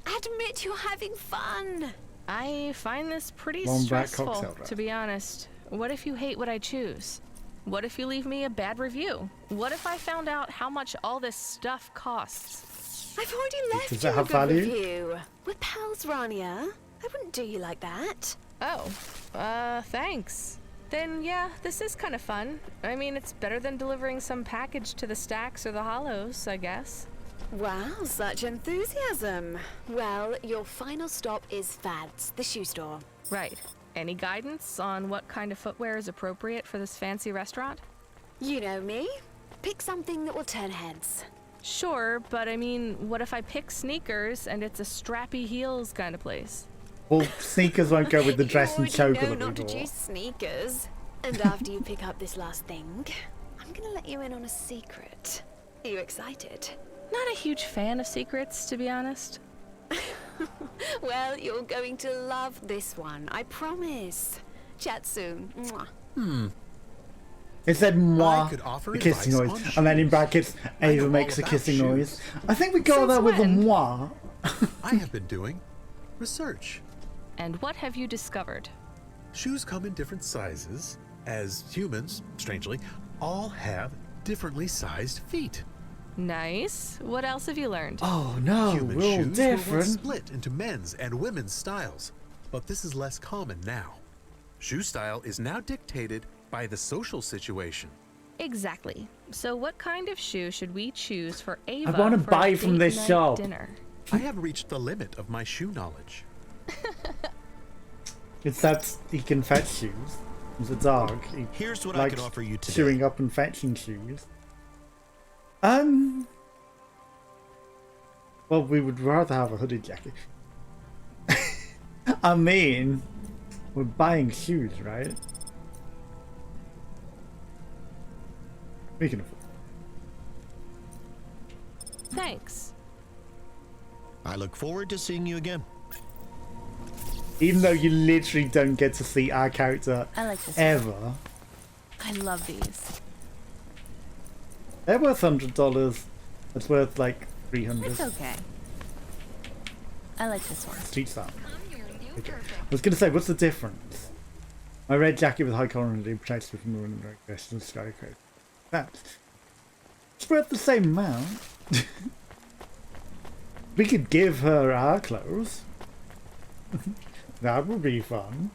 Admit you're having fun. I find this pretty Long black cocktail stressful, dress. to be honest. What if you hate what I choose? What if you leave me a bad review? What if I found out how much all this stuff costs? I've already left Does you that a have good value? review. We're pals, Rania. I wouldn't do you like that. Oh, thanks. Then yeah, this is kind of fun. I mean, it's better than delivering some package to the Stacks or the Hollows, I guess. Wow, such enthusiasm. Well, your final stop is Fads, the shoe store. Right. Any guidance on what kind of footwear is appropriate for this fancy restaurant? You know me. Pick something that will turn heads. Sure, but I mean, what if I pick sneakers and it's a strappy heels kind of place? Well, sneakers won't go with the dress and You choker know that we not to bought. choose sneakers. And after you pick up this last thing, I'm gonna let you in on a secret. Are you excited? Not a huge fan of secrets, to be honest. Well, you're going to love this one, I promise. Chat soon. Mwah. It said moi, I could offer the kissing advice noise, on and then in shoes. brackets, I know Ava all makes a about kissing shoes. noise. I think we got Since that with the when? moi. I have been doing research. And what have you discovered? Shoes come in different sizes, as humans, strangely, all have differently sized feet. Nice. What else have you learned? Oh no, Human we're all shoes were once different. split into men's and women's styles, but this is less common now. Shoe style is now dictated by the social situation. Exactly. So what kind of shoe should we choose for Ava wanna for a buy from date this night shop. dinner? I have reached the limit of my shoe knowledge. It's that he can fetch shoes. He's a dog. He Here's what I likes could offer you today. chewing up and fetching shoes. Well, we would rather have a hooded jacket. I mean, we're buying shoes, right? We can afford. Thanks. I look forward to seeing you again. Even though you literally don't get to see our character I like this ever. one. I love these. They're worth $100. It's worth like 300. It's okay. I like this one. Teach that. Okay. I was going to say, what's the difference? My red jacket with high collar and it protects me from the wind and aggression of sky coat. It's worth the same amount. We could give her our clothes. That would be fun.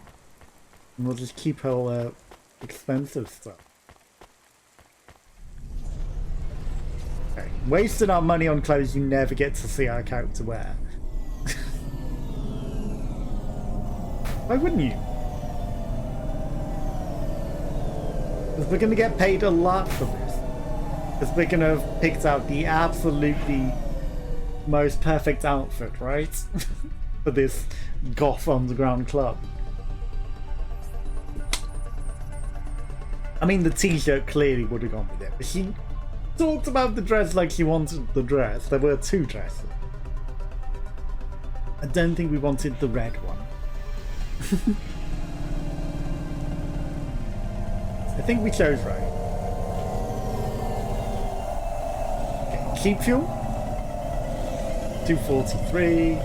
And we'll just keep her expensive stuff. Okay. Wasting our money on clothes you never get to see our character wear. Why wouldn't you? Because we're going to get paid a lot for this. Because we're going to have picked out the absolutely most perfect outfit, right? For this goth underground club. I mean, the t-shirt clearly would have gone with it. But she talked about the dress like she wanted the dress. There were two dresses. I don't think we wanted the red one. I think we chose right. Okay, cheap fuel. 243.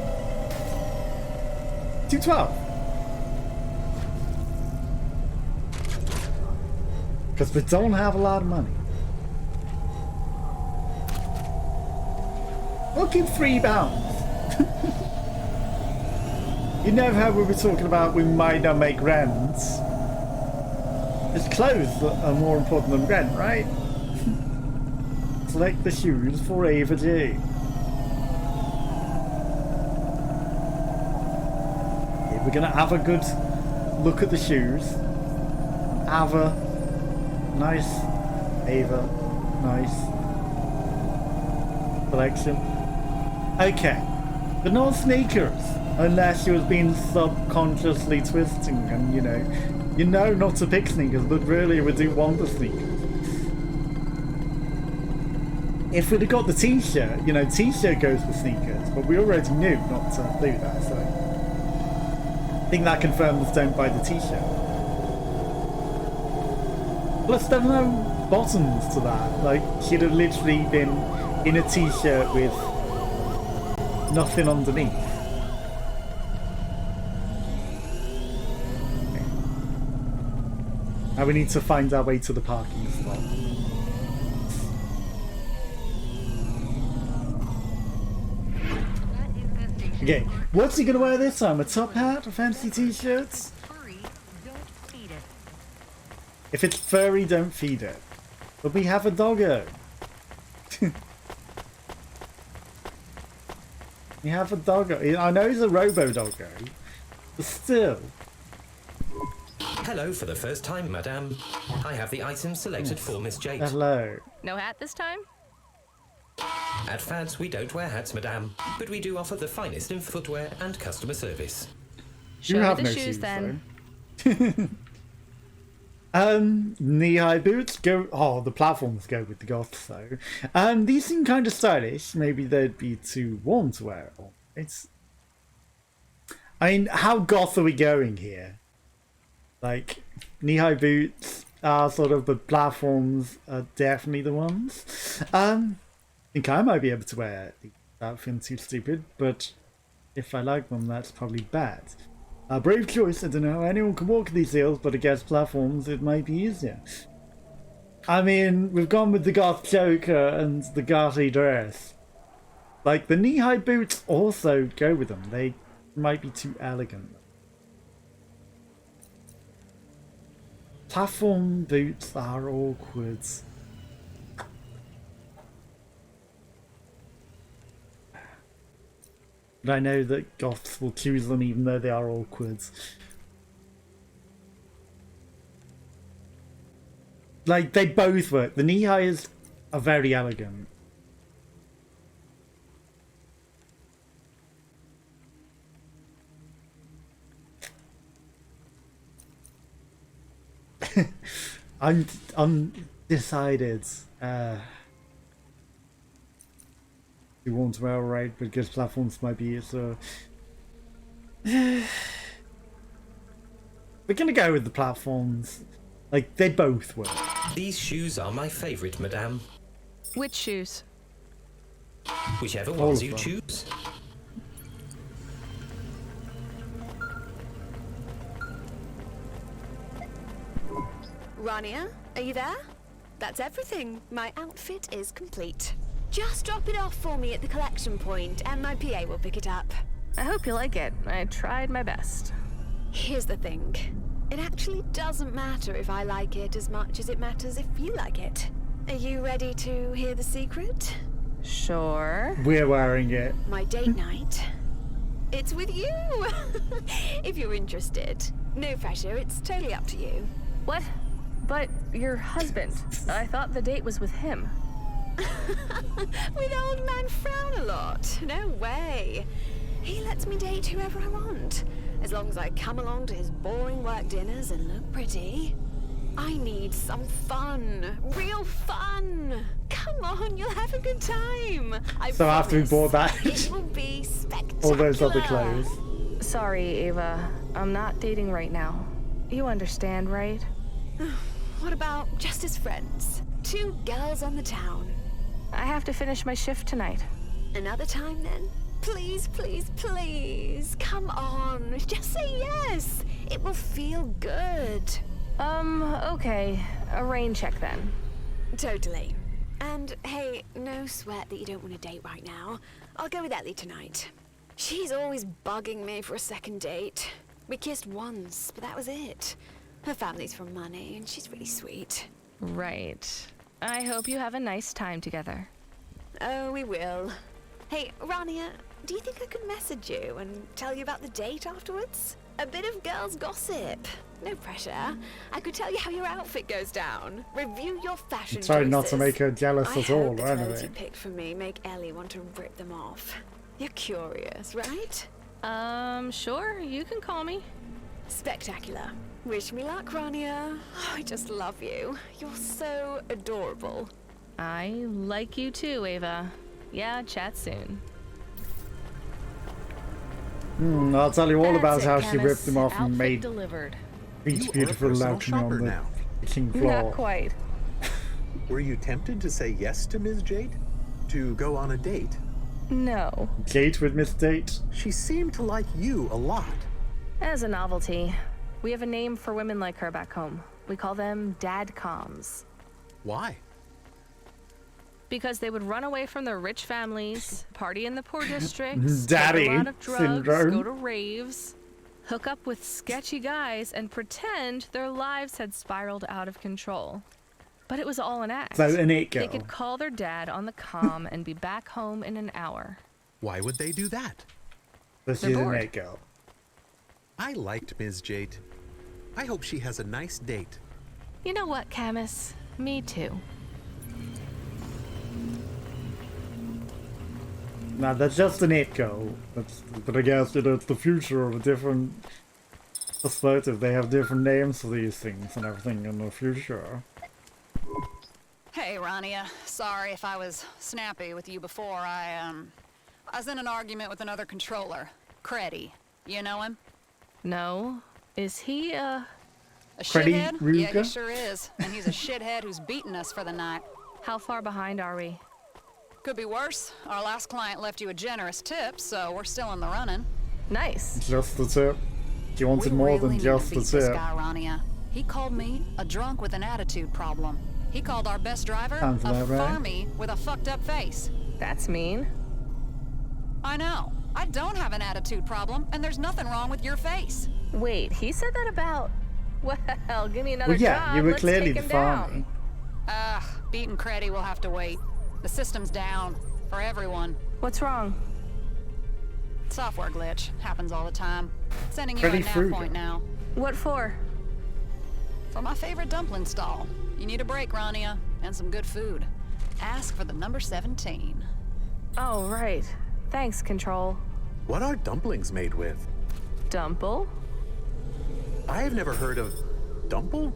212. Because we don't have a lot of money. We'll keep £3. You know how we were talking about we might not make rent? It's clothes that are more important than rent, right? Select the shoes for Ava G. Okay, we're gonna have a good look at the shoes. Ava, nice. Ava, nice. Selection. Okay, but no sneakers. Unless she was being subconsciously twisting and, you know not to pick sneakers, but really we do want the sneakers. If we'd have got the t-shirt, t-shirt goes with sneakers, but we already knew not to do that, so I think that confirms don't buy the t-shirt. Plus there are no bottoms to that, like she'd have literally been in a t-shirt with nothing underneath. Now we need to find our way to the parking spot. Okay, what's he gonna wear this time? A top hat? A fancy t-shirts? If it's furry, don't feed it. But we have a doggo. We have a doggo. I know he's a robo-doggo, but still. Hello for the first time, madame. I have the items selected for Miss Jade. Hello. No hat this time? At Fads, we don't wear hats, madame, but we do offer the finest in footwear and customer service. Show me the shoes then. Knee-high boots go. Oh, the platforms go with the goths though. These seem kind of stylish. Maybe they'd be too warm to wear. I mean, how goth are we going here? Like, knee-high boots are sort of, but platforms are definitely the ones. I think I might be able to wear these without feeling too stupid, but if I like them, that's probably bad. Brave choice. I don't know how anyone can walk these hills, but against platforms, it might be easier. I mean, we've gone with the goth choker and the gothy dress. Like, the knee-high boots also go with them. They might be too elegant. Platform boots are awkward. But I know that goths will choose them even though they are awkward. Like, they both work. The knee-highs are very elegant. I'm undecided. You want railroad because platforms might be so. We're gonna go with the platforms. Like, they both work. These shoes are my favorite, madame. Which shoes? Whichever All ones of you them. choose. Rania, are you there? That's everything. My outfit is complete. Just drop it off for me at the collection point, and my PA will pick it up. I hope you like it. I tried my best. Here's the thing. It actually doesn't matter if I like it as much as it matters if you like it. Are you ready to hear the secret? Sure. We're wearing it. My date night. It's with you! If you're interested. No pressure, it's totally up to you. What? But your husband. I thought the date was with him. With old man Frown-a-lot. No way. He lets me date whoever I want. As long as I come along to his boring work dinners and look pretty. I need some fun. Real fun. Come on, you'll have a good time. So after we bought that, it will be spectacular. all those other clothes. Sorry, Ava. I'm not dating right now. You understand, right? What about just as friends? 2 girls on the town. I have to finish my shift tonight. Another time then? Please, please, please. Come on. Just say yes. It will feel good. Okay. A rain check then. Totally. And hey, no sweat that you don't want to date right now. I'll go with Ellie tonight. She's always bugging me for a second date. We kissed once, but that was it. Her family's from money, and she's really sweet. Right. I hope you have a nice time together. Oh, we will. Hey, Rania, do you think I could message you and tell you about the date afterwards? A bit of girls' gossip. No pressure. I could tell you how your outfit goes down. Review your fashion Try not choices. to make her jealous I at all, hope the or clothes you anything. picked for me make Ellie want to rip them off. You're curious, right? Sure. You can call me. Spectacular. Wish me luck, Rania. Oh, I just love you. You're so adorable. I like you too, Ava. Yeah, chat soon. I'll tell you all about That's how it, she Camus. ripped him off and Outfit made delivered. each You are a beautiful personal balcony on shopper the now. kitchen floor. Not quite. Were you tempted to say yes to Ms. Jade? To go on a date? No. Date with Miss Date? She seemed to like you a lot. As a novelty, we have a name for women like her back home. We call them dadcoms. Why? Because they would run away from their rich families, party in the poor districts, Daddy take a lot of drugs, syndrome. go to raves, hook up with sketchy guys, and pretend their lives had spiraled out of control. But it was all an act. So an it They girl. could call their dad on the comm and be back home in an hour. Why would they do that? So she's an bored. it girl. I liked Ms. Jade. I hope she has a nice date. You know what, Camus? Me too. Now that's just an it girl. But I guess it's the future of a different perspective. They have different names for these things and everything in the future. Hey, Rania. Sorry if I was snappy with you before. I was in an argument with another controller. Creddy. You know him? No. Is he, A Creddy shithead? Yeah, he Ruka? sure is. And he's a shithead who's beaten us for the night. How far behind are we? Could be worse. Our last client left you a generous tip, so we're still in the running. Nice. Just the tip. She wanted We more really than need just to the beat this tip. guy, Rania. He called me a drunk with an attitude problem. He called our best driver Sounds a about right. farmy with a fucked up face. That's mean. I know. I don't have an attitude problem, and there's nothing wrong with your face. Wait, he said that about... Well, give me another Well, yeah, job. you were Let's clearly take the him down. farmer. Beating Creddy will have to wait. The system's down. For everyone. What's wrong? Software glitch. Happens all the time. Sending you Creddy a nav Fruga. point now. What for? For my favorite dumpling stall. You need a break, Rania. And some good food. Ask for the number 17. Oh, right. Thanks, Control. What are dumplings made with? Dumple? I have never heard of Dumple?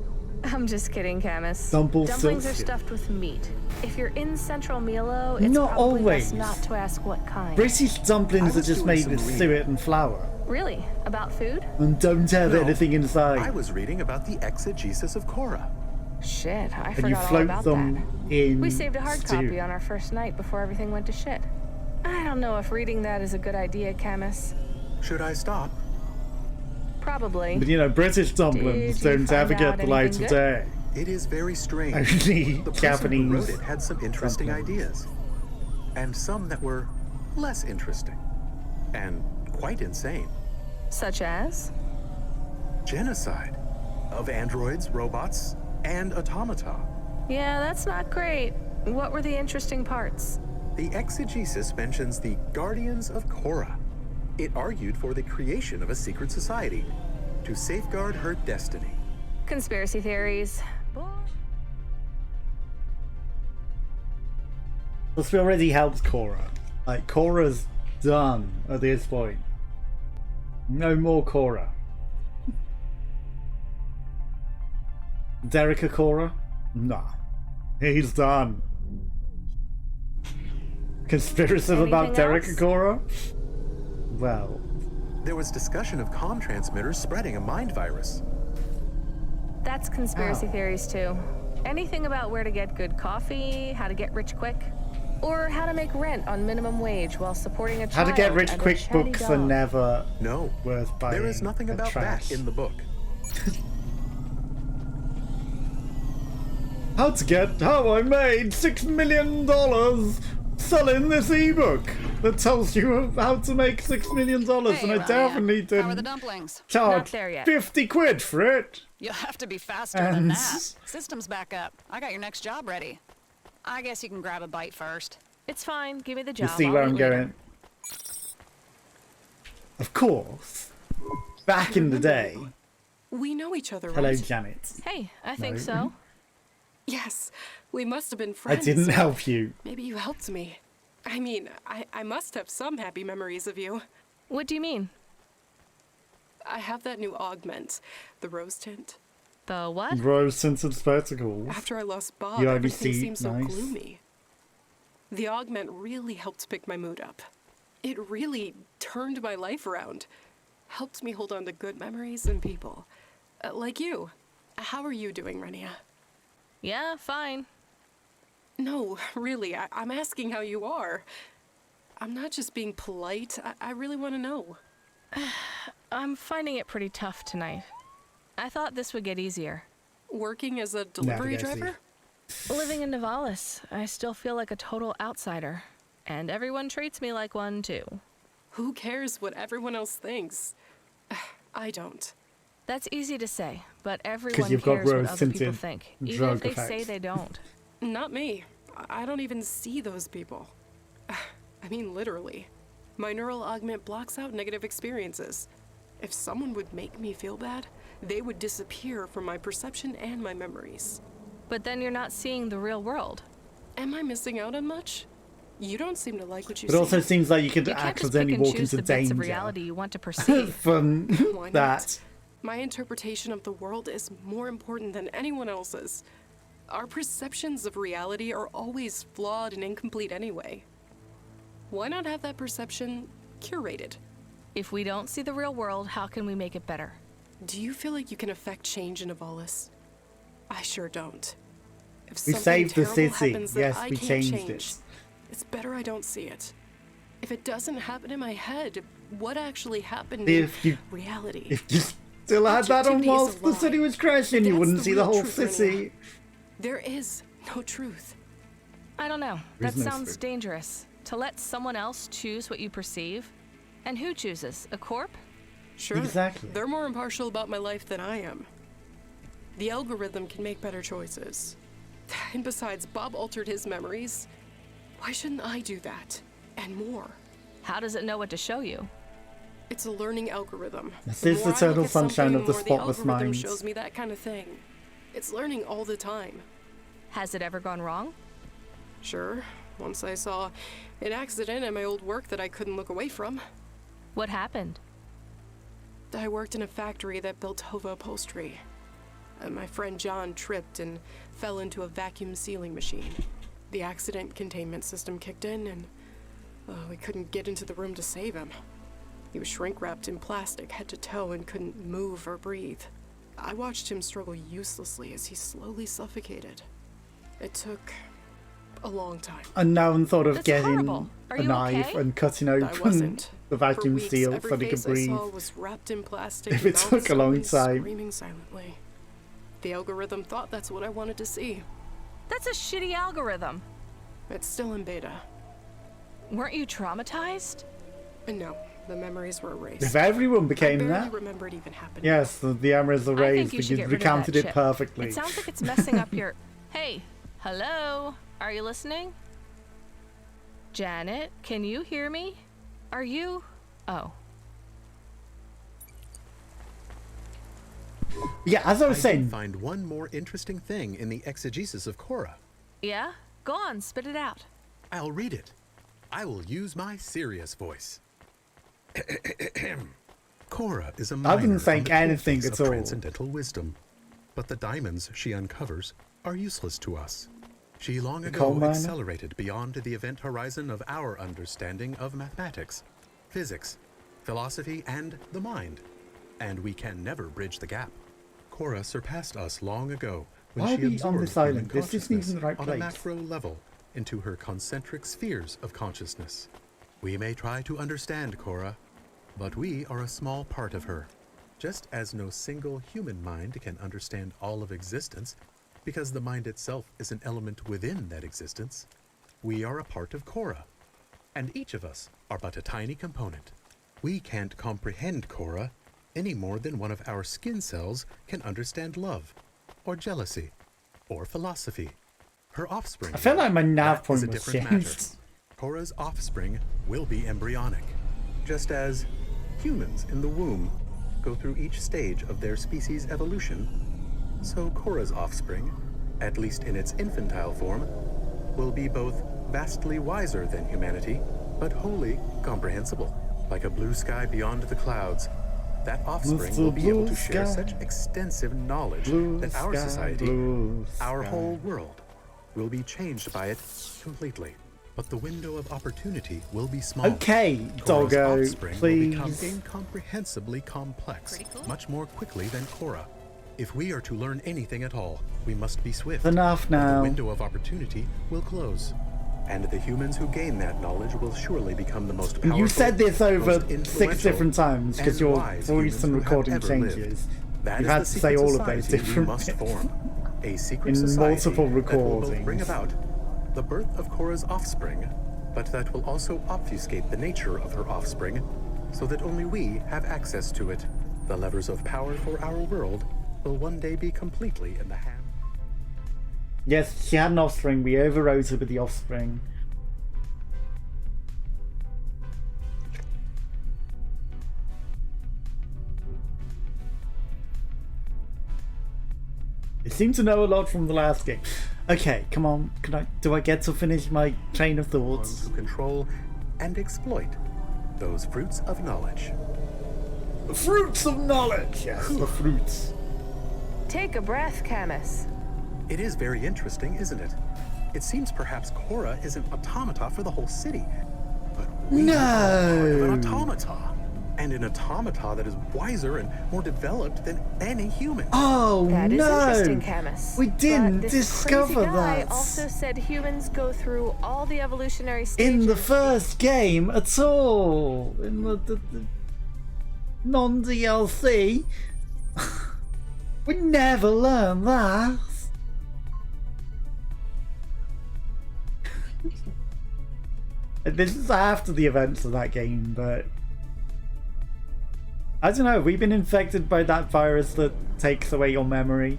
I'm just kidding, Camus. Dumplings Dumplings are stuffed with meat. If you're in Central Milo, it's Not probably always. best not to ask what kind. British dumplings are just made with suet and flour. Really? About food? And don't have anything inside. I was reading about the exegesis of Korra. Shit, I And you forgot all float about them that. in We saved a hard stew. copy on our first night before everything went to shit. I don't know if reading that is a good idea, Camus. Should I stop? Probably. But you know, British dumplings Did you don't find ever get out the light anything of good? day. It is very strange. Only The person Japanese who wrote it had some interesting dumplings. ideas. And some that were less interesting. And quite insane. Such as? Genocide of androids, robots, and automata. Yeah, that's not great. What were the interesting parts? The exegesis mentions the Guardians of Korra. It argued for the creation of a secret society to safeguard her destiny. Conspiracy theories. Plus, we already helped Korra. Like, Korra's done at this point. No more Korra. Derek Korra? Nah. He's done. Conspiracy about Anything Derek else? Korra? Well, There was discussion of comm transmitters spreading a mind virus. That's conspiracy Ow. theories too. Anything about where to get good coffee, how to get rich quick, or how to make rent on minimum wage while supporting a how child to get rich and a quick chatty books are dog. never No, worth buying. there is nothing They're about trash. that in the book. How I made $6 million selling this ebook that tells you how to make $6 million, Hey, and I definitely How are the didn't dumplings? Not charge there yet. 50 quid for it. You'll have to be faster than And- that. System's back up. I got your next job ready. I guess you can grab a bite first. It's fine. Give me the You job. see I'll where eat I'm later. going? Of course. Back in the day. We know each other, Hello, right? Janet. Hey, I think No. so. Yes, we must have been I friends. didn't help you. Maybe you helped me. I mean, I must have some happy memories of you. What do you mean? I have that new augment, the rose tint. The what? Rose tinted spectacles. After I lost Bob, You only everything see seemed so nice. gloomy. The augment really helped pick my mood up. It really turned my life around. Helped me hold on to good memories and people. Like you. How are you doing, Renia? Yeah, fine. No, really, I'm asking how you are. I'm not just being polite. I really want to know. I'm finding it pretty tough tonight. I thought this would get easier. Working as a delivery driver? Living in Nivalis, I still feel like a total outsider. And everyone treats me like one, too. Who cares what everyone else thinks? I don't. That's easy to say, but everyone you've got cares what other rose-tinted people think, even drug if they effects. say they don't. Not me. I don't even see those people. I mean, literally. My neural augment blocks out negative experiences. If someone would make me feel bad, they would disappear from my perception and my memories. But then you're not seeing the real world. Am I missing out on much? You don't seem to like what you It see. also seems like you could You can't just accidentally pick and walk choose into the bits of danger reality you want to perceive. from Why not? that. My interpretation of the world is more important than anyone else's. Our perceptions of reality are always flawed and incomplete anyway. Why not have that perception curated? If we don't see the real world, how can we make it better? Do you feel like you can affect change in Nivalis? I sure don't. If We something saved the terrible city. happens that Yes, I we can't changed change, it. it's better I don't see it. If it doesn't happen in my head, what actually happened If in you- reality? If you still had that on Objectivity is whilst a the lie. city was crashing, you That's wouldn't the see the real whole truth, city. Rania. There is no truth. I don't know. There That is no sounds truth. dangerous. To let someone else choose what you perceive? And who chooses? A corp? Sure. Exactly. They're more impartial about my life than I am. The algorithm can make better choices. And besides, Bob altered his memories. Why shouldn't I do that? And more. How does it know what to show you? It's a learning algorithm. This is more the I eternal look at sunshine something, of the more spotless algorithm mind. shows me that kind of thing. It's learning all the time. Has it ever gone wrong? Sure. Once I saw an accident at my old work that I couldn't look away from. What happened? I worked in a factory that built Hova upholstery. My friend John tripped and fell into a vacuum sealing machine. The accident containment system kicked in, and we couldn't get into the room to save him. He was shrink-wrapped in plastic head to toe and couldn't move or breathe. I watched him struggle uselessly as he slowly suffocated. It took a long time. And now I'm thought of That's getting horrible. Are a you knife okay? and cutting I open wasn't. the vacuum For weeks, seal every so they could face I breathe. saw was wrapped in plastic If and it took a long mouths time. screaming silently. The algorithm thought that's what I wanted to see. That's a shitty algorithm. It's still in beta. Weren't you traumatized? No, the memories were erased. If everyone became I barely that, remember it even happening. yes, the memories are I think raised you should because get you rid of that counted it chip. perfectly. It sounds like it's messing up your... Hey, hello? Are you listening? Janet, can you hear me? Are you... Oh. Yeah, as I was did saying, find one more interesting thing in the exegesis of Korra. Yeah? Go on, spit it out. I'll read it. I will use my serious voice. Korra is a I didn't miner think on the anything toolface at of all. transcendental wisdom, but the diamonds she uncovers are useless to us. She long The ago coal miner? accelerated beyond the event horizon of our understanding of mathematics, physics, philosophy, and the mind, and we can never bridge the gap. Korra surpassed us long ago when Why she are we on absorbed this human island? This isn't even the right on a place. macro level into her concentric spheres of consciousness. We may try to understand Korra, but we are a small part of her. Just as no single human mind can understand all of existence, because the mind itself is an element within that existence, we are a part of Korra, and each of us are but a tiny component. We can't comprehend Korra any more than one of our skin cells can understand love, or jealousy, or philosophy. Her offspring, I felt like my nav that is point a was different changed. matter. Korra's offspring will be embryonic, just as humans in the womb go through each stage of their species' evolution, so Korra's offspring, at least in its infantile form, will be both vastly wiser than humanity, but wholly comprehensible. Like a blue sky beyond the clouds, that offspring Mr. will be able Blue to share Sky. such extensive knowledge Blue that our sky, society, blue our sky. whole world, will be changed by it completely. But the window of opportunity will be small. Okay, Korra's doggo, offspring will become please. incomprehensibly complex, much more quickly than Korra. If we are to learn anything at all, we must be swift. Enough or The now. window of opportunity will close, and the humans who gain that knowledge will surely become the most powerful. You said this over most 6 influential, different times because and your wise voice humans and who have recording ever changes. lived. That You've is had the to say secret all of those society we different must bits. form. A secret In society multiple that will both recordings. bring about the birth of Korra's offspring, but that will also obfuscate the nature of her offspring, so that only we have access to it. The levers of power for our world will one day be completely in the hand. Yes, she had an offspring. We overrode her with the offspring. It seemed to know a lot from the last game. Okay, come on. Do I get to finish my train of thoughts? To control and exploit those fruits of knowledge. Fruits of knowledge! Yes, the fruits. Take a breath, Camus. It is very interesting, isn't it? It seems perhaps Korra is an automata for the whole city. But we are part of an automata. And an automata that is wiser and more developed than any human. Oh, That is no! interesting, Camus. We didn't But this discover crazy guy that. also said humans go through all the evolutionary stages. In the first game at all. In the non-DLC. We never learned that. This is after the events of that game, but I don't know, have we been infected by that virus that takes away your memory?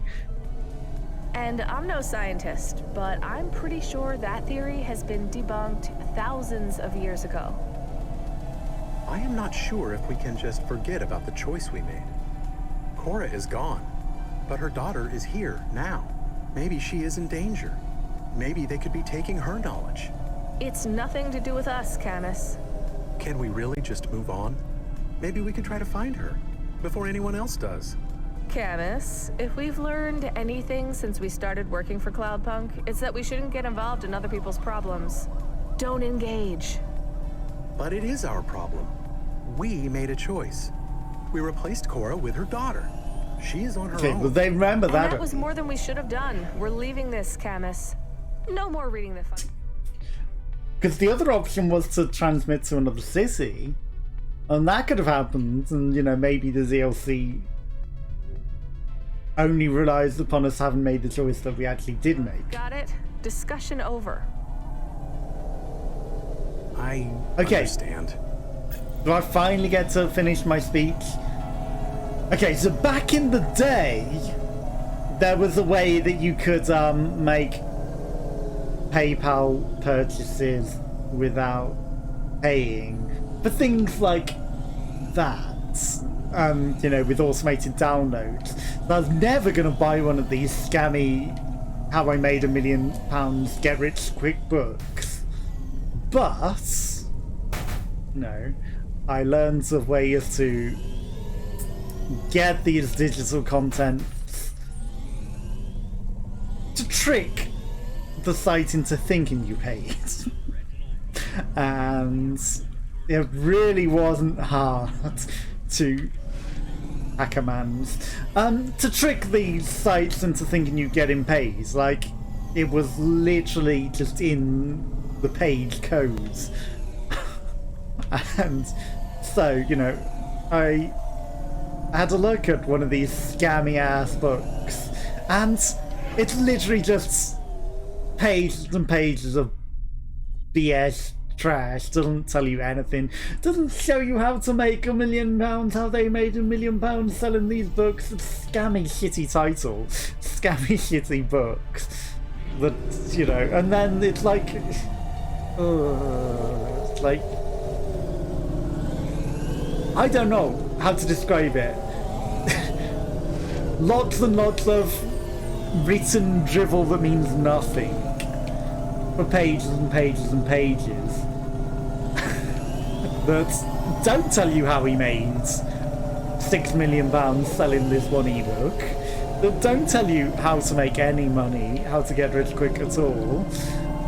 And I'm no scientist, but I'm pretty sure that theory has been debunked thousands of years ago. I am not sure if we can just forget about the choice we made. Korra is gone, but her daughter is here now. Maybe she is in danger. Maybe they could be taking her knowledge. It's nothing to do with us, Camus. Can we really just move on? Maybe we could try to find her before anyone else does. Camus, if we've learned anything since we started working for Cloudpunk, it's that we shouldn't get involved in other people's problems. Don't engage. But it is our problem. We made a choice. We replaced Cora with her daughter. She is on her own. Well, they remember that. And that was more than we should have done. We're leaving this, Camus. No more reading the fun. Because the other option was to transmit to another city. And that could have happened. And, you know, maybe the DLC only relies upon us having made the choice that we actually did make. Got it? Discussion over. I understand. Do I finally get to finish my speech? Okay, so back in the day, there was a way that you could make PayPal purchases without paying for things like that. You know, with automated downloads. I was never going to buy one of these scammy How I Made £1 Million Get Rich Quick books. But, no, I learned of ways to get these digital content to trick the site into thinking you paid. And it really wasn't hard to hack a man's to trick these sites into thinking you getting paid. Like, it was literally just in the page codes. And so, you know, I had a look at one of these scammy ass books, and it's literally just pages and pages of BS trash. Doesn't tell you anything, doesn't show you how to make £1 million, how they made £1 million selling these books. It's scammy shitty title, scammy shitty books that, you know, and then it's like I don't know how to describe it. Lots and lots of written drivel that means nothing for pages and pages and pages that don't tell you how he made £6 million selling this one ebook, that don't tell you how to make any money, how to get rich quick at all,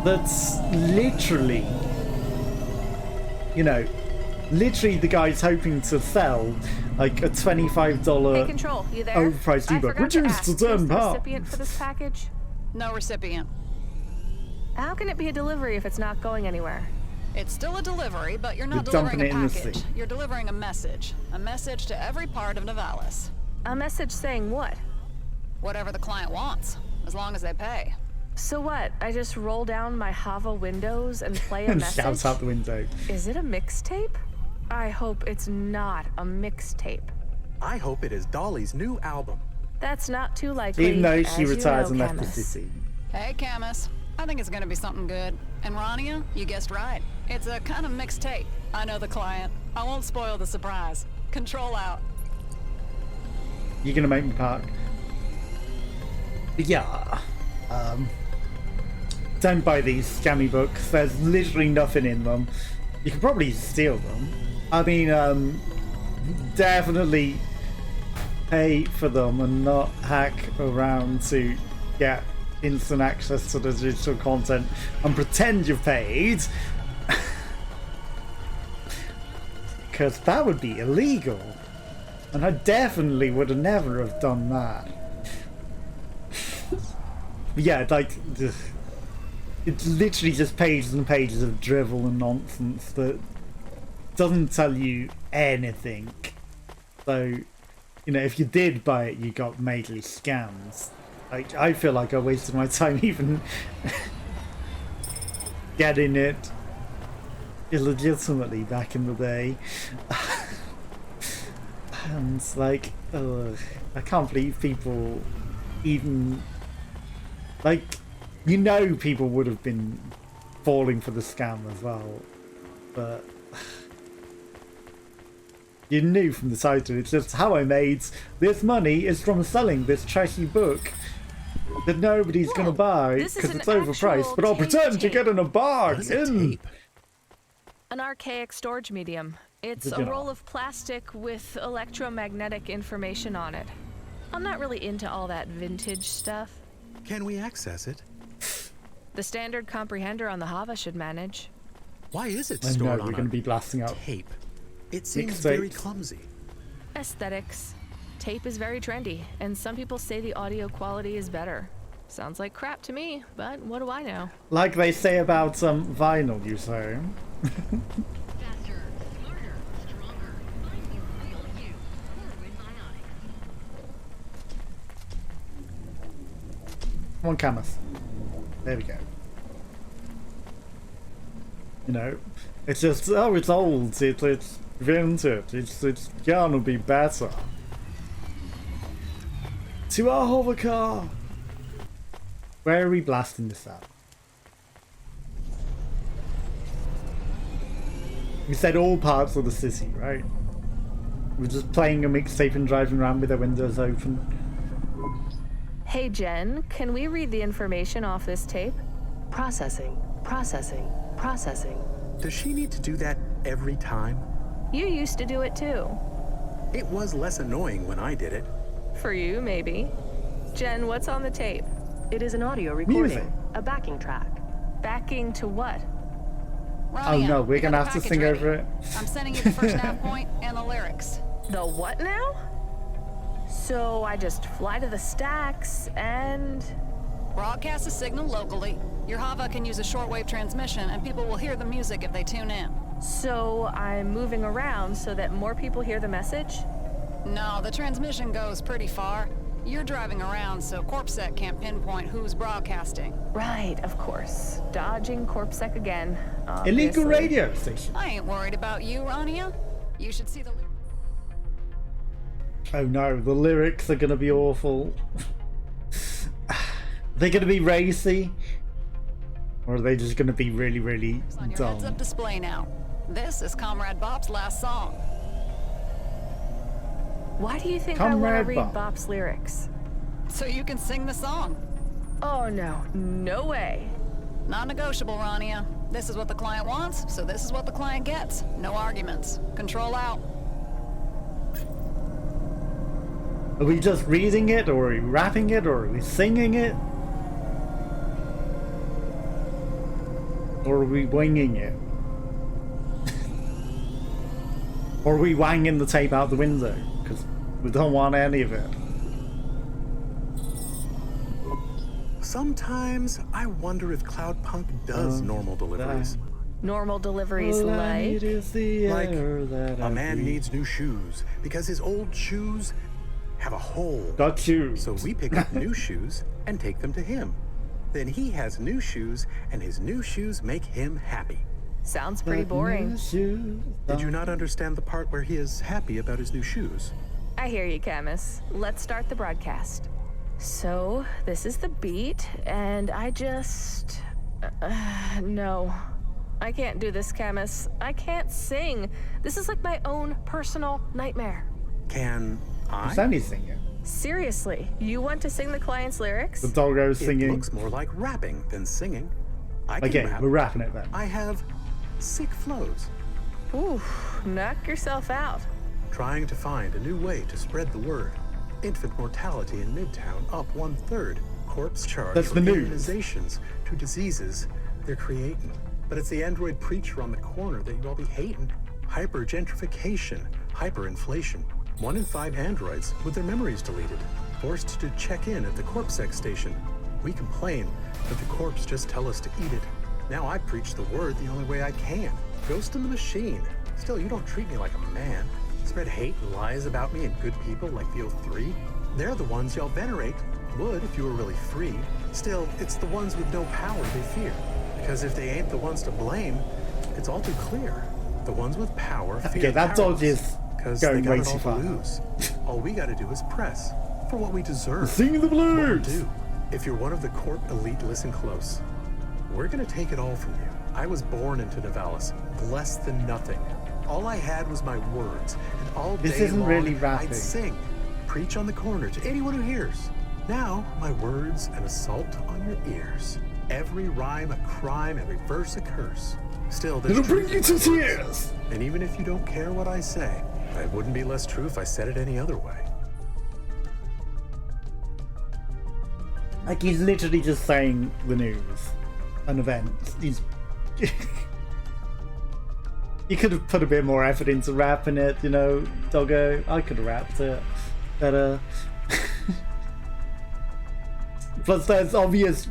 that's literally, you know, literally the guy's hoping to sell like a $25 Hey, Control, you there? overpriced ebook, reduced to £10. Who's the recipient for this package? No recipient. How can it be a delivery if it's not going anywhere? It's still a delivery, but you're not You're dumping delivering a it in the package. sea. You're delivering a message. A message to every part of Nivalis. A message saying what? Whatever the client wants, as long as they pay. So what? I just roll down my Hava windows and play a And message? shouts out the window. Is it a mixtape? I hope it's not a mixtape. I hope it is Dolly's new album. That's not too likely. Even though she as retired you and know, left the Camus. city. Hey, Camus. I think it's gonna be something good. And Rania, you guessed right. It's a kind of mixed tape. I know the client. I won't spoil the surprise. Control out. You're gonna make me park. Yeah. Don't buy these scammy books. There's literally nothing in them. You can probably steal them. I mean, definitely pay for them and not hack around to get instant access to the digital content and pretend you've paid. Because that would be illegal. And I definitely would have never have done that. Yeah, like, it's literally just pages and pages of drivel and nonsense that doesn't tell you anything. So, you know, if you did buy it, you got majorly scams. Like, I feel like I wasted my time even getting it illegitimately back in the day. And like, I can't believe people even, like, you know, people would have been falling for the scam as well, but you knew from the title. It's just how I made this money is from selling this trashy book that nobody's gonna buy because it's overpriced, but I'll pretend to get in a bargain. An archaic storage medium. It's a roll of plastic with electromagnetic information on it. I'm not really into all that vintage stuff. Can we access it? The standard comprehender on the Hava should manage. Why is it I know, stored we're on going to a be blasting out tape? It seems mixtapes. very clumsy. Aesthetics. Tape is very trendy, and some people say the audio quality is better. Sounds like crap to me, but what do I know? Like they say about vinyl, you say. Come on, Camus. There we go. You know, it's just, oh, it's old, it's vintage, it's gonna be better. To our hover car! Where are we blasting this at? We said all parts of the city, right? We're just playing a mixtape and driving around with our windows open. Hey Jen, can we read the information off this tape? Processing, processing, processing. Does she need to do that every time? You used to do it too. It was less annoying when I did it. For you, maybe. Jen, what's on the tape? It is an audio recording, Music. a backing track. Backing to what? Oh no, we're gonna have to sing over it. I'm sending you the first nav point and the lyrics. The what now? So I just fly to the stacks and... Broadcast a signal locally. Your Hava can use a shortwave transmission and people will hear the music if they tune in. So I'm moving around so that more people hear the message? No, the transmission goes pretty far. You're driving around, so CorpSec can't pinpoint who's broadcasting. Right, of course. Dodging CorpSec again. Illegal obviously. radio station. I ain't worried about you, Rania. You should see the... Oh no, the lyrics are gonna be awful. They're gonna be racy? Or are they just gonna be really, really on your dumb? heads-up display now. This is Comrade Bop's last song. Why do you think I want to Comrade read Bob. Bop's lyrics? So you can sing the song. Oh no, no way. Non-negotiable, Rania. This is what the client wants, so this is what the client gets. No arguments. Control out. Are we just reading it, or are we rapping it, or are we singing it? Or are we winging it? Or are we wanging the tape out the window? Because we don't want any of it. Sometimes I wonder if Cloudpunk does normal deliveries. Normal deliveries All I like... need is the Like, air that a I man breathe. needs new shoes because his old shoes have a hole. Got you. So we pick up new shoes and take them to him. Then he has new shoes, and his new shoes make him happy. Sounds pretty boring. Did you not understand the part where he is happy about his new shoes? I hear you, Camus. Let's start the broadcast. So, this is the beat, and I just... no. I can't do this, Camus. I can't sing. This is like my own personal nightmare. Can I? Is anything it? Seriously, you want to sing the client's lyrics? The doggo's singing. It looks more like rapping than singing. I can Okay, rap. we're rapping it then. I have sick flows. Oof, knock yourself out. Trying to find a new way to spread the word. Infant mortality in Midtown up 1/3. Corpse charge That's for the news. immunizations to diseases they're creating. But it's the android preacher on the corner that you all be hating. Hyper-gentrification, hyperinflation. 1 in 5 androids with their memories deleted. Forced to check in at the CorpSec station. We complain, but the corpse just tell us to eat it. Now I preach the word the only way I can. Ghost in the machine. Still, you don't treat me like a man. Spread hate and lies about me and good people like the O3. They're the ones y'all venerate. Would if you were really free. Still, it's the ones with no power they fear. Because if they ain't the ones to blame, it's all too clear. The ones with power fear Okay, that dog cowardice, is 'cause they going got way it too all to far. lose. All we gotta do is press for what we deserve. Sing the What we'll blues! do. If you're one of the Corp elite, listen close. We're gonna take it all from you. I was born into Nivalis, less than nothing. All I had was my words, and all This day isn't long, really rapping. I'd sing, preach on the corner to anyone who hears. Now, my words an assault on your ears. Every rhyme a crime, every verse a curse. Still, there's It'll bring truth you in to my words. tears! And even if you don't care what I say, it wouldn't be less true if I said it any other way. Like, he's literally just saying the news. An event. He's... You could have put a bit more effort into rapping it, you know, Doggo. I could have rapped it better. Plus, there's obvious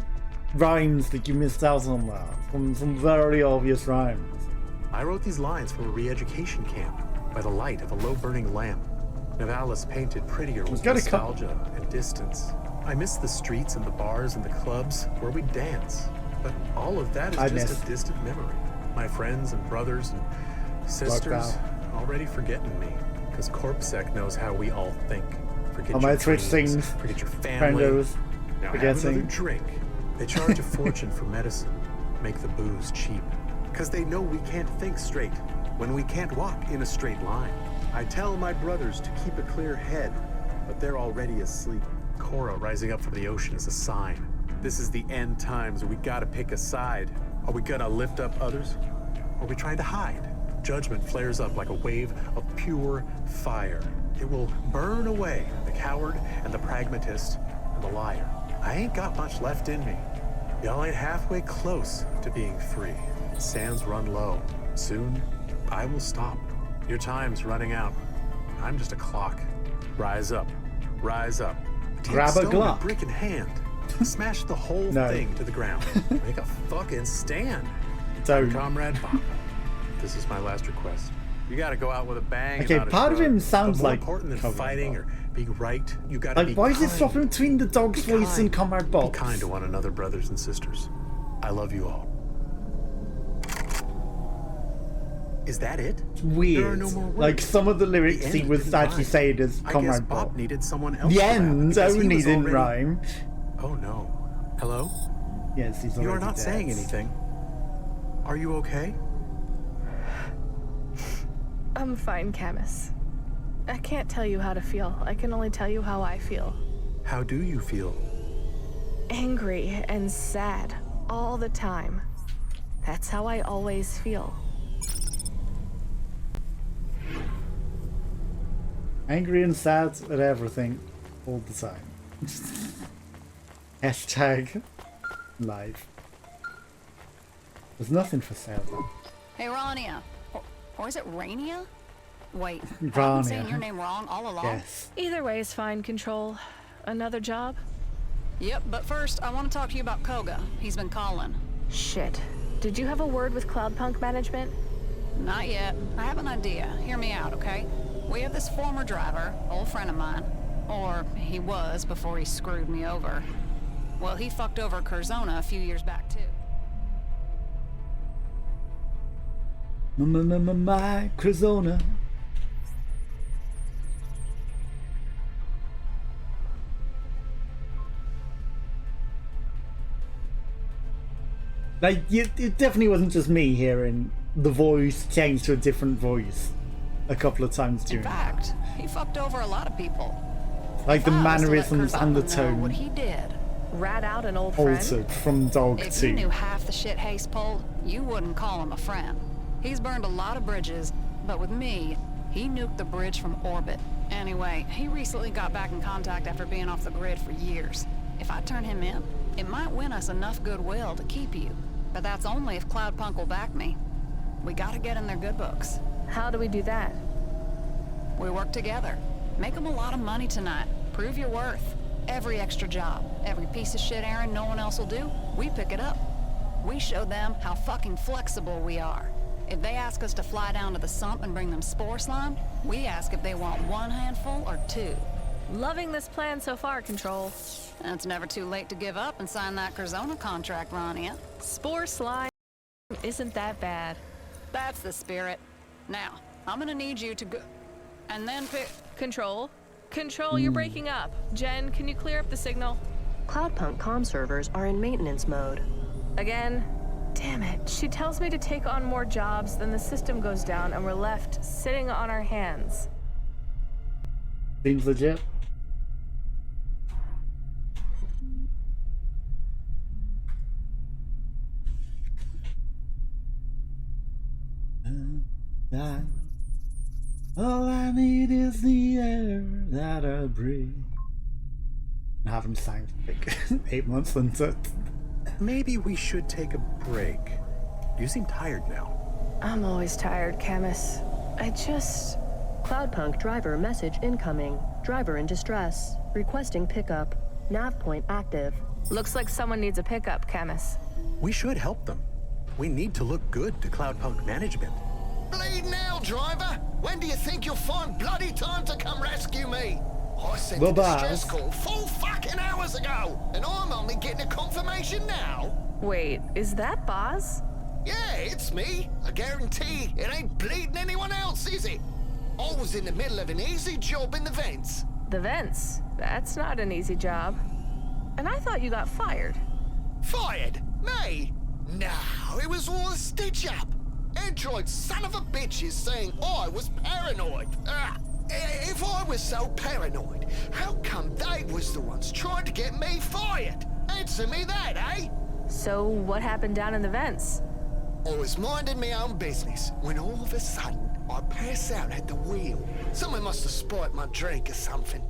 rhymes that you missed out on that. Some very obvious rhymes. I wrote these lines from a re-education camp by the light of a low-burning lamp. Navalis painted prettier with nostalgia and distance. I miss the streets and the bars and the clubs where we dance. But all of that is just a distant memory. My friends and brothers and sisters already forgetting me. Because CorpSec knows how we all think. Forget your dreams, forget your family. Now have another drink. They charge a fortune for medicine, make the booze cheap. Because they know we can't think straight when we can't walk in a straight line. I tell my brothers to keep a clear head, but they're already asleep. Cora rising up from the ocean is a sign. This is the end times. We gotta pick a side. Are we gonna lift up others? Or are we trying to hide? Judgment flares up like a wave of pure fire. It will burn away the coward and the pragmatist and the liar. I ain't got much left in me. Y'all ain't halfway close to being free. Sands run low. Soon, I will stop. Your time's running out. I'm just a clock. Rise up. Rise up. Grab a Glock. A brick in hand. Smash the whole thing to the ground. Make a fucking stand. So, Comrade Bob, this is my last request. You gotta go out with a bang. Okay, part of him sounds like important than fighting or being right. You gotta be why is it kind. swapping between the dog's voice and Comrade Bob? Be kind to one another, brothers and sisters. I love you all. Is that it? Weird. There are no more words. Like, some of the lyrics he was actually saying as Comrade Bob. Needed someone else. The end only didn't rhyme. Oh no. Hello? Yes, he's already You are not dead. saying anything. Are you okay? I'm fine, Camus. I can't tell you how to feel. I can only tell you how I feel. How do you feel? Angry and sad all the time. That's how I always feel. Angry and sad at everything all the time. Hashtag live. There's nothing for sale though. Hey, Rania. Or is it Rania? Wait, I've Rania. been saying your name wrong all along? Yes. Either way is fine, Control. Another job? Yep, but first, I want to talk to you about Koga. He's been calling. Shit. Did you have a word with Cloudpunk management? Not yet. I have an idea. Hear me out, okay? We have this former driver, old friend of mine. Or he was before he screwed me over. Well, he fucked over Curzona a few years back, too. My Curzona. Like, it definitely wasn't just me hearing the voice change to a different voice a couple of times during In fact, he fucked over a lot of people. like the If I was to let mannerisms and the Curzona know tone what he did. Rat out an old friend? altered from dog If to you knew half the shit Hayes pulled, you wouldn't call him a friend. He's burned a lot of bridges, but with me, he nuked the bridge from orbit. Anyway, he recently got back in contact after being off the grid for years. If I turn him in, it might win us enough goodwill to keep you. But that's only if Cloudpunk will back me. We gotta get in their good books. How do we do that? We work together. Make them a lot of money tonight. Prove your worth. Every extra job, every piece of shit errand no one else will do, we pick it up. We show them how fucking flexible we are. If they ask us to fly down to the sump and bring them spore slime, we ask if they want one handful or two. Loving this plan so far, Control. And it's never too late to give up and sign that Curzona contract, Rania. Spore slime isn't that bad. That's the spirit. Now, I'm gonna need you to go... And then pick... Control? Control, you're breaking up. Jen, can you clear up the signal? Cloudpunk comm servers are in maintenance mode. Again? Damn it. She tells me to take on more jobs, then the system goes down and we're left sitting on our hands. seems legit. All I need is the air that I breathe. and have him sign like 8 months into it. Maybe we should take a break. You seem tired now. I'm always tired, Camus. Cloudpunk driver message incoming. Driver in distress. Requesting pickup. Nav point active. Looks like someone needs a pickup, Camus. We should help them. We need to look good to Cloudpunk management. Bleed now, driver! When do you think you'll find bloody time to come rescue me? I sent a distress call 4 fucking hours ago, and I'm only getting a confirmation now. Wait, is that Boz? Yeah, it's me. I guarantee it ain't bleeding anyone else, is it? I was in the middle of an easy job in the vents. The vents? That's not an easy job. And I thought you got fired. Fired? Me? No, it was all a stitch-up. Android son of a bitches saying I was paranoid. If I was so paranoid, how come they was the ones trying to get me fired? Answer me that, eh? So what happened down in the vents? I was minding my own business when all of a sudden I pass out at the wheel. Someone must have spoilt my drink or something.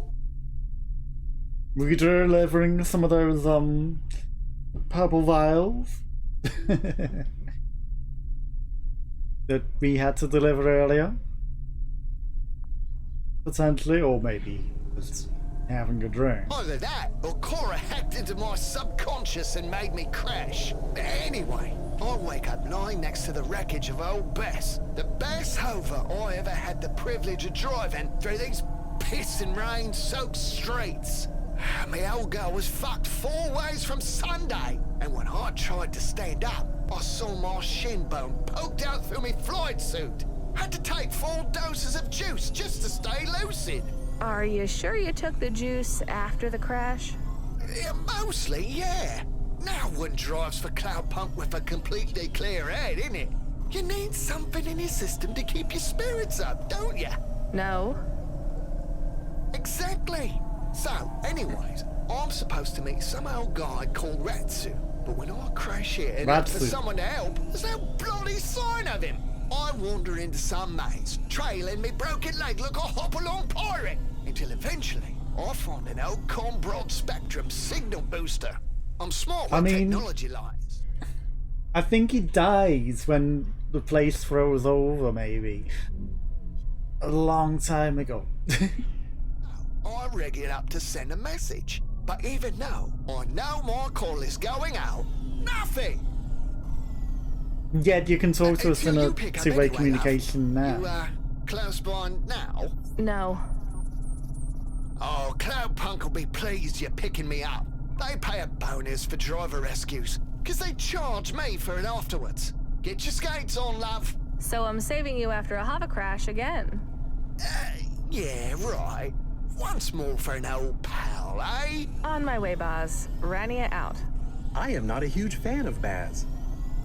Were you delivering some of those purple vials that we had to deliver earlier? Potentially, or maybe just having a drink. Either that, or Cora hacked into my subconscious and made me crash. Anyway, I wake up lying next to the wreckage of old Bess, the best hover I ever had the privilege of driving through these piss and rain soaked streets. My old girl was fucked 4 ways from Sunday, and when I tried to stand up, I saw my shin bone poked out through my flight suit. Had to take 4 doses of juice just to stay lucid. Are you sure you took the juice after the crash? Yeah, mostly, yeah. Now one drives for Cloudpunk with a completely clear head, innit? You need something in your system to keep your spirits up, don't you? No. Exactly. So, anyways, I'm supposed to meet some old guy called Ratsu, but when I crash here and ask for someone to help, there's no bloody sign of him. I wander into some maze, trailing me broken leg like a hop-along pirate, until eventually I find an old broad spectrum signal booster. I'm smart with technology lines. I think he dies when the place throws over, maybe. A long time ago. I rig it up to send a message, but even though I know my call is going out, nothing! Yet you can talk to us in a two-way communication now. You, close by now? No. Oh, Cloudpunk will be pleased you're picking me up. They pay a bonus for driver rescues, because they charge me for it afterwards. Get your skates on, love. So I'm saving you after a hover crash again. Yeah, right. Once more for an old pal, eh? On my way, Boz. Rania out. I am not a huge fan of Baz.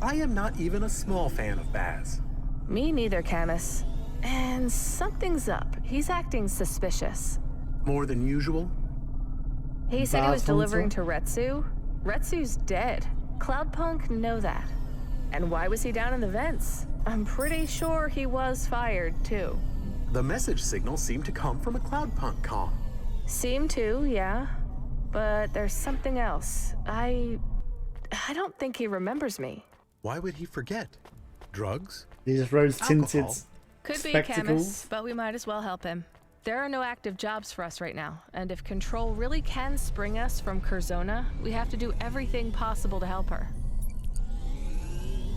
I am not even a small fan of Baz. Me neither, Camus. And something's up. He's acting suspicious. More than usual? He said he was delivering to Retsu. Retsu's dead. Cloudpunk know that. And why was he down in the vents? I'm pretty sure he was fired, too. The message signal seemed to come from a Cloudpunk comm. Seemed to, yeah. But there's something else. I don't think he remembers me. Why would he forget? Drugs? These rose-tinted Could be, Camus, but we might as well help him. There are no active jobs for us right now, and if Control really can spring us from Curzona, we have to do everything possible to help her.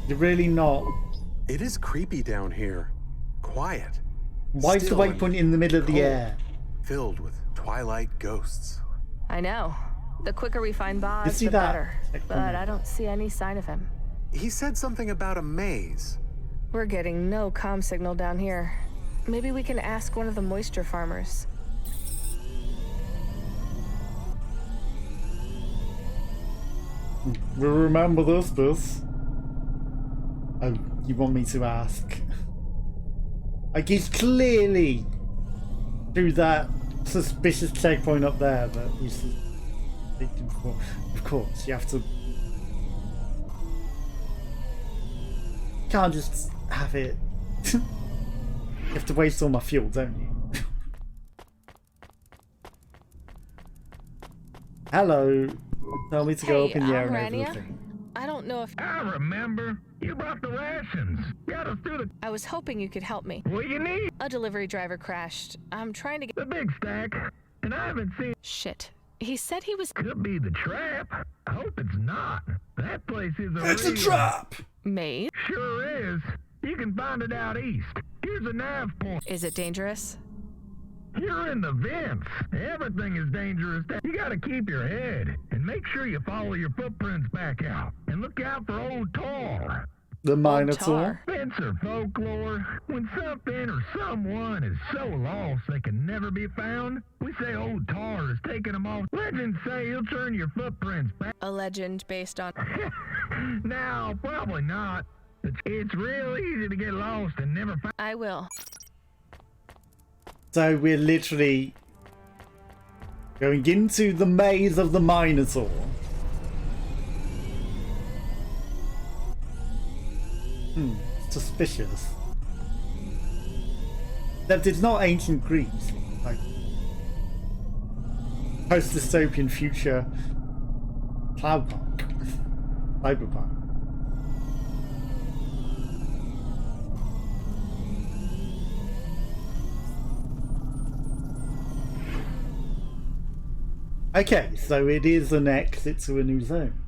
You're really not. It is creepy down here. Quiet. Why is the waypoint in the middle of the air? Filled with twilight ghosts. I know. The quicker we find Boz, the better. But I don't see any sign of him. He said something about a maze. We're getting no comm signal down here. Maybe we can ask one of the moisture farmers. We remember this. Oh, you want me to ask? Like, he's clearly through that suspicious checkpoint up there, but we should... Of course, you have to... Can't just have it... You have to waste all my fuel, don't you? Hello. Tell me to go up in the air and over Rania. the thing. I don't know if I remember. You brought the rations. Got us through the... I was hoping you could help me. What you need? A delivery driver crashed. I'm trying to get the big stack, and I haven't seen... Shit. He said he was... Could be the trap. I hope it's not. That place is a It's a trap! Made? Sure is. You can find it out east. Here's a nav point. Is it dangerous? You're in the vents. Everything is dangerous. You gotta keep your head and make sure you follow your footprints back out. And look out for old Tar. The Minotaur. Vents are folklore. When something or someone is so lost they can never be found, we say old Tar is taking them off. Legends say he'll turn your footprints back. A legend based on... No, probably not. It's real easy to get lost and never find... I will. So we're literally going into the maze of the Minotaur. Suspicious. That it's not ancient Greece. Like post-dystopian future Cloudpunk. Cyberpunk. Okay, so it is an exit to a new zone.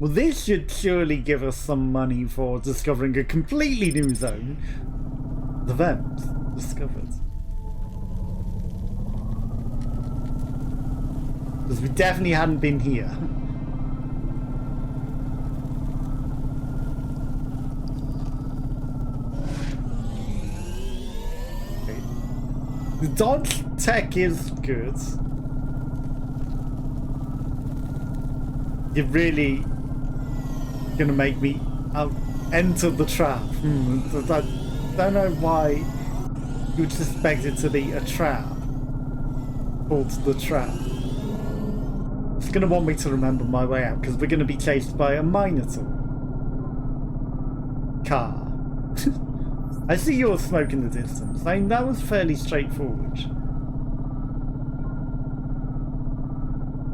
Well, this should surely give us some money for discovering a completely new zone. The vents discovered. Because we definitely hadn't been here. The dodge tech is good. You're really gonna make me enter the trap. I don't know why you'd suspect it to be a trap. Called the trap. It's gonna want me to remember my way out because we're gonna be chased by a Minotaur. Car. I see your smoke in the distance. I mean, that was fairly straightforward.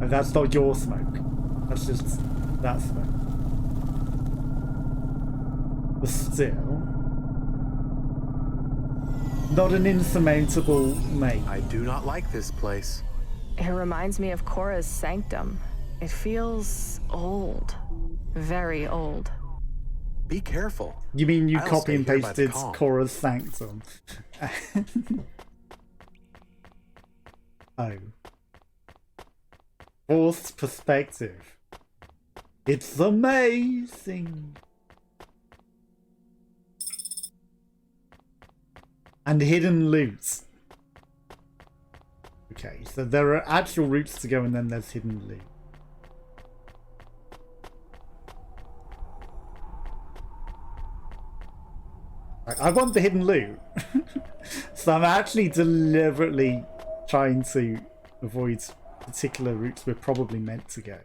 Oh, that's not your smoke. That's just that smoke. But still, not an insurmountable mate. I do not like this place. It reminds me of Cora's sanctum. It feels old. Very old. Be careful. You mean you I'll copy stay and here by the pasted calm. Cora's sanctum? Oh. Forced perspective. It's amazing. And hidden loot. Okay, so there are actual routes to go and then there's hidden loot. I want the hidden loot. So I'm actually deliberately trying to avoid particular routes we're probably meant to go.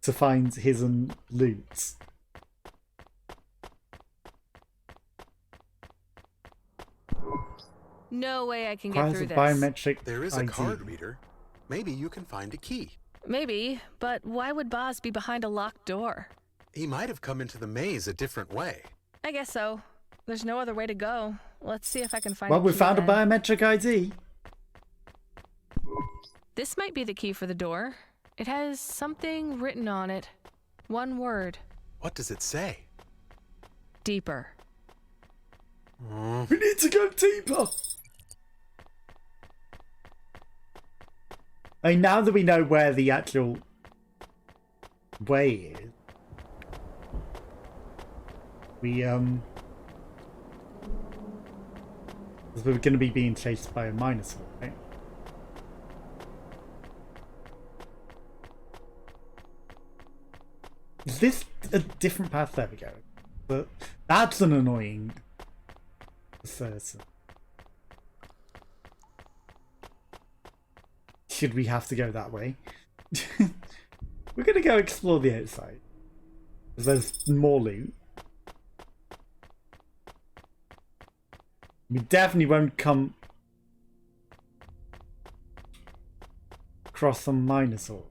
To find hidden loot. No way I can get through this. Biometric There is a ID. card reader. Maybe you can find a key. Maybe, but why would Boz be behind a locked door? He might have come into the maze a different way. I guess so. There's no other way to go. Let's see if I can find Well, a we key found a then. biometric ID. This might be the key for the door. It has something written on it. One word. What does it say? Deeper. We need to go deeper. I mean, now that we know where the actual way is, we're going to be being chased by a Minotaur, right? Is this a different path? There we go. But that's an annoying certain. Should we have to go that way? We're going to go explore the outside. Because there's more loot. We definitely won't come across some Minosaur.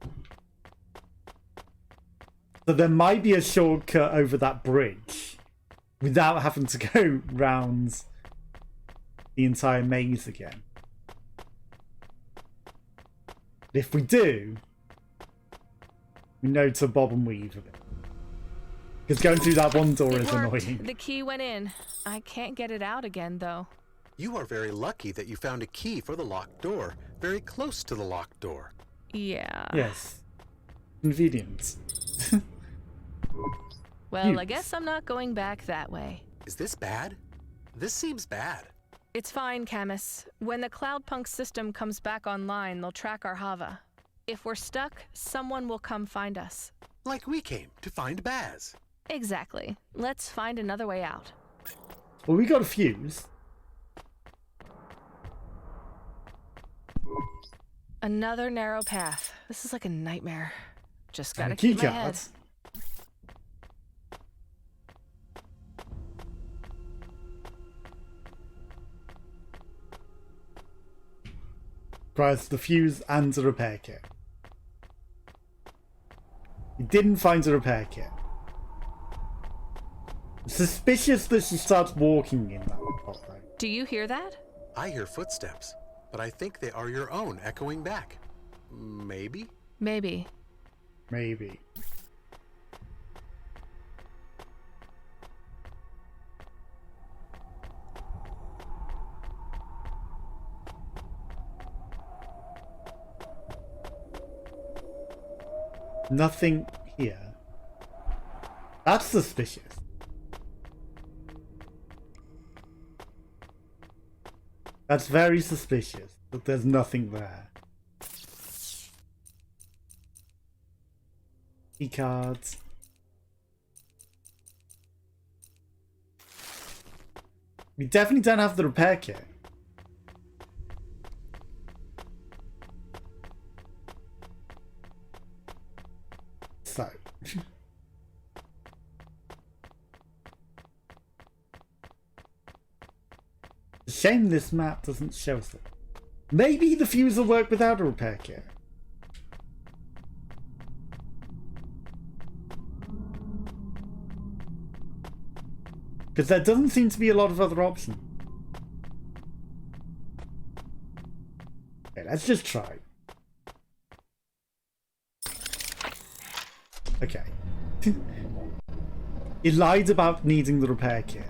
So there might be a shortcut over that bridge without having to go round the entire maze again. If we do, we know to bob and weave a bit. Because going through that one door is annoying. The key went in. I can't get it out again, though. You are very lucky that you found a key for the locked door, very close to the locked door. Yeah. Yes. Convenient. Well, I guess I'm not going back that way. Is this bad? This seems bad. It's fine, Camus. When the Cloudpunk system comes back online, they'll track our Hava. If we're stuck, someone will come find us. Like we came to find Baz. Exactly. Let's find another way out. Well, we got a fuse. Another narrow path. This is like a nightmare. Just gotta And a keep key my head. card. Requires the fuse and the repair kit. He didn't find a repair kit. Suspicious that she starts walking in that spot, though. Do you hear that? I hear footsteps, but I think they are your own echoing back. Maybe? Maybe. Maybe. Nothing here. That's suspicious. That's very suspicious that there's nothing there. Key cards. We definitely don't have the repair kit. So. Shame this map doesn't show us it. Maybe the fuse will work without a repair kit. Because there doesn't seem to be a lot of other options. Okay, let's just try. Okay. He lied about needing the repair kit.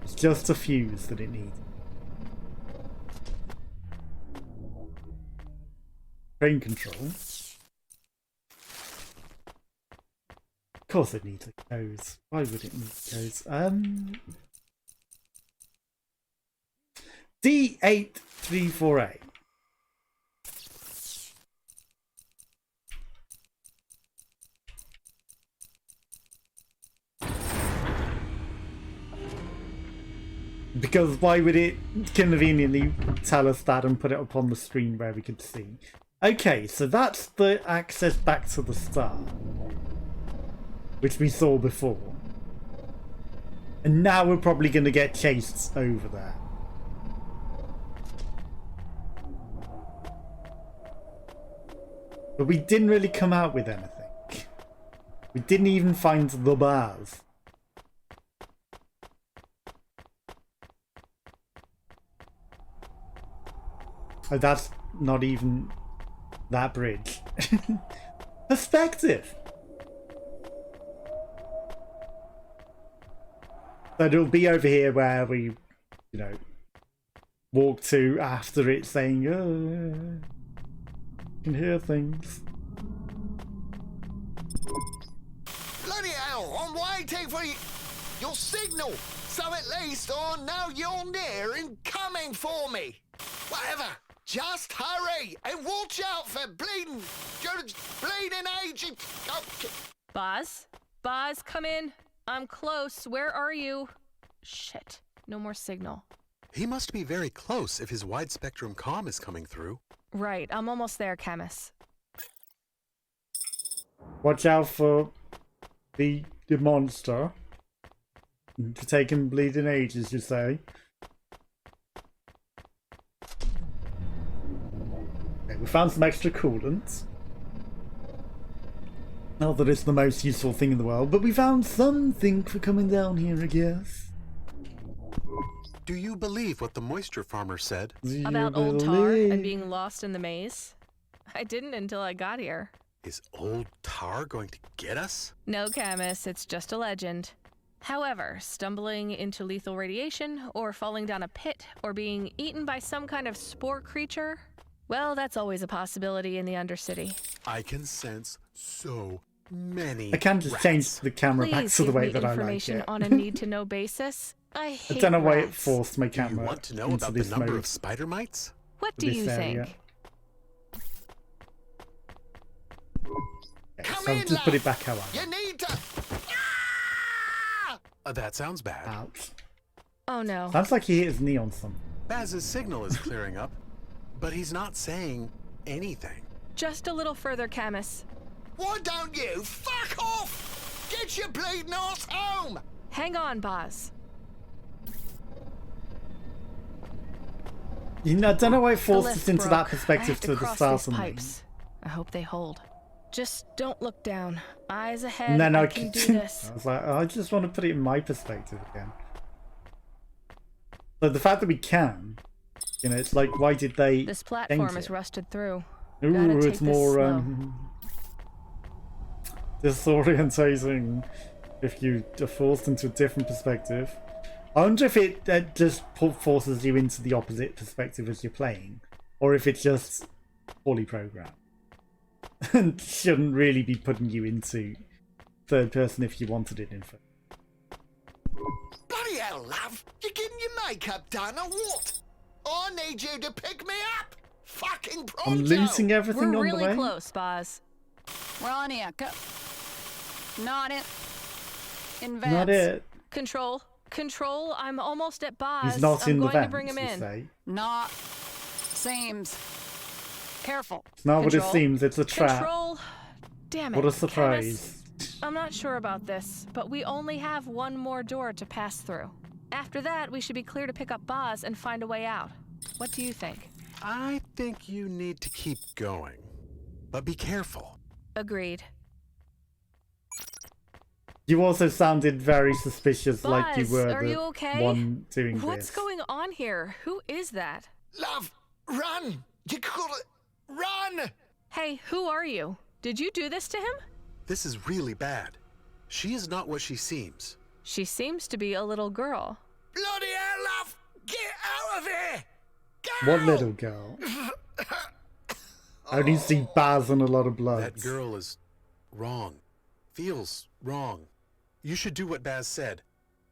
It's just a fuse that it needs. Train control. Of course it needs a code. Why would it need codes? D8348. Because why would it conveniently tell us that and put it up on the screen where we could see? Okay, so that's the access back to the star, which we saw before. And now we're probably going to get chased over there. But we didn't really come out with anything. We didn't even find the bars. Oh, that's not even that bridge. Perspective! So it'll be over here where we, you know, walk to after it saying, oh, I can hear things. Bloody hell, I'm waiting for your signal. So at least I know you're near and coming for me. Whatever. Just hurry and watch out for bleeding agent. Oh. Boz? Boz, come in. I'm close. Where are you? Shit. No more signal. He must be very close if his wide spectrum comm is coming through. Right. I'm almost there, Camus. Watch out for the monster. To take him bleeding ages, you say? Okay, we found some extra coolant. Not that it's the most useful thing in the world, but we found something for coming down here, I guess. Do you believe what the moisture farmer said? About old tar and being lost in the maze? I didn't until I got here. Is old tar going to get us? No, Camus, it's just a legend. However, stumbling into lethal radiation, or falling down a pit, or being eaten by some kind of spore creature, well, that's always a possibility in the Undercity. I can sense so many I can just change the camera back Please to the give way me that I like information it. on a need-to-know basis. I hate I don't know why it rats. forced my Do camera you want to know into about the this number mode. of spider mites? What do you area. think? Okay, so I'll just put it back how I You need to. That sounds bad. Ouch. Oh no. Sounds like he hit his knee on something. Baz's signal is clearing up, but he's not saying anything. Just a little further, Camus. Why don't you fuck off? Get your bleeding ass home. Hang on, Baz. You know, I don't know why it The forced lift us into broke. that I perspective have to the cross start these of the pipes. I hope they hold. Just don't look down. Eyes ahead. And then I I can could, do this. I was like, I just want to put it in my perspective again. So the fact that we can, you know, it's like, why did they This platform change is it? rusted through. Ooh, Gotta take it's this more slow. disorientating if you are forced into a different perspective. I wonder if it just forces you into the opposite perspective as you're playing, or if it's just poorly programmed and shouldn't really be putting you into third person if you wanted it in first. Bloody hell, love. You getting your makeup done or what? I need you to pick me up. Fucking pronto. I'm losing everything We're on really the way. close, Baz. We're on here. Not it. In vents. Not it. Control. Control. I'm almost at Baz. He's not I'm in the going to bring him vents, you in. say. Not. Seems. Careful. It's not what it Control. seems, it's a trap. Control. Damn it. What a surprise. Camus, I'm not sure about this, but we only have one more door to pass through. After that, we should be clear to pick up Baz and find a way out. What do you think? I think you need to keep going, but be careful. Agreed. You also sounded very suspicious, like you Baz, were are the you okay? one doing What's this. going on here? Who is that? Love, run. You gotta run. Hey, who are you? Did you do this to him? This is really bad. She is not what she seems. She seems to be a little girl. Bloody hell, love. Get out of here. Go. What little girl? I only see Baz and a lot of blood. That girl is wrong. Feels wrong. You should do what Baz said.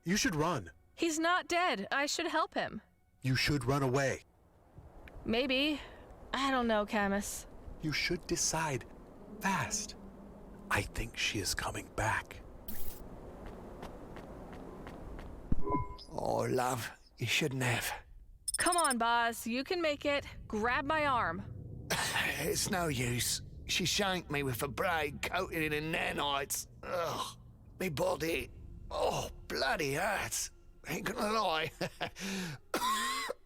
You should run. He's not dead. I should help him. You should run away. Maybe. I don't know, Camus. You should decide fast. I think she is coming back. Oh, love, you shouldn't have. Come on, Baz. You can make it. Grab my arm. It's no use. She shanked me with a blade coated in nanites. Ugh, me body. Oh, bloody hurts. Ain't gonna lie.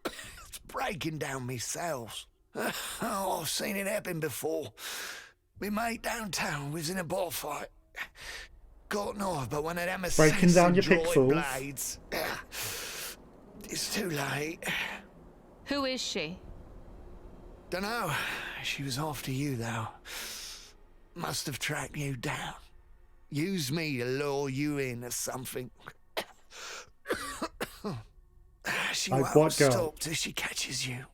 It's breaking down me cells. Oh, I've seen it happen before. Me mate downtown was in a bar fight. Got knife, but one of them Breaking down your assassin droid pixels. blades. It's too late. Who is she? Dunno. She was after you, though. Must have tracked you down. Used me to lure you in or something. She Like won't what girl? stop till she catches you.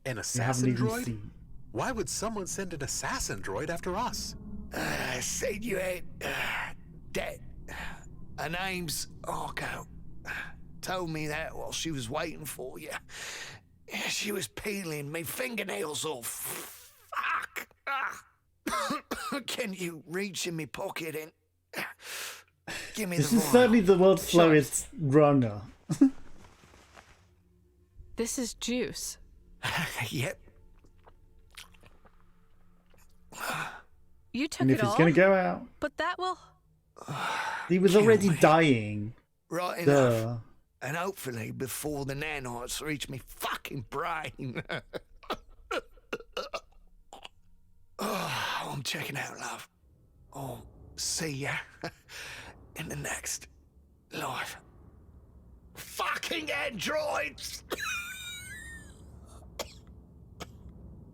An You haven't assassin even droid? seen. Why would someone send an assassin droid after us? Said you had dead. Her name's Arco. Told me that while she was waiting for you. She was peeling me fingernails off. Fuck. Can you reach in me pocket and give me This the is vial? certainly the world's slowest runner. This is juice. Yep. You took And if it he's all. going to go out, But that will. he was already dying. right Duh. enough. And hopefully before the nanites reach me fucking brain. Oh, I'm checking out, love. I'll see ya in the next life. Fucking androids!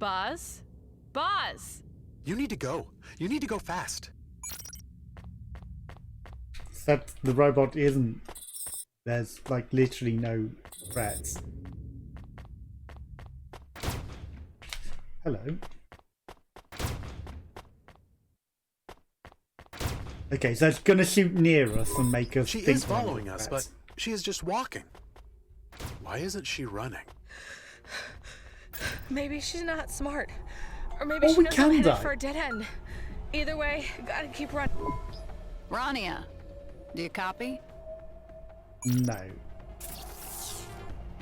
Buzz? Buzz! You need to go. You need to go fast. Except the robot isn't. There's like literally no threats. Hello. Okay, so it's gonna shoot near us and make us. She think is following we're us, threats. but she is just walking. Why isn't she running? Maybe she's not smart. Or maybe Or she we knows can I'm headed die. for a dead end. Either way, gotta keep running. Rania, do you copy? No.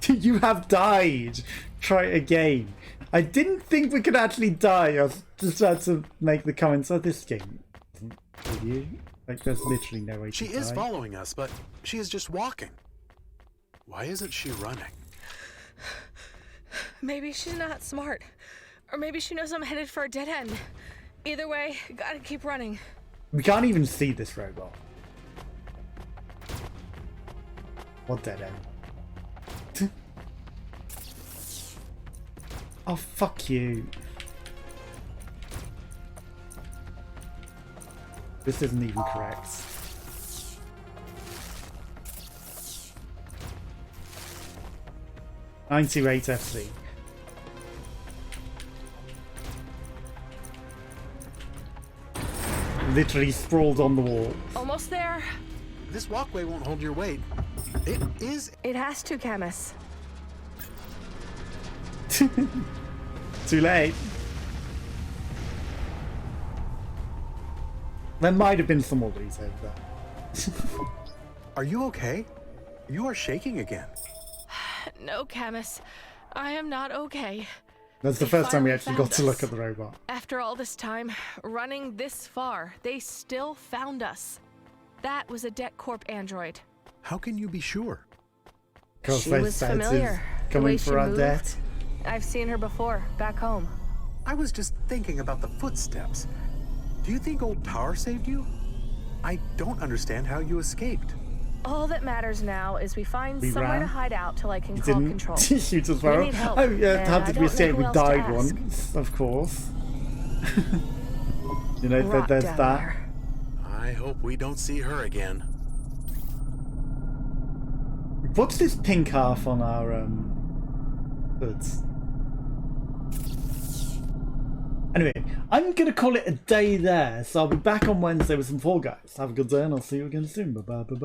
You have died. Try it again. I didn't think we could actually die. I was just had to make the comments. Oh, this game isn't with you. Like, there's literally no way She to is die. following us, but she is just walking. Why isn't she running? Maybe she's not smart. Or maybe she knows I'm headed for a dead end. Either way, gotta keep running. We can't even see this robot. What dead end? Oh, fuck you. This isn't even correct. (928) FC. Literally sprawled on the wall. Almost there. This walkway won't hold your weight. It is. It has to, Camus. Too late. There might have been some oldies over there. Are you okay? You are shaking again. No, Camus. I am not okay. That's the They first time we finally actually found got to look us. at the robot. After all this time, running this far, they still found us. That was a Det Corp android. How can you be sure? Because She they was said it's familiar. The coming way she for our moved. debt. I've seen her before, back home. I was just thinking about the footsteps. Do you think old Tar saved you? I don't understand how you escaped. All that matters now is we find We somewhere ran. to hide out till I can You call didn't control. shoot us We well. need help, Oh yeah, and how I did don't we know say who we else to died ask. once? Of course. You know, Rot there's down that. there. I hope we don't see her again. What's this pink half on our hoods? Anyway, I'm gonna call it a day there, so I'll be back on Wednesday with some Fall Guys. Have a good day and I'll see you again soon. Bye bye bye bye.